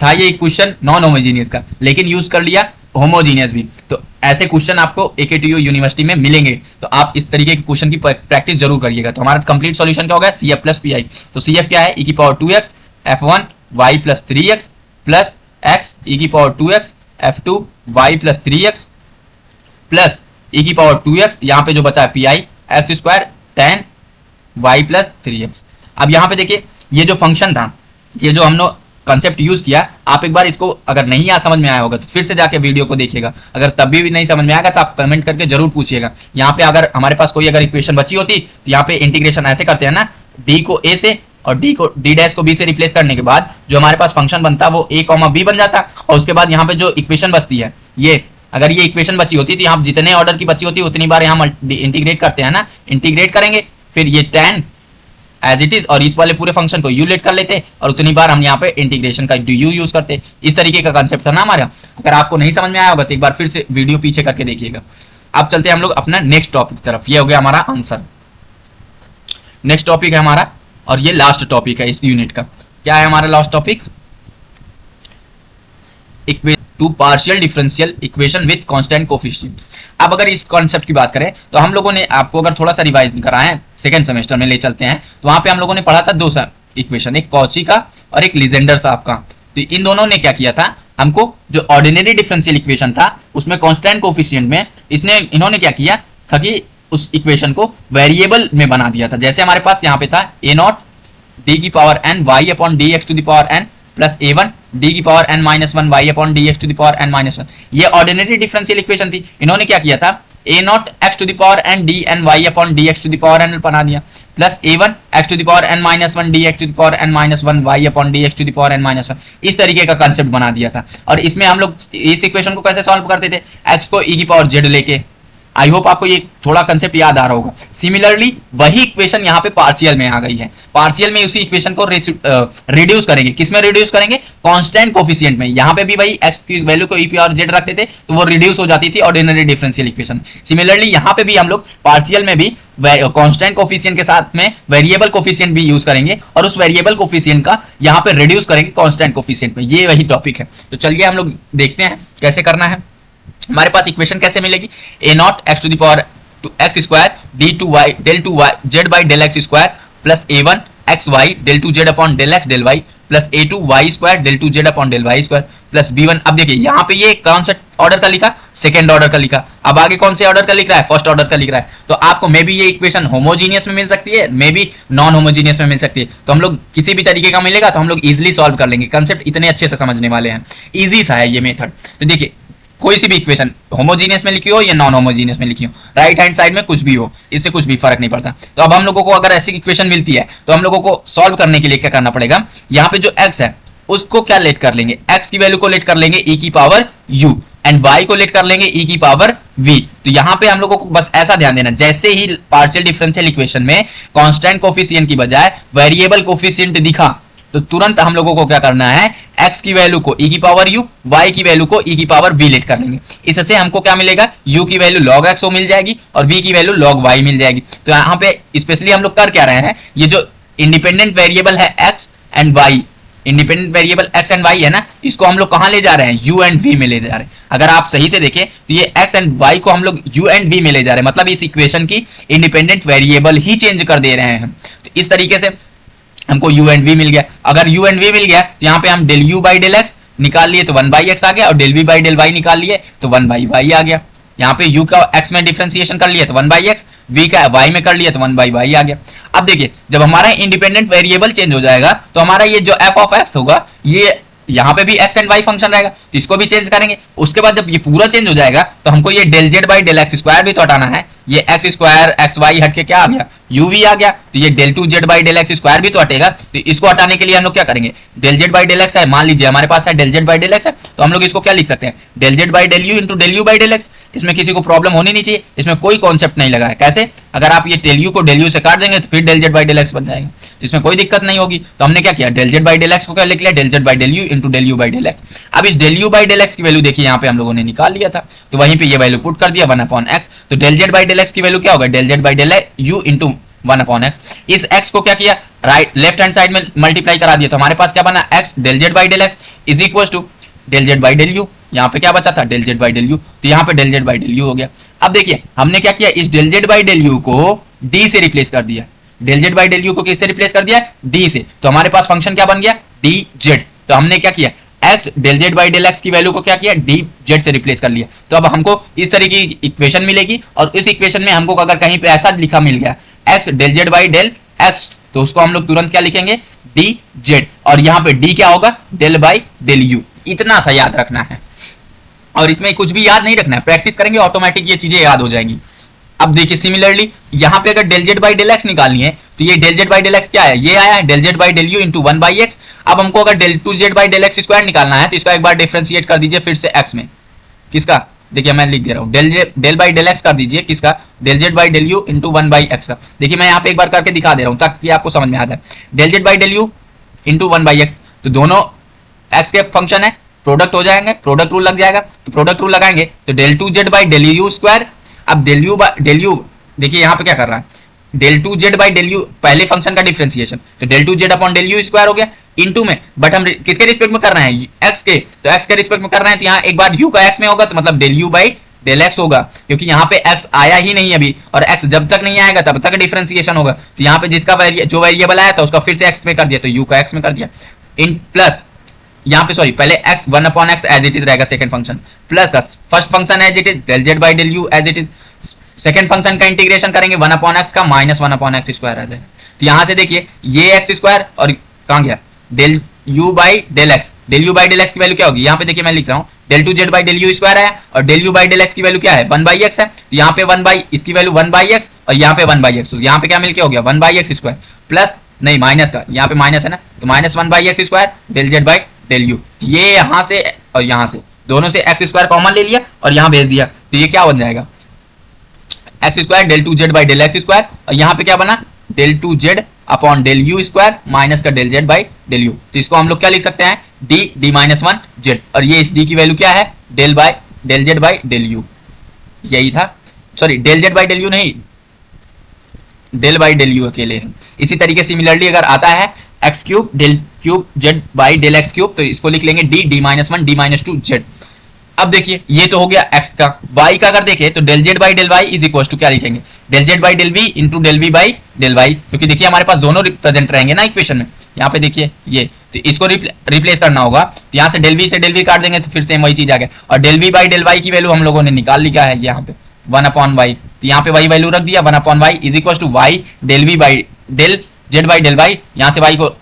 [SPEAKER 2] था ये क्वेश्चन, नॉन होमोजीनियस का, लेकिन यूज कर लिया होमोजीनियस भी। तो ऐसे क्वेश्चन आपको AKTU यूनिवर्सिटी में मिलेंगे, तो आप इस तरीके के क्वेश्चन की प्रैक्टिस जरूर करिएगा। तो हमारा कंप्लीट सॉल्यूशन क्या होगा, CF प्लस PI। तो CF क्या है, e की power 2x f1 y plus 3x plus x e की power 2x f2 y plus 3x plus e की पावर 2x, यहाँ पे जो बचा है PI x square 10 y plus 3x। अब यहाँ पे देखिए ये जो फंक्शन था, ये जो हम लोग कंसेप्ट यूज किया, आप एक बार इसको अगर नहीं समझ में आया होगा तो फिर से जाके वीडियो को देखिएगा। अगर तब भी नहीं समझ में आएगा तो आप कमेंट करके जरूर पूछिएगा। यहाँ पे अगर हमारे पास कोई अगर इक्वेशन बची होती तो यहाँ पे इंटीग्रेशन ऐसे करते हैं ना, डी को ए से और डी को डी डैश को बी से रिप्लेस करने के बाद जो हमारे पास फंक्शन बनता वो a कॉमा बी बन जाता, और उसके बाद यहाँ पे जो इक्वेशन बचती है, ये अगर ये इक्वेशन बची होती तो यहाँ जितने ऑर्डर की बची होती उतनी बार यहाँ इंटीग्रेट करते हैं ना, इंटीग्रेट करेंगे फिर ये 10 एज इट इज और इस वाले पूरे फंक्शन को यू लेट कर लेते और उतनी बार हम यहाँ पे इंटीग्रेशन का डू यू यूज करते। इस तरीके का कंसेप्ट था ना हमारा। अगर आपको नहीं समझ में आया होगा तो एक बार फिर से वीडियो पीछे करके देखिएगा। अब चलते हैं हम लोग अपना नेक्स्ट टॉपिक की तरफ। ये हो गया हमारा आंसर। नेक्स्ट टॉपिक है हमारा, और ये लास्ट टॉपिक है इस यूनिट का। क्या है हमारा last topic, two partial differential equation with constant coefficient. अब अगर इस कॉन्सेप्ट की बात करें तो हम लोगों ने आपको अगर थोड़ा सा रिवाइज कराएं, सेकंड सेमेस्टर में ले चलते हैं, तो वहां पे हम लोगों ने पढ़ा था 2 इक्वेशन, एक कॉची का और एक लीजेंडर साहब का। तो इन दोनों ने क्या किया था, हमको जो ऑर्डिनरी डिफरेंशियल इक्वेशन था उसमें कांस्टेंट कोफिशिएंट में इन्होंने क्या किया था कि उस इक्वेशन को वेरिएबल में बना दिया था। जैसे हमारे पास यहाँ पे था a0 d की power n y upon dx to the power n plus a1 d की power n minus 1 y upon dx to the power n minus 1। ये ऑर्डिनरी डिफरेंशियल इक्वेशन थी। इन्होंने क्या किया था, a0 x to the power n dn y upon dx to the power n बना दिया, plus a1 x to the power n minus 1 dx to the power n minus 1 y upon dx to the power n minus 1। इस तरीके का concept बना दिया था। और इसमें हम लोग इस इक्वेशन को कैसे सॉल्व करते थे, x को e की पावर z लेके। आई होप आपको ये थोड़ा कंसेप्ट याद आ रहा होगा। सिमिलरली वही इक्वेशन यहाँ पे पार्शियल में आ गई है। पार्शियल में उसी इक्वेशन को रिड्यूस करेंगे। किसमें रिड्यूस करेंगे, कांस्टेंट कोफिशिएंट में। यहाँ पे भी वही x की वैल्यू को e पावर z रखते थे तो वो रिड्यूस हो जाती थी ऑर्डिनरी डिफरेंशियल इक्वेशन। सिमिलरली यहाँ पे भी हम लोग पार्शियल में भी कांस्टेंट कोफिशिएंट के साथ में वेरिएबल कोफिशिएंट भी यूज करेंगे और उस वेरिएबल कोफिशिएंट का यहाँ पे रिड्यूस करेंगे कांस्टेंट कोफिशिएंट में। ये वही टॉपिक है। तो चलिए हम लोग देखते हैं कैसे करना है। हमारे पास इक्वेशन कैसे मिलेगी, a0 x to the power x square d two y del two y z by del x square plus a1 x y del two z upon del x del y plus a2 y square del two z upon del y square plus b1। अब देखिए यहाँ पे ये कौन सा order का लिखा, second order का लिखा। अब आगे कौन से ऑर्डर का लिख रहा है, फर्स्ट ऑर्डर का लिख रहा है। तो आपको मे बी ये इक्वेशन होमोजीनियस में मिल सकती है, मे बी नॉन होमोजीनियस में मिल सकती है। तो हम लोग किसी भी तरीके का मिलेगा तो हम लोग इजिली सॉल्व कर लेंगे। कंसेप्ट इतने अच्छे से समझने वाले हैं, इजी सा है ये मेथड। तो देखिए कोई सी भी इक्वेशन होमोजीनियस में लिखी हो या नॉन होमोजीनियस में लिखी हो, राइट हैंड साइड में कुछ भी हो, इससे कुछ भी फर्क नहीं पड़ता। तो अब हम लोगों को अगर ऐसी इक्वेशन मिलती है तो हम लोगों को सॉल्व करने के लिए क्या करना पड़ेगा, यहाँ पे जो x है उसको क्या लेट कर लेंगे, x की वैल्यू को लेट कर लेंगे e की पावर u एंड y को लेट कर लेंगे e की पावर v। तो यहाँ पे हम लोगों को बस ऐसा ध्यान देना, जैसे ही पार्शियल डिफरेंशियल इक्वेशन में कांस्टेंट कोफिशिएंट की बजाय वेरिएबल कोफिशिएंट दिखा तो तुरंत हम लोगों को क्या करना है, x की वैल्यू को e की पावर u, y की वैल्यू को e की पावर v लेट कर लेंगे। इससे हमको क्या मिलेगा, u की वैल्यू log x मिल जाएगी और v की वैल्यू log y मिल जाएगी। तो यहाँ पे स्पेशली हम लोग कर क्या रहे हैं, ये जो इंडिपेंडेंट वेरिएबल है x and y, independent variable x and y है ना, इसको हम लोग कहाँ ले जा रहे हैं, u एंड v में ले जा रहे हैं। अगर आप सही से देखें तो ये x एंड y को हम लोग u एंड v में ले जा रहे हैं, मतलब इस इक्वेशन की इंडिपेंडेंट वेरिएबल ही चेंज कर दे रहे हैं हम। तो इस तरीके से हमको u एंड v मिल गया। अगर u एंड v मिल गया तो यहाँ पे हम del u by del x निकाल लिए तो 1 बाई x आ गया, और del v by del y निकाल लिए तो 1 बाई y आ गया। यहाँ पे u का x में डिफरेंशिएशन कर लिया तो 1 बाई x, v का y में कर लिया तो 1 बाई y आ गया। अब देखिए जब हमारा इंडिपेंडेंट वेरिएबल चेंज हो जाएगा तो हमारा ये जो f ऑफ x होगा, ये यहाँ पे भी x एंड y फंक्शन रहेगा तो इसको भी चेंज करेंगे। उसके बाद जब ये पूरा चेंज हो जाएगा तो हमको ये del z by del x square भी तो हटाना है। ये x स्क्वायर एक्स वाई हट के क्या आ गया, uv आ गया। तो ये del 2z by del x square भी तो हटेगा। तो इसको हटाने के लिए हम लोग क्या करेंगे, del z by del x है, मान लीजिए हमारे पास है del z by del x है, तो हम लोग इसको क्या लिख सकते हैं, del z by del u into del u by del x. इसमें किसी को प्रॉब्लम होनी नहीं चाहिए, इसमें कोई कॉन्सेप्ट नहीं लगा है। कैसे, अगर आप ये डेल u को डेल u से काट देंगे तो फिर del z by del x बन जाएगा, इसमें कोई दिक्कत नहीं होगी। तो हमने क्या किया, del z by del x को क्या लिख लिया, del z by del u into del u by del x. अब इस del u by del x की वैल्यू देखिए यहाँ पे हम लोगों ने निकाल लिया था, तो वहीं पे ये वैल्यू पुट कर दिया 1/x। तो del z by del x की वैल्यू क्या होगा, del z by del u into 1/x। इस x को क्या किया, राइट लेफ्ट हैंड साइड में मल्टीप्लाई करा दिया, तो हमारे पास क्या बना, x del z by del x is equal to del z by del u। यहाँ पे क्या बचा था, del z by del u, तो यहाँ पे del z by del u हो गया। अब देखिए हमने क्या किया, इस del z by del u को d से रिप्लेस कर दिया। Del z by del u को किससे रिप्लेस कर दिया, d से। तो हमारे पास फंक्शन क्या बन गया, dz। तो हमने क्या किया, x del z by del x की वैल्यू को क्या किया, dz से रिप्लेस कर लिया। तो अब हमको इस तरह की इक्वेशन मिलेगी, और इस इक्वेशन में हमको अगर कहीं पे ऐसा लिखा मिल गया x del z by del x, तो उसको हम लोग तुरंत क्या लिखेंगे, dz। और यहाँ पे d क्या होगा, डेल बाई डेल u। इतना सा याद रखना है, और इसमें कुछ भी याद नहीं रखना है, प्रैक्टिस करेंगे ऑटोमेटिक ये चीजें याद हो जाएंगी। अब देखिए सिमिलरली यहाँ पे अगर del z by del x निकालनी है तो ये del z by del x क्या है, ये आया है del z by del u into 1 by x. अब हमको अगर del 2z by del x square निकालना है तो इसका एक बार डिफरेंशिएट कर दीजिए फिर से x में, किसका, देखिए मैं लिख दे रहा हूँ, डेल बाई डेल एक्स कर दीजिए, किसका, del z by del u into 1 by x का। देखिए मैं यहाँ पे एक बार करके दिखा दे रहा हूँ ताकि आपको समझ में आ जाए। Del z by del u into 1 by x, तो दोनों x के फंक्शन है, प्रोडक्ट हो जाएंगे, प्रोडक्ट रूल लग जाएगा। तो प्रोडक्ट रूल लगाएंगे तो del 2z by del u square. अब डेल u देखिए यहाँ पे क्या कर रहा है, del 2z by del u पहले फंक्शन का डिफरेंशिएशन, तो del 2z upon del u square हो गया इनटू में, बट हम किसके रिस्पेक्ट में कर रहे हैं, x के, तो x के रिस्पेक्ट में कर रहे हैं, तो यहाँ एक बार u का x में होगा तो मतलब del u by del x होगा, क्योंकि यहाँ पे x आया ही नहीं अभी, और x जब तक नहीं आएगा तब तक डिफरेंशिएशन होगा। तो यहाँ पे जिसका जो वेरिएबल आया था उसका फिर से x में कर दिया, तो u का x में कर दिया, इन प्लस यहाँ पे सॉरी पहले x 1/x as it is रहेगा सेकंड फंक्शन, प्लस का first function as it is del z by del u as it is, second function का इंटीग्रेशन करेंगे 1/x का माइनस 1/x स्क्वायर आ जाएगा। तो यहाँ से देखिए ये x स्क्वायर और कहाँ गया, del u by del x, del u by del x की वैल्यू क्या होगी, यहाँ पे देखिए मैं लिख रहा हूँ del 2z by del u square है, और del u by del x की वैल्यू क्या है, 1 बाई एक्स है। तो यहाँ पे 1 बाई, इसकी वैल्यू 1 बाई एक्स और यहाँ पे 1 बाई एक्स, तो यहाँ पे क्या मिलके हो गया 1 बाई एक्स स्क्वायर, प्लस नहीं माइनस का, यहाँ पे माइनस है ना, तो minus 1 by x square del z by del u। ये यहाँ से और यहाँ से दोनों से एक्स स्क्वायर कॉमन ले लिया और यहाँ भेज दिया, तो ये क्या बन जाएगा, x square del 2z by del x square, और यहाँ पे क्या बना, del 2z upon del u square minus का del z by del u। तो इसको हम लोग क्या लिख सकते हैं, d माइनस 1 z, और ये इस d की वैल्यू क्या है, del z by del u। यही था, sorry del z by del u नहीं, डेल बाई डेल u अकेले है। इसी तरीके सिमिलरली अगर आता है x cube del cube z by del x cube, तो इसको लिख लेंगे d minus 1 d minus 2 z। अब देखिए ये तो हो गया x का, y का अगर देखें तो del z by del y is equal to क्या लिखेंगे, del z by del v into del v by del y, क्योंकि देखिए हमारे पास दोनों प्रेजेंट रहेंगे ना इक्वेशन में। यहाँ पे देखिए ये, तो इसको रिप्लेस करना होगा, तो यहाँ से डेल v से डेल v काट देंगे तो फिर सेम वही चीज आ गया, और del v by del y की वैल्यू हम लोगों ने निकाल लिया है यहाँ पे 1/y, तो यहाँ पे y वैल्यू रख दिया 1/y is equal to y del v by del z by del y। यहाँ से y को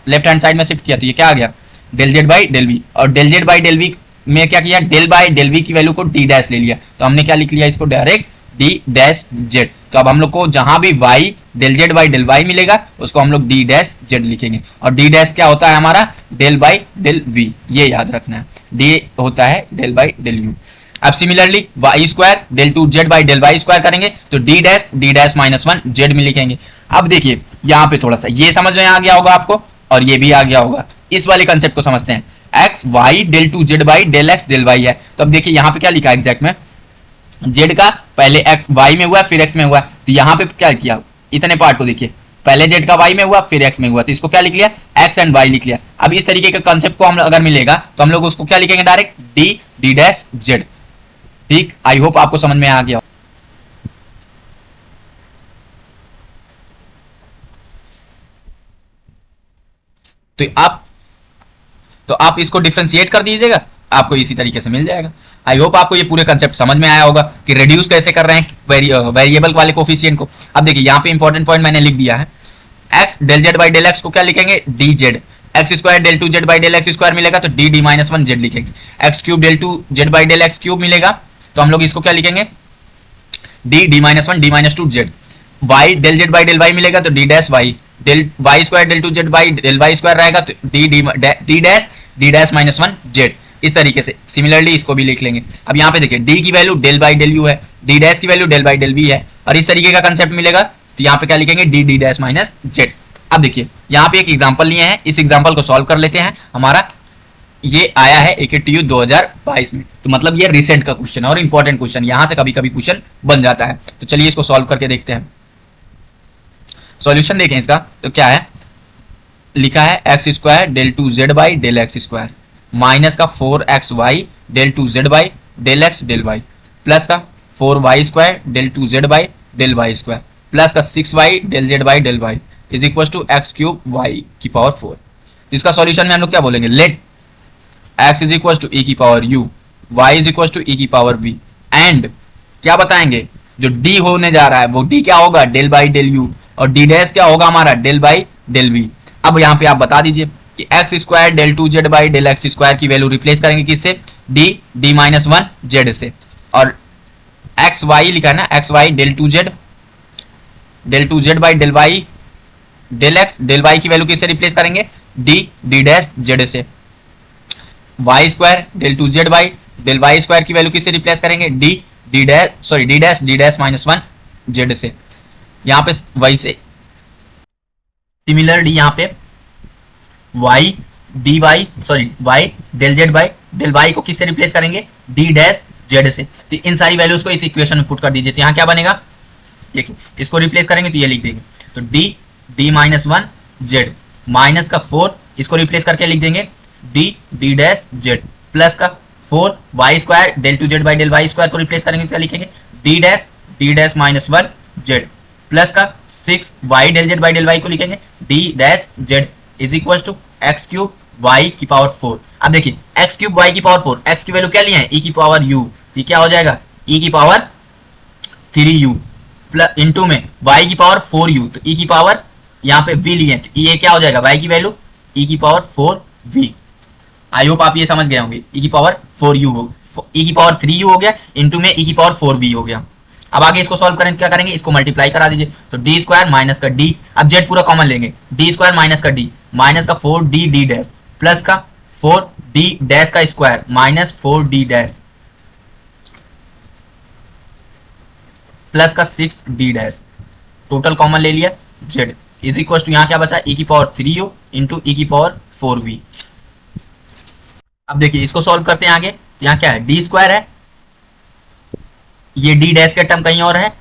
[SPEAKER 2] लेफ्ट हैंड साइड में शिफ्ट किया तो ये क्या आ गया, del z by del v, और del z by del v में क्या किया, डेल बाय डेल वी की वैल्यू को डी डैश ले लिया, तो हमने क्या लिख लिया इसको डायरेक्ट डी डैश जेड। तो अब हम लोग को जहां भी y del z by del y मिलेगा उसको हम लोग डी डैश जेड लिखेंगे, और डी डैश क्या होता है हमारा, डेल बाई डेल वी, ये याद रखना है, डी होता है डेल बाई डेल यू। अब similarly y square del two z by del y square करेंगे तो d dash minus one z में लिखेंगे। अब देखिए यहाँ पे थोड़ा सा ये समझ में आ गया होगा आपको, और ये भी आ गया होगा। इस वाले कंसेप्ट को समझते हैं, x y del two z by del x del y है, तो अब देखिए यहाँ पे क्या लिखा है एग्जैक्ट में, जेड का पहले एक्स वाई में हुआ फिर एक्स में हुआ, तो यहाँ पे क्या किया, इतने पार्ट को देखिए, पहले जेड का वाई में हुआ फिर एक्स में हुआ, तो इसको क्या लिख लिया, एक्स एंड वाई लिख लिया। अब इस तरीके के कंसेप्ट को हम अगर मिलेगा तो हम लोग उसको क्या लिखेंगे, direct D D dash Z. ठीक, आई होप आपको समझ में आ गया। तो आप इसको डिफरेंशिएट कर दीजिएगा, आपको इसी तरीके से मिल जाएगा। आई होप आपको ये पूरे कंसेप्ट समझ में आया होगा कि रेड्यूस कैसे कर रहे हैं वेरिएबल वाले कोफिशिएंट को। अब देखिए यहाँ पे इंपॉर्टेंट पॉइंट मैंने लिख दिया है, x del z by del x को क्या लिखेंगे, d z, x square del two z by del x square मिलेगा तो d d minus one z लिखेंगे, x cube del two z by del x cube मिलेगा तो हम लोग इसको क्या लिखेंगे, d d minus one d minus two z, y del z by del y मिलेगा तो d dash y, del y square del two z by del y square रहेगा तो d dash minus one z. इस तरीके से similarly इसको भी लिख लेंगे। अब यहाँ पे देखिए डी की value del by del u है, डी डैश की value del by del v है, और इस तरीके का कंसेप्ट मिलेगा तो यहाँ पे क्या लिखेंगे, d D dash minus Z. अब देखिए यहाँ पे एक एग्जांपल लिए हैं, इस एग्जांपल को सॉल्व कर लेते हैं। हमारा ये आया है AKTU 2022 में, तो मतलब ये रिसेंट का क्वेश्चन है और इंपॉर्टेंट क्वेश्चन, यहाँ से कभी कभी क्वेश्चन बन जाता है। तो चलिए इसको सॉल्व करके देखते हैं। सॉल्यूशन देखें इसका, तो क्या है लिखा है, x square del two z by del x square minus का 4x y del two z by del x del y plus का 4y square del two z by del y square plus का 6y del z by del y is equal to x cube y की power 4। इसका solution में हम लोग क्या बोलेंगे, let x is equal to e की power u, y is equal to e की पावर v, एंड क्या बताएंगे, जो d होने जा रहा है वो d क्या होगा, डेल बाई डेल u, और d डैश क्या होगा हमारा, डेल बाई डेल v। अब यहाँ पे आप बता दीजिए कि x square del two z by del x square की वैल्यू रिप्लेस करेंगे किससे, d d minus one z से, और एक्स वाई लिखा है ना, x y del two z by del y del x del y की वैल्यू किससे रिप्लेस करेंगे, डी डी डैश जेड से, y square del two z by del y square की वैल्यू किससे रिप्लेस करेंगे, d D dash minus one z से। यहाँ पे वही से सिमिलरली यहाँ पे y dy y del z by del y को किससे रिप्लेस करेंगे, d डैश जेड से। तो इन सारी वैल्यूज को इस इक्वेशन में पुट कर दीजिए, तो यहाँ क्या बनेगा, देखिए इसको रिप्लेस करेंगे तो ये लिख देंगे, तो d d minus one z minus का 4, इसको रिप्लेस करके लिख देंगे d d dash z plus का 4y square del two z by del y square को रिप्लेस करेंगे तो क्या लिखेंगे, d dash minus one z plus का 6y del z by del y को लिखेंगे d dash z is equal to x cube y की power 4। अब देखिए एक्स क्यूब वाई की पावर 4, एक्स की वैल्यू क्या लिए हैं, e की पावर u, ये क्या हो जाएगा e की पावर 3u प्लस इंटू में y की पावर 4u, तो e की पावर यहाँ पे v लिए हैं तो ये क्या हो जाएगा, y की वैल्यू e की पावर 4v। आई होप आप ये समझ गए होंगे, e की पावर 4u हो, e की पावर 3u हो गया इंटू में e की पावर 4v हो गया। अब आगे इसको सॉल्व करें, क्या करेंगे, इसको मल्टीप्लाई करा दीजिए, तो डी स्क्वायर माइनस का डी, अब जेड पूरा कॉमन लेंगे, डी स्क्वायर माइनस का डी माइनस का 4d डी डैश प्लस का 4d डैश का square minus 4d dash plus का 6d डैश, टोटल कॉमन ले लिया, जेड इज इक्वल टू यहाँ क्या बचा, e की पावर 3u इंटू e की पावर 4v। अब देखिए इसको सॉल्व करते हैं आगे, तो यहाँ क्या है, डी स्क्वायर है, ये डी डैश का टर्म कहीं और है,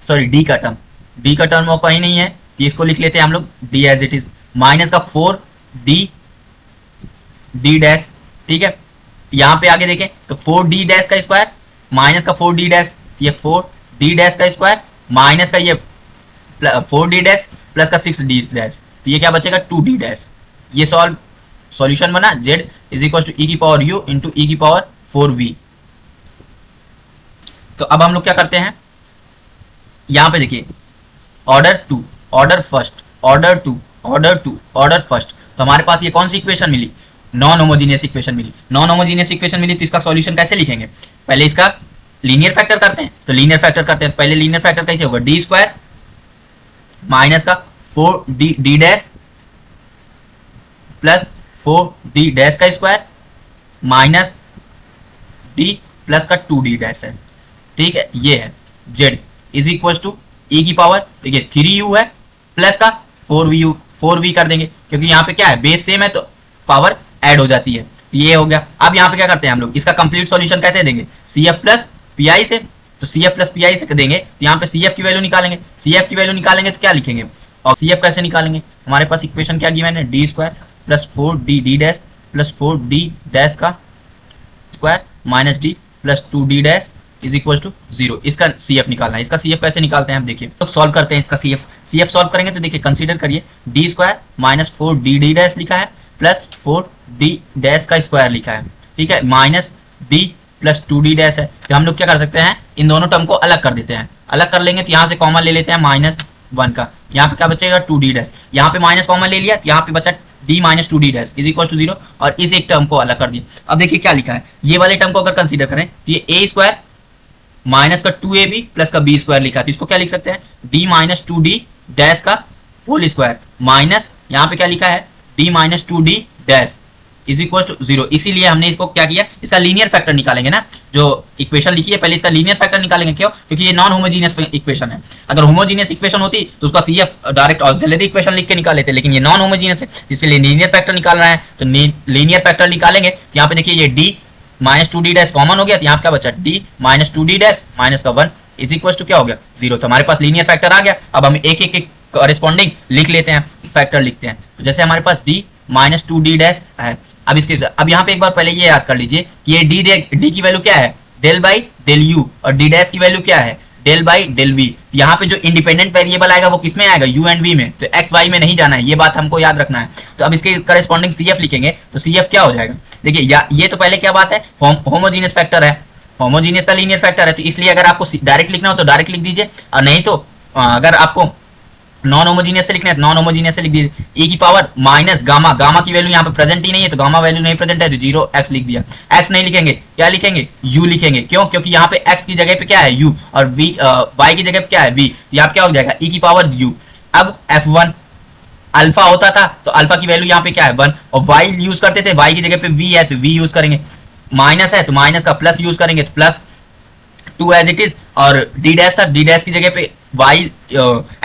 [SPEAKER 2] सॉरी डी का टर्म और कहीं नहीं है, तो इसको लिख लेते हैं हम लोग d as it is, minus का 4d डी डैश, ठीक है। यहाँ पे आगे देखें तो 4d डैश का स्क्वायर माइनस का 4d डैश, ये 4d डैश का स्क्वायर माइनस का ये 4d डैश प्लस का 6d डैश, तो ये क्या बचेगा 2d डैश। ये सॉल्यूशन बना, z is equal to e की पावर u इंटू e की पावर 4v। तो अब हम लोग क्या करते हैं, यहाँ पे देखिए order two, order first, order two, order two, order first, तो हमारे पास ये कौन सी इक्वेशन मिली,
[SPEAKER 1] नॉन होमोजीनियस इक्वेशन मिली। नॉन होमोजीनियस इक्वेशन मिली तो इसका सॉल्यूशन कैसे लिखेंगे? पहले इसका लीनियर फैक्टर करते हैं। तो लीनियर फैक्टर करते हैं तो पहले लीनियर फैक्टर कैसे होगा? डी स्क्वायर माइनस का 4d d dash plus 4d dash का स्क्वायर माइनस d प्लस का 2d डैश है। ठीक है, ये है z is equal to e की पावर, देखिए 3u है प्लस का 4v कर देंगे क्योंकि यहाँ पे क्या है, बेस सेम है तो पावर ऐड हो जाती है। तो ये हो गया। अब यहाँ पे क्या करते हैं हम लोग, इसका कंप्लीट सॉल्यूशन कैसे देंगे? CF प्लस पीआई से। तो CF प्लस पीआई से देंगे तो यहाँ पे CF की वैल्यू निकालेंगे। CF की वैल्यू निकालेंगे तो क्या लिखेंगे, और CF कैसे निकालेंगे? हमारे पास इक्वेशन क्या गिवन है, d square plus 4d d dash plus 4d dash का square minus d plus 2d dash is equal to 0। इसका CF निकालना है। इसका CF कैसे निकालते हैं आप देखिए, तो सॉल्व करते हैं इसका CF सॉल्व करेंगे तो देखिए कंसीडर करिए D square minus 4d d dash लिखा है प्लस 4d डैश का स्क्वायर लिखा है। ठीक है, minus d plus 2d dash है। तो हम लोग क्या कर सकते हैं, इन दोनों टर्म को अलग कर देते हैं। अलग कर लेंगे तो यहाँ से कॉमन ले लेते हैं -1 का, यहाँ पे क्या बचेगा 2d डैश, यहाँ पे माइनस कॉमन ले लिया तो यहाँ पे बचा d minus 2d dash is equal to 0 और इस एक टर्म को अलग कर दिया। अब देखिए क्या लिखा है, ये वाले टर्म को अगर कंसीडर करें तो ये a स्क्वायर माइनस का 2ab प्लस का b स्क्वायर लिखा है। तो इसको क्या लिख सकते हैं, d माइनस 2d डैश का होल स्क्वायर माइनस यहाँ पे क्या लिखा है d minus 2d dash is equal to 0। इसीलिए हमने इसको क्या किया, इसका लीनियर फैक्टर निकालेंगे ना, जो इक्वेशन लिखी है पहले इसका लीनियर फैक्टर निकालेंगे। क्यों? क्योंकि ये नॉन होमोजीनियस इक्वेशन है। अगर होमोजीनियस इक्वेशन होती तो उसका CF डायरेक्ट ऑक्सिलरी इक्वेशन लिख के निकाल लेते, लेकिन ये नॉन होमोजीनियस है इसलिए लीनियर फैक्टर निकाल रहा है। तो लीनियर फैक्टर निकालेंगे तो यहाँ पे देखिए ये d minus 2d dash common हो गया तो यहाँ पे क्या बचा, d minus 2d dash minus का 1 इज इक्वल टू क्या हो गया 0। तो हमारे पास लीनियर फैक्टर आ गया। अब हम एक एक कॉरेस्पॉन्डिंग लिख लेते हैं, फैक्टर लिखते हैं। तो जैसे हमारे पास d माइनस 2d डैश है। अब यहाँ पे एक बार पहले ये याद कर लीजिए कि ये d की वैल्यू क्या है, डेल बाई डेल यू, और d डैश की वैल्यू क्या है, डेल बाई डेल वी। यहाँ पे जो इंडिपेंडेंट वेरिएबल आएगा वो किसमें आएगा, u एंड v में। तो x y में नहीं जाना है, ये बात हमको याद रखना है। तो अब इसके करस्पॉन्डिंग CF लिखेंगे तो CF क्या हो जाएगा, देखिए ये तो पहले क्या बात है, होमोजीनियस फैक्टर है, होमोजीनियस का लीनियर फैक्टर है। तो इसलिए अगर आपको डायरेक्ट लिखना हो तो डायरेक्ट लिख दीजिए, और नहीं तो अगर आपको नॉन होमोजीनियस से लिखना है तो नॉन होमोजीनियस से लिख दीजिए। e की पावर माइनस गामा, गामा की वैल्यू यहाँ पे प्रेजेंट ही नहीं है तो गामा वैल्यू नहीं प्रेजेंट है तो 0x लिख दिया। x नहीं लिखेंगे, क्या लिखेंगे, u लिखेंगे। क्यों? क्योंकि यहाँ पे x की जगह पे क्या है u और y की जगह पे क्या है v। तो यहाँ पे क्या हो जाएगा e की पावर u। अब f1 अल्फा होता था तो अल्फा की वैल्यू यहाँ पे क्या है 1, और y यूज करते थे, y की जगह पे v है तो v यूज करेंगे। माइनस है तो माइनस का प्लस यूज करेंगे तो प्लस 2 एज इट इज, और d डैश था, d डैश की जगह पे y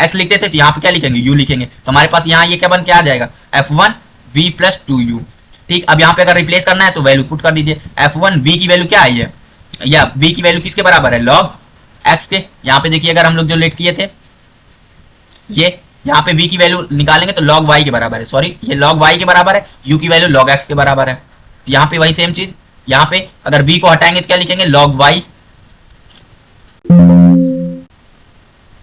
[SPEAKER 1] x लिखते थे तो यहाँ पे क्या लिखेंगे u लिखेंगे। तो हमारे पास यहाँ ये क्या बन के आ जाएगा f1 v प्लस 2u। ठीक, अब यहाँ पे अगर रिप्लेस करना है तो वैल्यू पुट कर दीजिए। f1 v की वैल्यू क्या आई है, या v की वैल्यू किसके बराबर है, log x के। यहाँ पे देखिए अगर हम लोग जो लेट किए थे ये, यहाँ पे v की वैल्यू निकालेंगे तो log y के बराबर है, सॉरी ये log y के बराबर है, u की वैल्यू log x के बराबर है। तो यहाँ पे वही सेम चीज, यहाँ पे अगर v को हटाएंगे तो क्या लिखेंगे log y,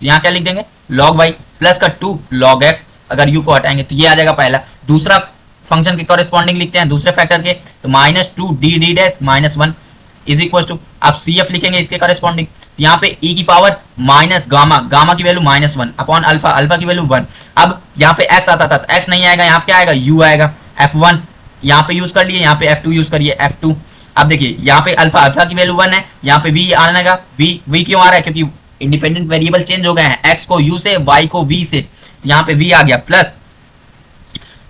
[SPEAKER 1] यहाँ क्या लिख देंगे log y प्लस का 2 log x। अगर u को हटाएंगे तो ये आ जाएगा पहला। दूसरा फंक्शन के कॉरेस्पॉन्डिंग लिखते हैं दूसरे फैक्टर के, तो minus 2d d dash minus 1 is equal to, आप CF लिखेंगे इसके कॉरेस्पॉन्डिंग। तो यहाँ पे e की पावर माइनस गामा, गामा की वैल्यू -1 अपॉन अल्फा, अल्फा की वैल्यू 1। अब यहाँ पे x आता था तो x नहीं आएगा, यहाँ पे क्या आएगा u आएगा। f1 यहाँ पे यूज कर लिए, यहाँ पे f2 यूज करिए f2। अब देखिए यहाँ पे अल्फा, अल्फा की वैल्यू 1 है, यहाँ पे v आएगा, v क्यों आ रहा है, क्योंकि इंडिपेंडेंट वेरिएबल चेंज हो गए हैं, x को u से, y को v से। तो यहाँ पे v आ गया प्लस,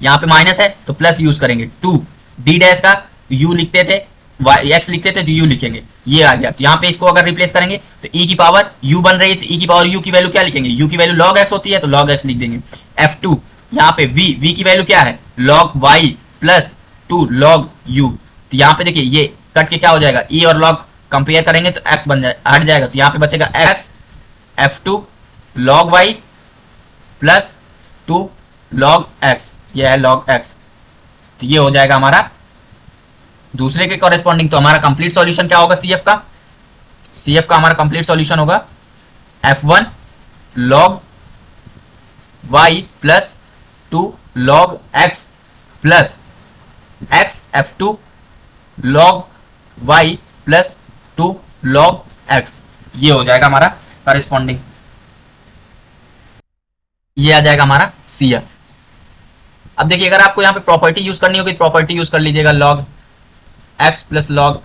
[SPEAKER 1] यहाँ पे माइनस है तो प्लस यूज करेंगे। 2 d डैश का u लिखते थे, x लिखते थे तो u लिखेंगे, ये आ गया। तो यहाँ पे इसको अगर रिप्लेस करेंगे तो e की पावर u बन रही है तो e की पावर u की वैल्यू क्या लिखेंगे, u की वैल्यू log x होती है तो log x लिख देंगे। f2 यहाँ पे v की वैल्यू क्या है log y plus 2 log u। तो यहाँ पे देखिए ये कट के क्या हो जाएगा, e और log कंपेयर करेंगे तो x बन जाए, हट जाएगा। तो यहाँ पे बचेगा x f2 log y plus 2 log x, ये है log x। तो ये हो जाएगा हमारा दूसरे के कॉरेस्पॉन्डिंग। तो हमारा कंप्लीट सॉल्यूशन क्या होगा CF का, CF का हमारा कंप्लीट सॉल्यूशन होगा f1 log y plus 2 log x plus x f2 log y plus 2 log x। ये हो जाएगा हमारा कॉरेस्पॉन्डिंग, ये आ जाएगा हमारा CF। अब देखिए अगर आपको यहाँ पे प्रॉपर्टी यूज करनी होगी, प्रॉपर्टी यूज कर लीजिएगा log x plus log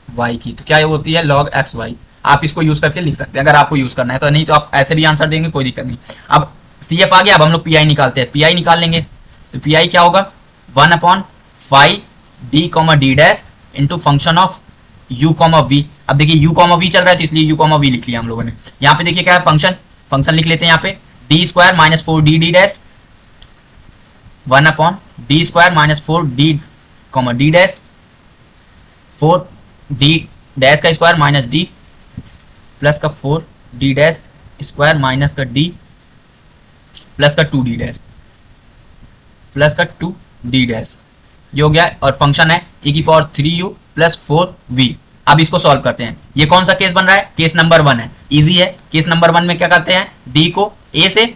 [SPEAKER 1] y की, तो क्या होती है log x y। आप इसको यूज करके लिख सकते हैं अगर आपको यूज करना है, तो नहीं तो आप ऐसे भी आंसर देंगे, कोई दिक्कत नहीं। अब CF आ गया, अब हम लोग PI निकालते हैं। PI निकाल लेंगे तो PI क्या होगा 1/5 d, d dash into function of u, v। अब देखिए u, v चल रहा है तो इसलिए u, v लिख लिया हम लोगों ने। यहाँ पे देखिए क्या है फंक्शन लिख लेते हैं यहाँ पे d square minus 4d d dash 1/d square minus 4d, d dash 4d dash का स्क्वायर माइनस d प्लस का 4d डैश स्क्वायर माइनस का d प्लस का 2d डैश प्लस का 2d डैश, ये हो गया। और फंक्शन है e⁻3u प्लस 4v। अब इसको सॉल्व करते हैं। ये कौन सा केस बन रहा है, केस नंबर 1 है, इजी है। केस नंबर 1 में क्या करते हैं, d को a से,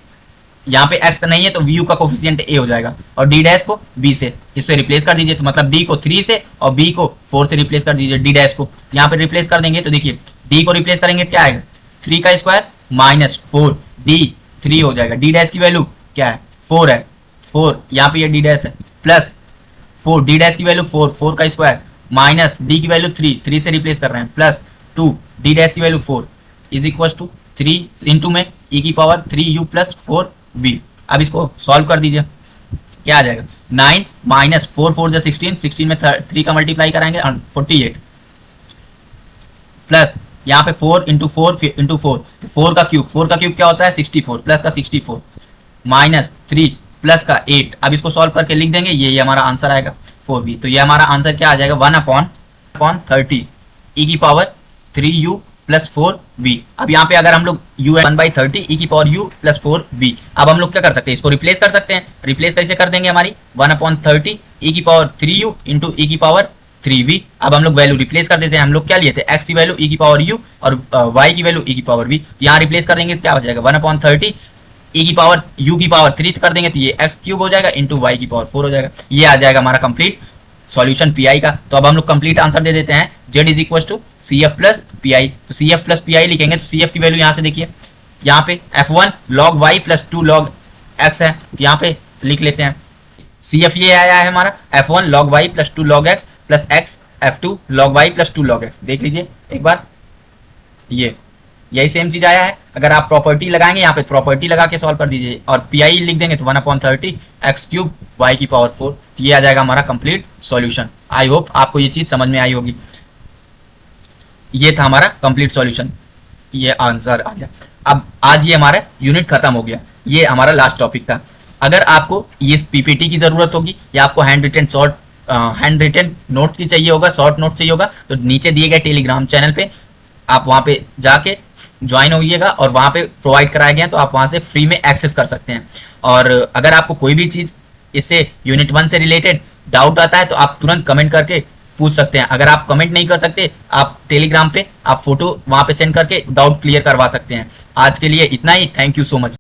[SPEAKER 1] यहाँ पे x नहीं है तो vu का कोफिशिएंट a हो जाएगा, और d डैश को b से, इससे रिप्लेस कर दीजिए। तो मतलब d को 3 से और b को 4 से रिप्लेस कर दीजिए। d डैश को यहाँ पे रिप्लेस कर देंगे तो देखिए d को रिप्लेस करेंगे क्या आएगा 3 का स्क्वायर माइनस 4d 3 हो जाएगा। d डैश की वैल्यू क्या है 4 है, 4 यहाँ पे ये d डैश है, प्लस 4 d डैश की वैल्यू 4, 4 का स्क्वायर माइनस d की वैल्यू 3, 3 से रिप्लेस कर रहे हैं, प्लस 2 d डैश की value 4 is equal to 3 into में e⁻3u प्लस 4v। अब इसको सॉल्व कर दीजिए, क्या आ जाएगा 9 माइनस 4, 4 जो 16, 16 में 3 का मल्टीप्लाई कराएंगे 48, प्लस यहाँ पे 4 इंटू 4 इंटू 4, 4 का क्यूब क्या होता है 64, प्लस का 64 माइनस 3 प्लस का 8। अब इसको सॉल्व करके लिख देंगे, ये हमारा आंसर आएगा 4v। तो ये हमारा आंसर क्या आ जाएगा 1/30 e⁻3u प्लस 4v। अब यहाँ पे अगर हम लोग u 1/30 e⁻u प्लस 4v, अब हम लोग क्या कर सकते हैं, इसको रिप्लेस कर सकते हैं। रिप्लेस कैसे कर देंगे, हमारी 1/30 e⁻3u इंटू e⁻3v। अब हम लोग वैल्यू रिप्लेस कर देते हैं। हम लोग क्या लिए थे, x की वैल्यू e⁻u और y की वैल्यू e⁻v। तो यहाँ रिप्लेस कर देंगे तो क्या हो जाएगा 1/30 e⁻u⁻3 कर देंगे तो ये x³ हो जाएगा इंटू y⁻4 हो जाएगा। ये आ जाएगा हमारा कंप्लीट सॉल्यूशन PI का। तो अब हम लोग कंप्लीट आंसर दे देते हैं, z is equal to CF plus PI। तो CF प्लस PI लिखेंगे तो CF की वैल्यू यहाँ से देखिए, यहाँ पे f1 log y plus 2 log x है, तो यहाँ पे लिख लेते हैं CF ये आया है हमारा f1 log y plus 2 log x plus x f2 log y plus 2 log x। देख लीजिए एक बार, ये यही सेम चीज आया है। अगर आप प्रॉपर्टी लगाएंगे यहाँ पे प्रॉपर्टी लगा के सॉल्व कर दीजिए और PI लिख देंगे तो 1/30 x³ y⁻4, तो ये आ जाएगा हमारा कंप्लीट सॉल्यूशन। आई होप आपको ये चीज समझ में आई होगी। ये था हमारा कंप्लीट सॉल्यूशन, ये आंसर आ गया। अब आज ये हमारा यूनिट खत्म हो गया, ये हमारा लास्ट टॉपिक था। अगर आपको ये PPT की जरूरत होगी या आपको हैंड रिटन नोट्स की चाहिए होगा, शॉर्ट नोट चाहिए होगा, तो नीचे दिए गए टेलीग्राम चैनल पे आप वहाँ पे जाके ज्वाइन होइएगा और वहाँ पे प्रोवाइड कराए गए हैं, तो आप वहाँ से फ्री में एक्सेस कर सकते हैं। और अगर आपको कोई भी चीज़ इससे यूनिट 1 से रिलेटेड डाउट आता है तो आप तुरंत कमेंट करके पूछ सकते हैं। अगर आप कमेंट नहीं कर सकते, आप टेलीग्राम पे आप फोटो वहाँ पे सेंड करके डाउट क्लियर करवा सकते हैं। आज के लिए इतना ही, थैंक यू सो मच।